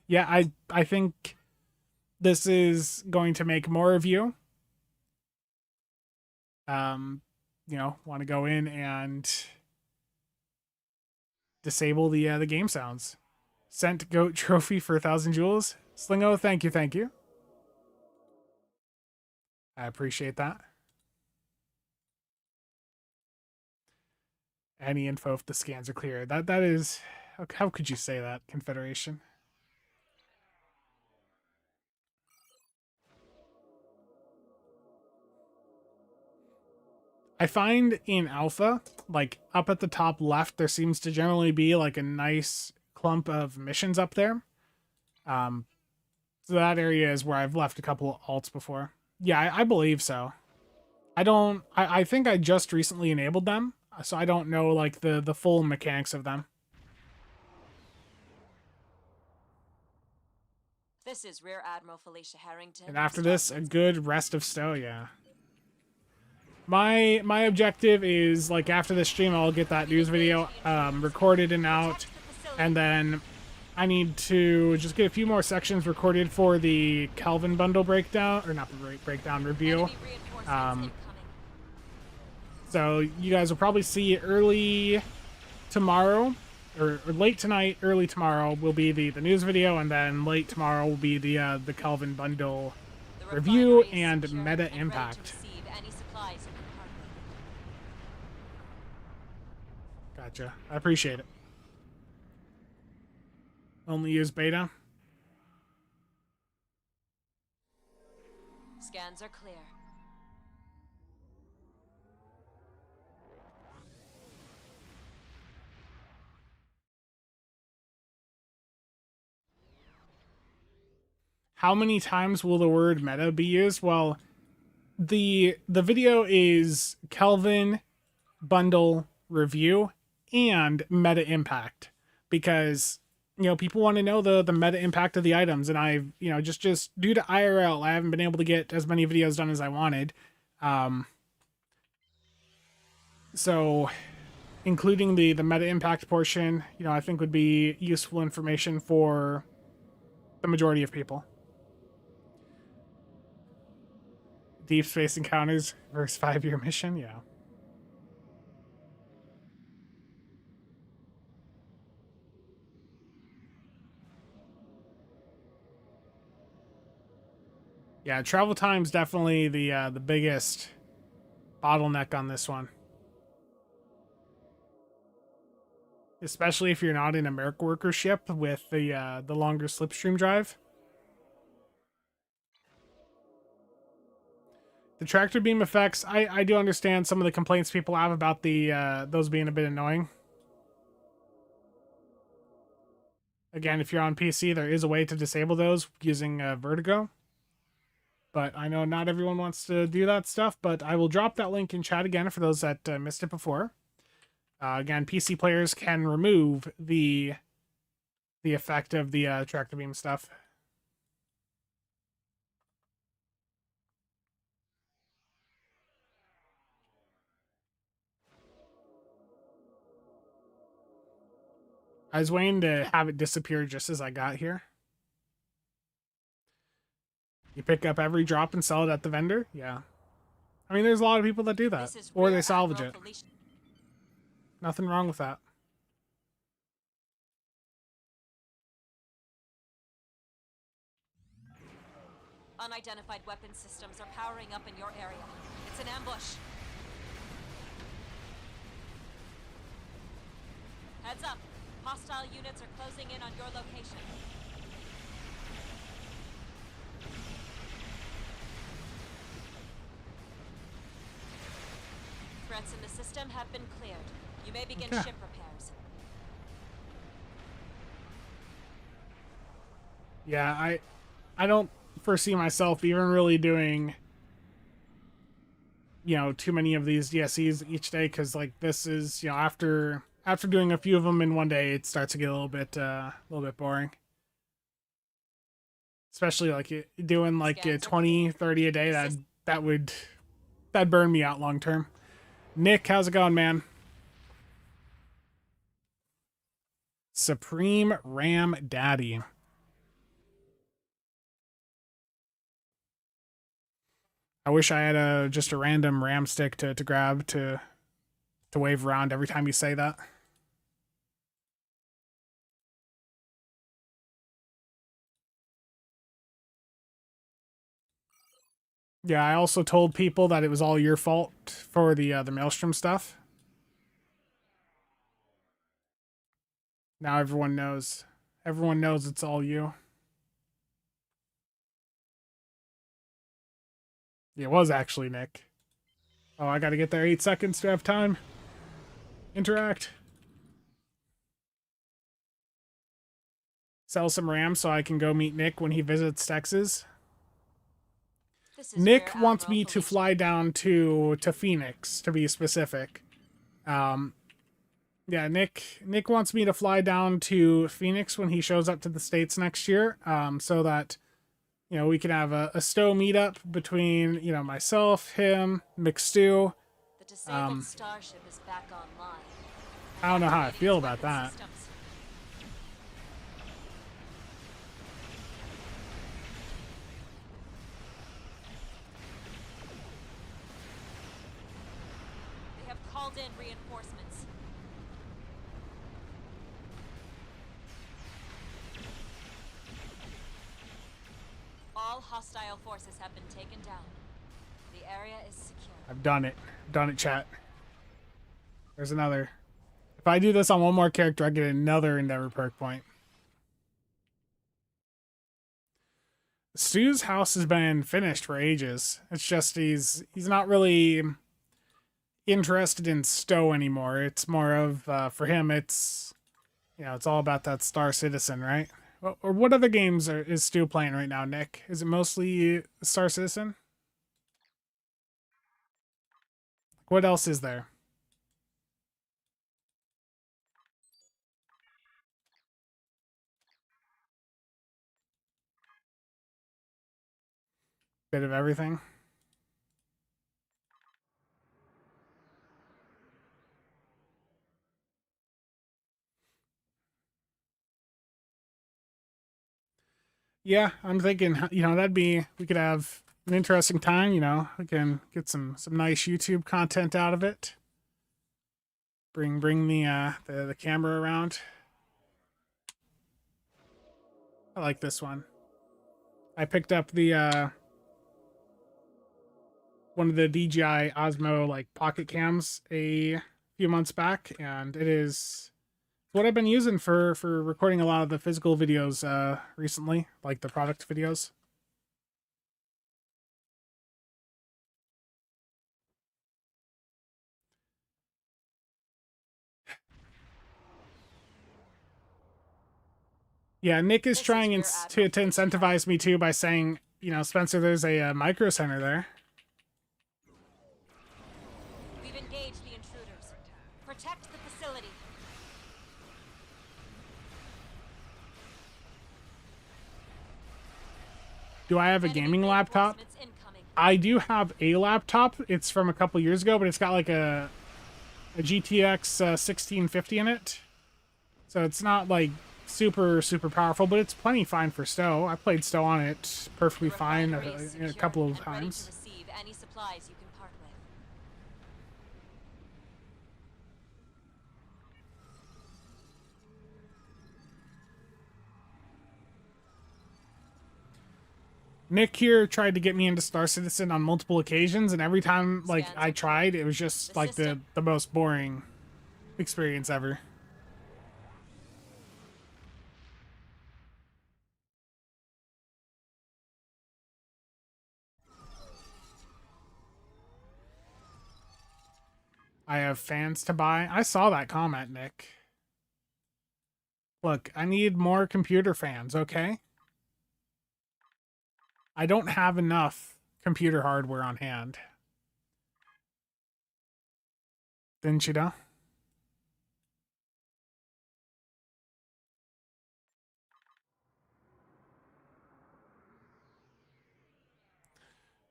Yeah, I think this is going to make more of you. You know, want to go in and disable the game sounds. Sent goat trophy for 1,000 jewels. Slingo, thank you, thank you. I appreciate that. Any info if the scans are clear. That is, how could you say that, Confederation? I find in Alpha, like up at the top left, there seems to generally be like a nice clump of missions up there. So that area is where I've left a couple of alts before. Yeah, I believe so. I think I just recently enabled them, so I don't know like the full mechanics of them. This is Rear Admiral Felicia Harrington. And after this, a good rest of stow, yeah. My objective is, like, after the stream, I'll get that news video recorded and out, and then I need to just get a few more sections recorded for the Kelvin bundle breakdown, or not breakdown, review. Enemy reinforcements incoming. So you guys will probably see early tomorrow, or late tonight, early tomorrow will be the news video, and then late tomorrow will be the Kelvin bundle The review refinery is and secure meta ready to impact. receive any supplies you can harbor. Gotcha. I appreciate it. Only use beta. Scans are clear. How many times will the word meta be used? Well, the video is Kelvin bundle review and meta impact, because people want to know the meta impact of the items, and I've just due to IRL, I haven't been able to get as many videos done as I wanted. So including the meta impact portion, I think would be useful information for the majority of people. Deep space encounters versus 5-year mission, yeah. Yeah, travel time's definitely the biggest bottleneck on this one. Especially if you're not in a merc worker ship with the longer slipstream drive. The tractor beam effects, I do understand some of the complaints people have about those being a bit annoying. Again, if you're on PC, there is a way to disable those using Vertigo. But I know not everyone wants to do that stuff, but I will drop that link in chat again for those that missed it before. Again, PC players can remove the effect of the tractor beam stuff. I was waiting to have it disappear just as I got here. You pick up every drop and sell it at the vendor? Yeah. I mean, there's a lot of people that do that. Or they salvage it. Nothing wrong with that. Unidentified weapon systems are powering up in your area. It's an ambush. Heads up. Hostile units are closing in on your location. Threats in the system have been cleared. You may begin ship repairs. Yeah, I don't foresee myself even really doing too many of these DSEs each day, because like this is after doing a few of them in one day, it starts to get a little bit boring, especially like doing like 20 30 a day. That'd burn me out long term. Nick, how's it going, man? Supreme Ram Daddy. I wish I had just a random ram stick to grab to wave around every time you say that. Yeah, I also told people that it was all your fault for the Maelstrom stuff. Now everyone knows. Everyone knows it's all you. It was actually Nick. Oh, I gotta get there 8 seconds to have time. Interact. Sell some RAM so I can go meet Nick when he visits Texas. Nick wants me to fly down to Phoenix, to be specific. Yeah, Nick wants me to fly down to Phoenix when he shows up to the States next year, so that You know, we can have a stow meetup between, you know, myself, him, McStew. The disabled starship is back online. I don't know how I Activating feel its about weapon that. systems. They have called in reinforcements. All hostile forces have been taken down. The area is secure. I've done it. Done it, chat. There's another. If I do this on one more character, I get another Endeavor perk point. Stu's house has been finished for ages. It's just he's not really interested in Stowe anymore. It's more of for him. It's, you know, it's all about that Star Citizen, right? Or what other games is Stu playing right now, Nick? Is it mostly Star Citizen? What else is there? Bit of everything. Yeah, I'm thinking, you know, we could have an interesting time, you know. We can get some nice YouTube content out of it. Bring the camera around. I like this one. I picked up the one of the DJI Osmo like pocket cams a few months back, and it is what I've been using for recording a lot of the physical videos recently, like the product videos. Yeah, Nick is trying to incentivize me too by saying, you know, Spencer, there's a micro center there. We've engaged the intruders. Protect the facility. Do I have a gaming laptop? I do have a laptop. It's from a couple years ago, but it's got like a GTX 1650 in it. So it's not like super powerful, but it's plenty fine for Stowe. I played Stowe on it perfectly fine a couple of times. Receive any supplies you can part with. Nick here tried to get me into Star Citizen on multiple occasions, and every time like I tried, it was just like the most boring experience ever. I have fans to buy. I saw that comment, Nick. Look, I need more computer fans, okay? I don't have enough computer hardware on hand. Didn't you know?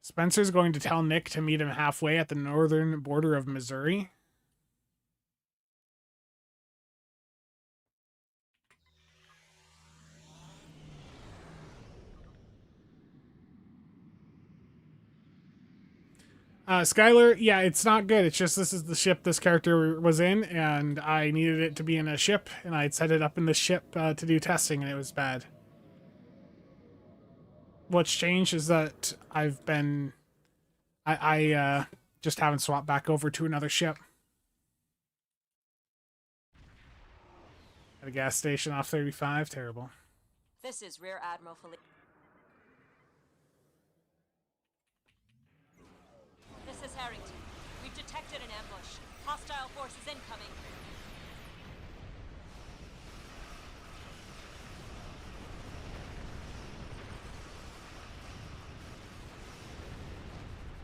Spencer's going to tell Nick to meet him halfway at the northern border of Missouri. Skylar, yeah, it's not good. It's just this is the ship this character was in, and I needed it to be in a ship, and I'd set it up in the ship to do testing, and it was bad. What's changed is that I've been... I just haven't swapped back over to another ship. At a gas station off 35, terrible. This is Rear Admiral Felipe. This is Harrington. We've detected an ambush. Hostile forces incoming.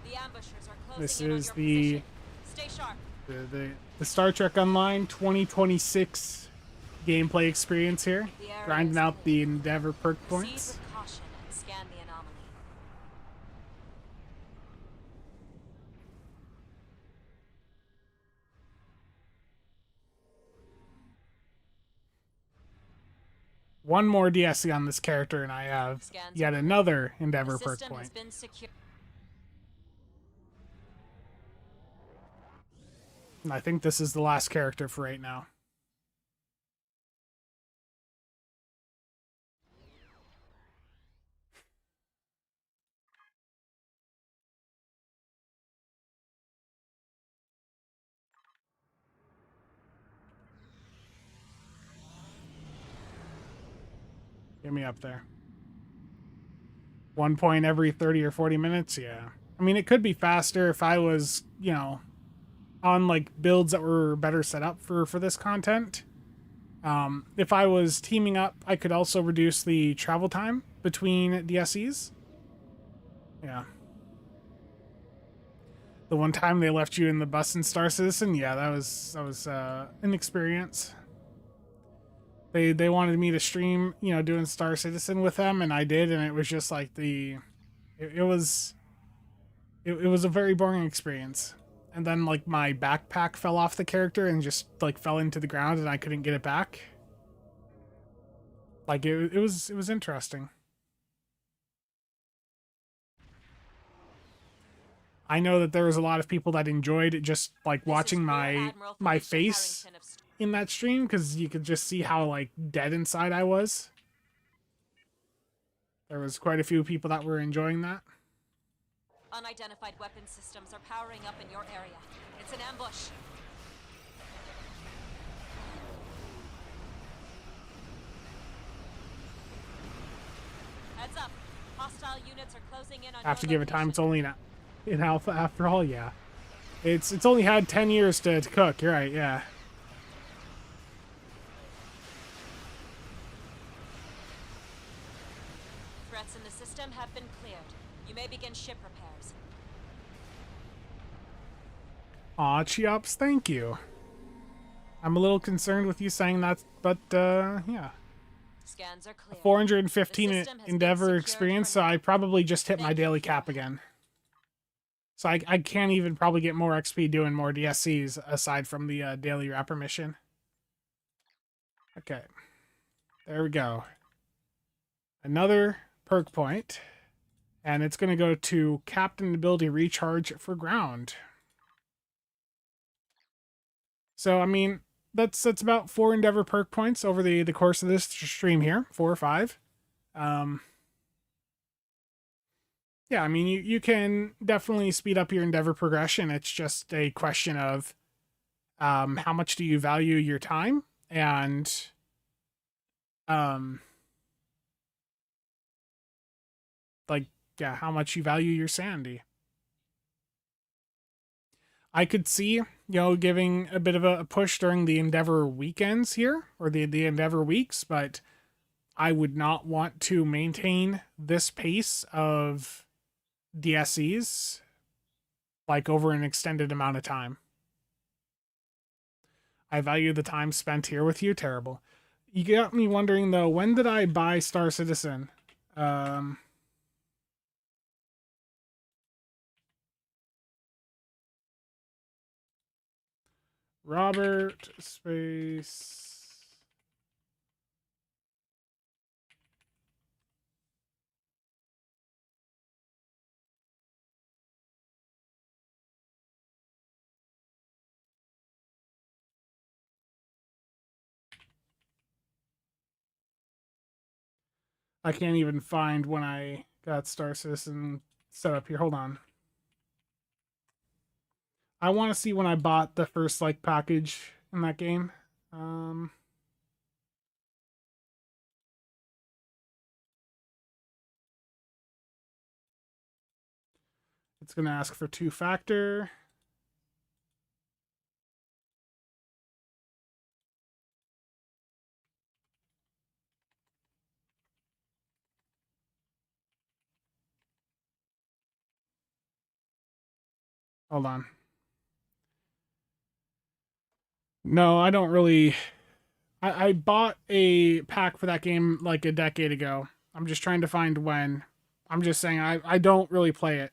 The ambushers are closing This in on is your the position. Stay sharp. the Star Trek Online 2026 gameplay experience here. Grinding out the Endeavor perk Proceed points. with caution and scan the anomaly. one more DSC on this character, and I have Scans yet are clear. another The Endeavor perk system has point. been secure. And I think this is the last character for right now. Get me up there. 1 point every 30 or 40 minutes? Yeah. I mean, it could be faster if I was, you know, on like builds that were better set up for this content. If I was teaming up, I could also reduce the travel time between DSCs. Yeah. The one time they left you in the bus in Star Citizen, yeah, that was an experience. They wanted me to stream, you know, doing Star Citizen with them, and I did, and it was just like it was a very boring experience. And then like my backpack fell off the character and just like fell into the ground, and I couldn't get it back. Like it was interesting. I know that there was a lot of people that enjoyed just like watching my face in that stream, because you could just see how like dead inside I was. There was quite a few people that were enjoying that. Unidentified weapon systems are powering up in your area. It's an ambush. Heads up. Hostile units are closing in on I have to your give it time. It's location. only in alpha after all. Yeah, it's only had 10 years to cook. You're right. Yeah. Threats in the system have been cleared. You may begin ship repairs. Aw, Cheops, thank you. I'm a little concerned with you saying that, but yeah. Scans are clear. 415 The system has been Endeavor secured experience, for so now. I probably just hit my Thank you, daily Hero. cap again. So I can't even probably get more XP doing more DSCs aside from the daily rapper mission. Okay. There we go. Another perk point. And it's going to go to Captain Ability Recharge for Ground. So, I mean, that's about 4 Endeavor perk points over the course of this stream here. 4 or 5. Yeah, I mean, you can definitely speed up your Endeavor progression. It's just a question of how much do you value your time, and like, yeah, how much you value your sanity. I could see, you know, giving a bit of a push during the Endeavor weekends here, or the Endeavor weeks, but I would not want to maintain this pace of DSCs like over an extended amount of time. I value the time spent here with you. Terrible. You got me wondering though, when did I buy Star Citizen? Robert space. I can't even find when I got Star Citizen set up here. Hold on. I want to see when I bought the first like package in that game. It's going to ask for 2-factor. Hold on. No, I don't really. I bought a pack for that game like a decade ago. I'm just trying to find when. I'm just saying I don't really play it.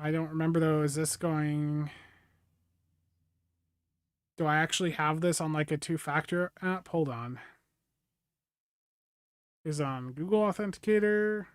I don't remember though. Is this going... Do I actually have this on like a two-factor app? Hold on. Is on Google Authenticator.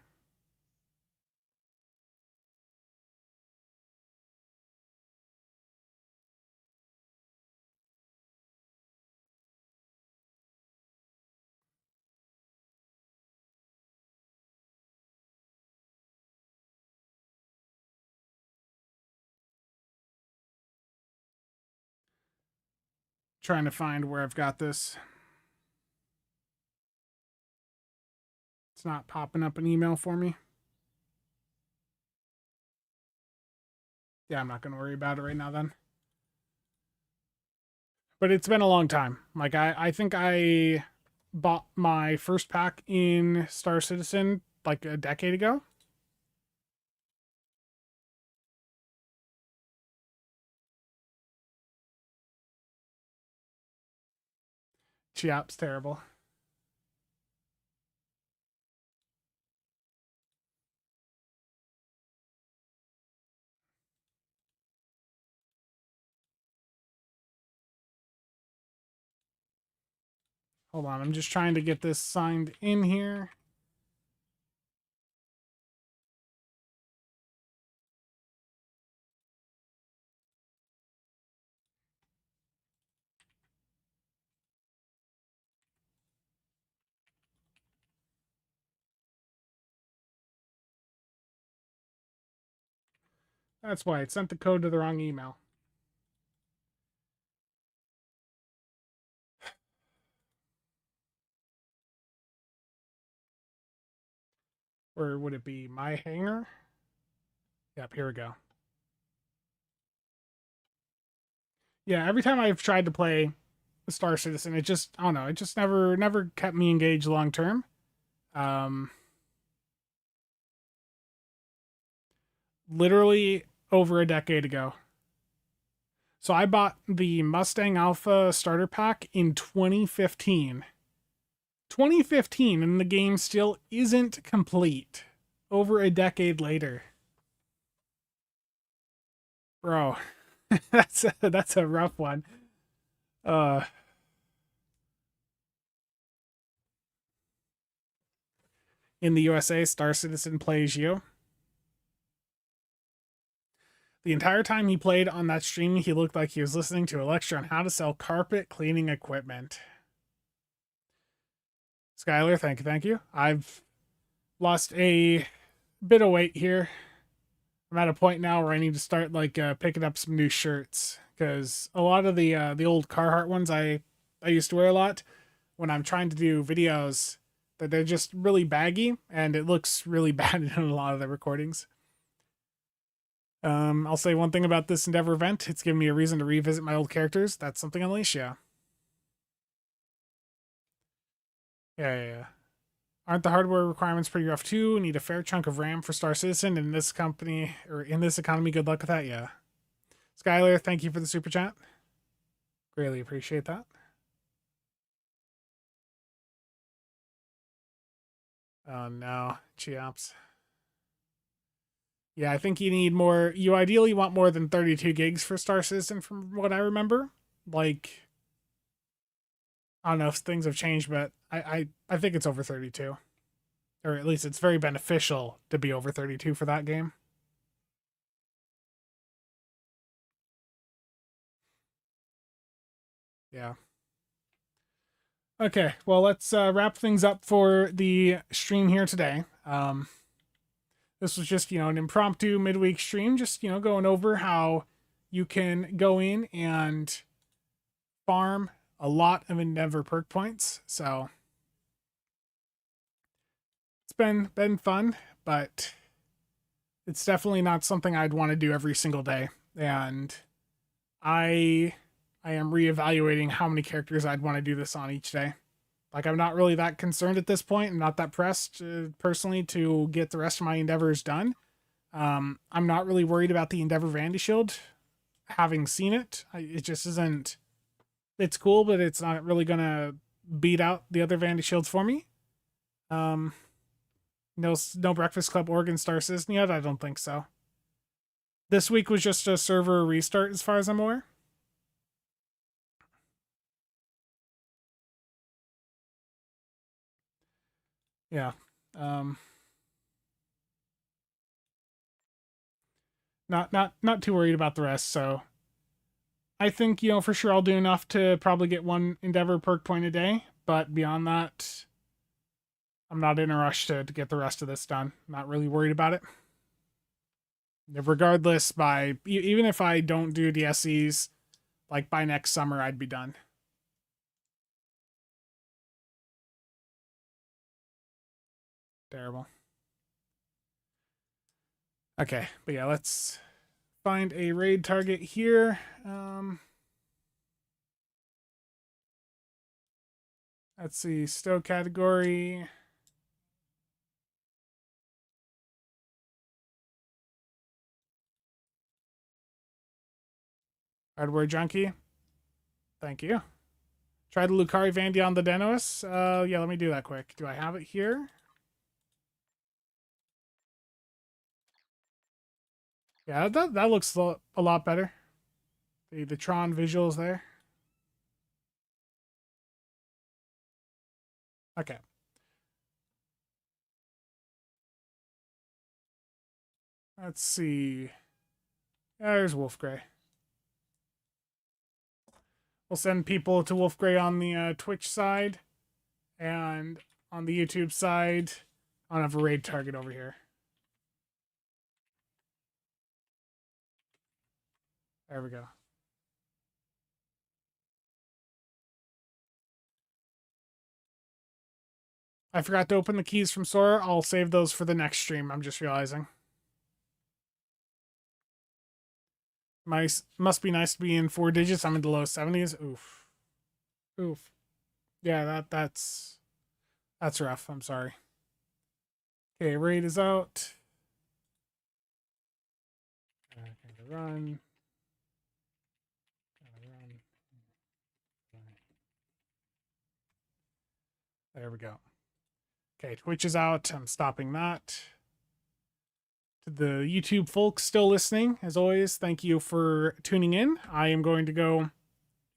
Trying to find where I've got this. It's not popping up an email for me. Yeah, I'm not going to worry about it right now then. But it's been a long time. Like, I think I bought my first pack in Star Citizen like a decade ago. Chiap's terrible. Hold on, I'm just trying to get this signed in here. That's why it sent the code to the wrong email. Or would it be my hanger? Yep, here we go. Yeah, every time I've tried to play Star Citizen, it just, I don't know, it just never kept me engaged long term. Literally over a decade ago. So I bought the Mustang Alpha starter pack in 2015. 2015, and the game still isn't complete. Over a decade later. Bro, that's a rough one. In the USA, Star Citizen plays you. The entire time he played on that stream, he looked like he was listening to a lecture on how to sell carpet cleaning equipment. Skylar, thank you. I've lost a bit of weight here. I'm at a point now where I need to start like picking up some new shirts, because a lot of the old Carhartt ones I used to wear a lot when I'm trying to do videos, that they're just really baggy and it looks really bad in a lot of the recordings. I'll say one thing about this Endeavor event. It's given me a reason to revisit my old characters. That's something unleashed, yeah. Yeah. Aren't the hardware requirements pretty rough too? Need a fair chunk of RAM for Star Citizen in this company, or in this economy. Good luck with that, yeah. Skylar, thank you for the super chat. Greatly appreciate that. Oh no, Chiaps. Yeah, I think you need more. You ideally want more than 32 gigs for Star Citizen, from what I remember. Like, I don't know if things have changed, but I think it's over 32. Or at least it's very beneficial to be over 32 for that game. Yeah. Okay, well, let's wrap things up for the stream here today. This was just, an impromptu midweek stream, just, going over how you can go in and farm a lot of Endeavor perk points. So it's been fun, but it's definitely not something I'd want to do every single day. And I am reevaluating how many characters I'd want to do this on each day. Like, I'm not really that concerned at this point. I'm not that pressed, personally, to get the rest of my endeavors done. I'm not really worried about the Endeavor Vandy Shield. Having seen it, it just isn't... It's cool, but it's not really going to beat out the other Vandy Shields for me. No Breakfast Club Oregon Star Citizen yet? I don't think so. This week was just a server restart as far as I'm aware. Yeah. Not too worried about the rest, so I think, for sure I'll do enough to probably get one Endeavor perk point a day, but beyond that, I'm not in a rush to get the rest of this done. Not really worried about it. Regardless, even if I don't do DSCs, like by next summer, I'd be done. Terrible. Okay, but yeah, let's find a raid target here. Let's see, stow category. Hardware junkie. Thank you. Try the Lucari Vandy on the Denois. Yeah, let me do that quick. Do I have it here? Yeah, that looks a lot better. The Tron visuals there. Okay. Let's see. There's Wolfgrey. We'll send people to Wolfgrey on the Twitch side, and on the YouTube side, I'll have a raid target over here. There we go. I forgot to open the keys from Sora. I'll save those for the next stream, I'm just realizing. Must be nice to be in 4 digits. I'm in the low 70s. Oof. Oof. Yeah, that's rough. I'm sorry. Okay, raid is out. Gotta run. There we go. Okay, Twitch is out. I'm stopping that. To the YouTube folks still listening, as always, thank you for tuning in. I am going to go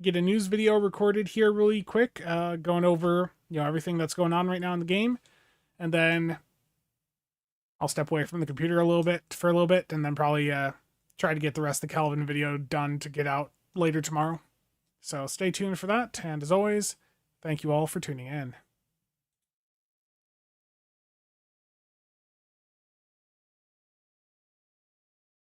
get a news video recorded here really quick, going over everything that's going on right now in the game, and then I'll step away from the computer for a little bit, and then probably try to get the rest of the Calvin video done to get out later tomorrow. So stay tuned for that, and as always, thank you all for tuning in.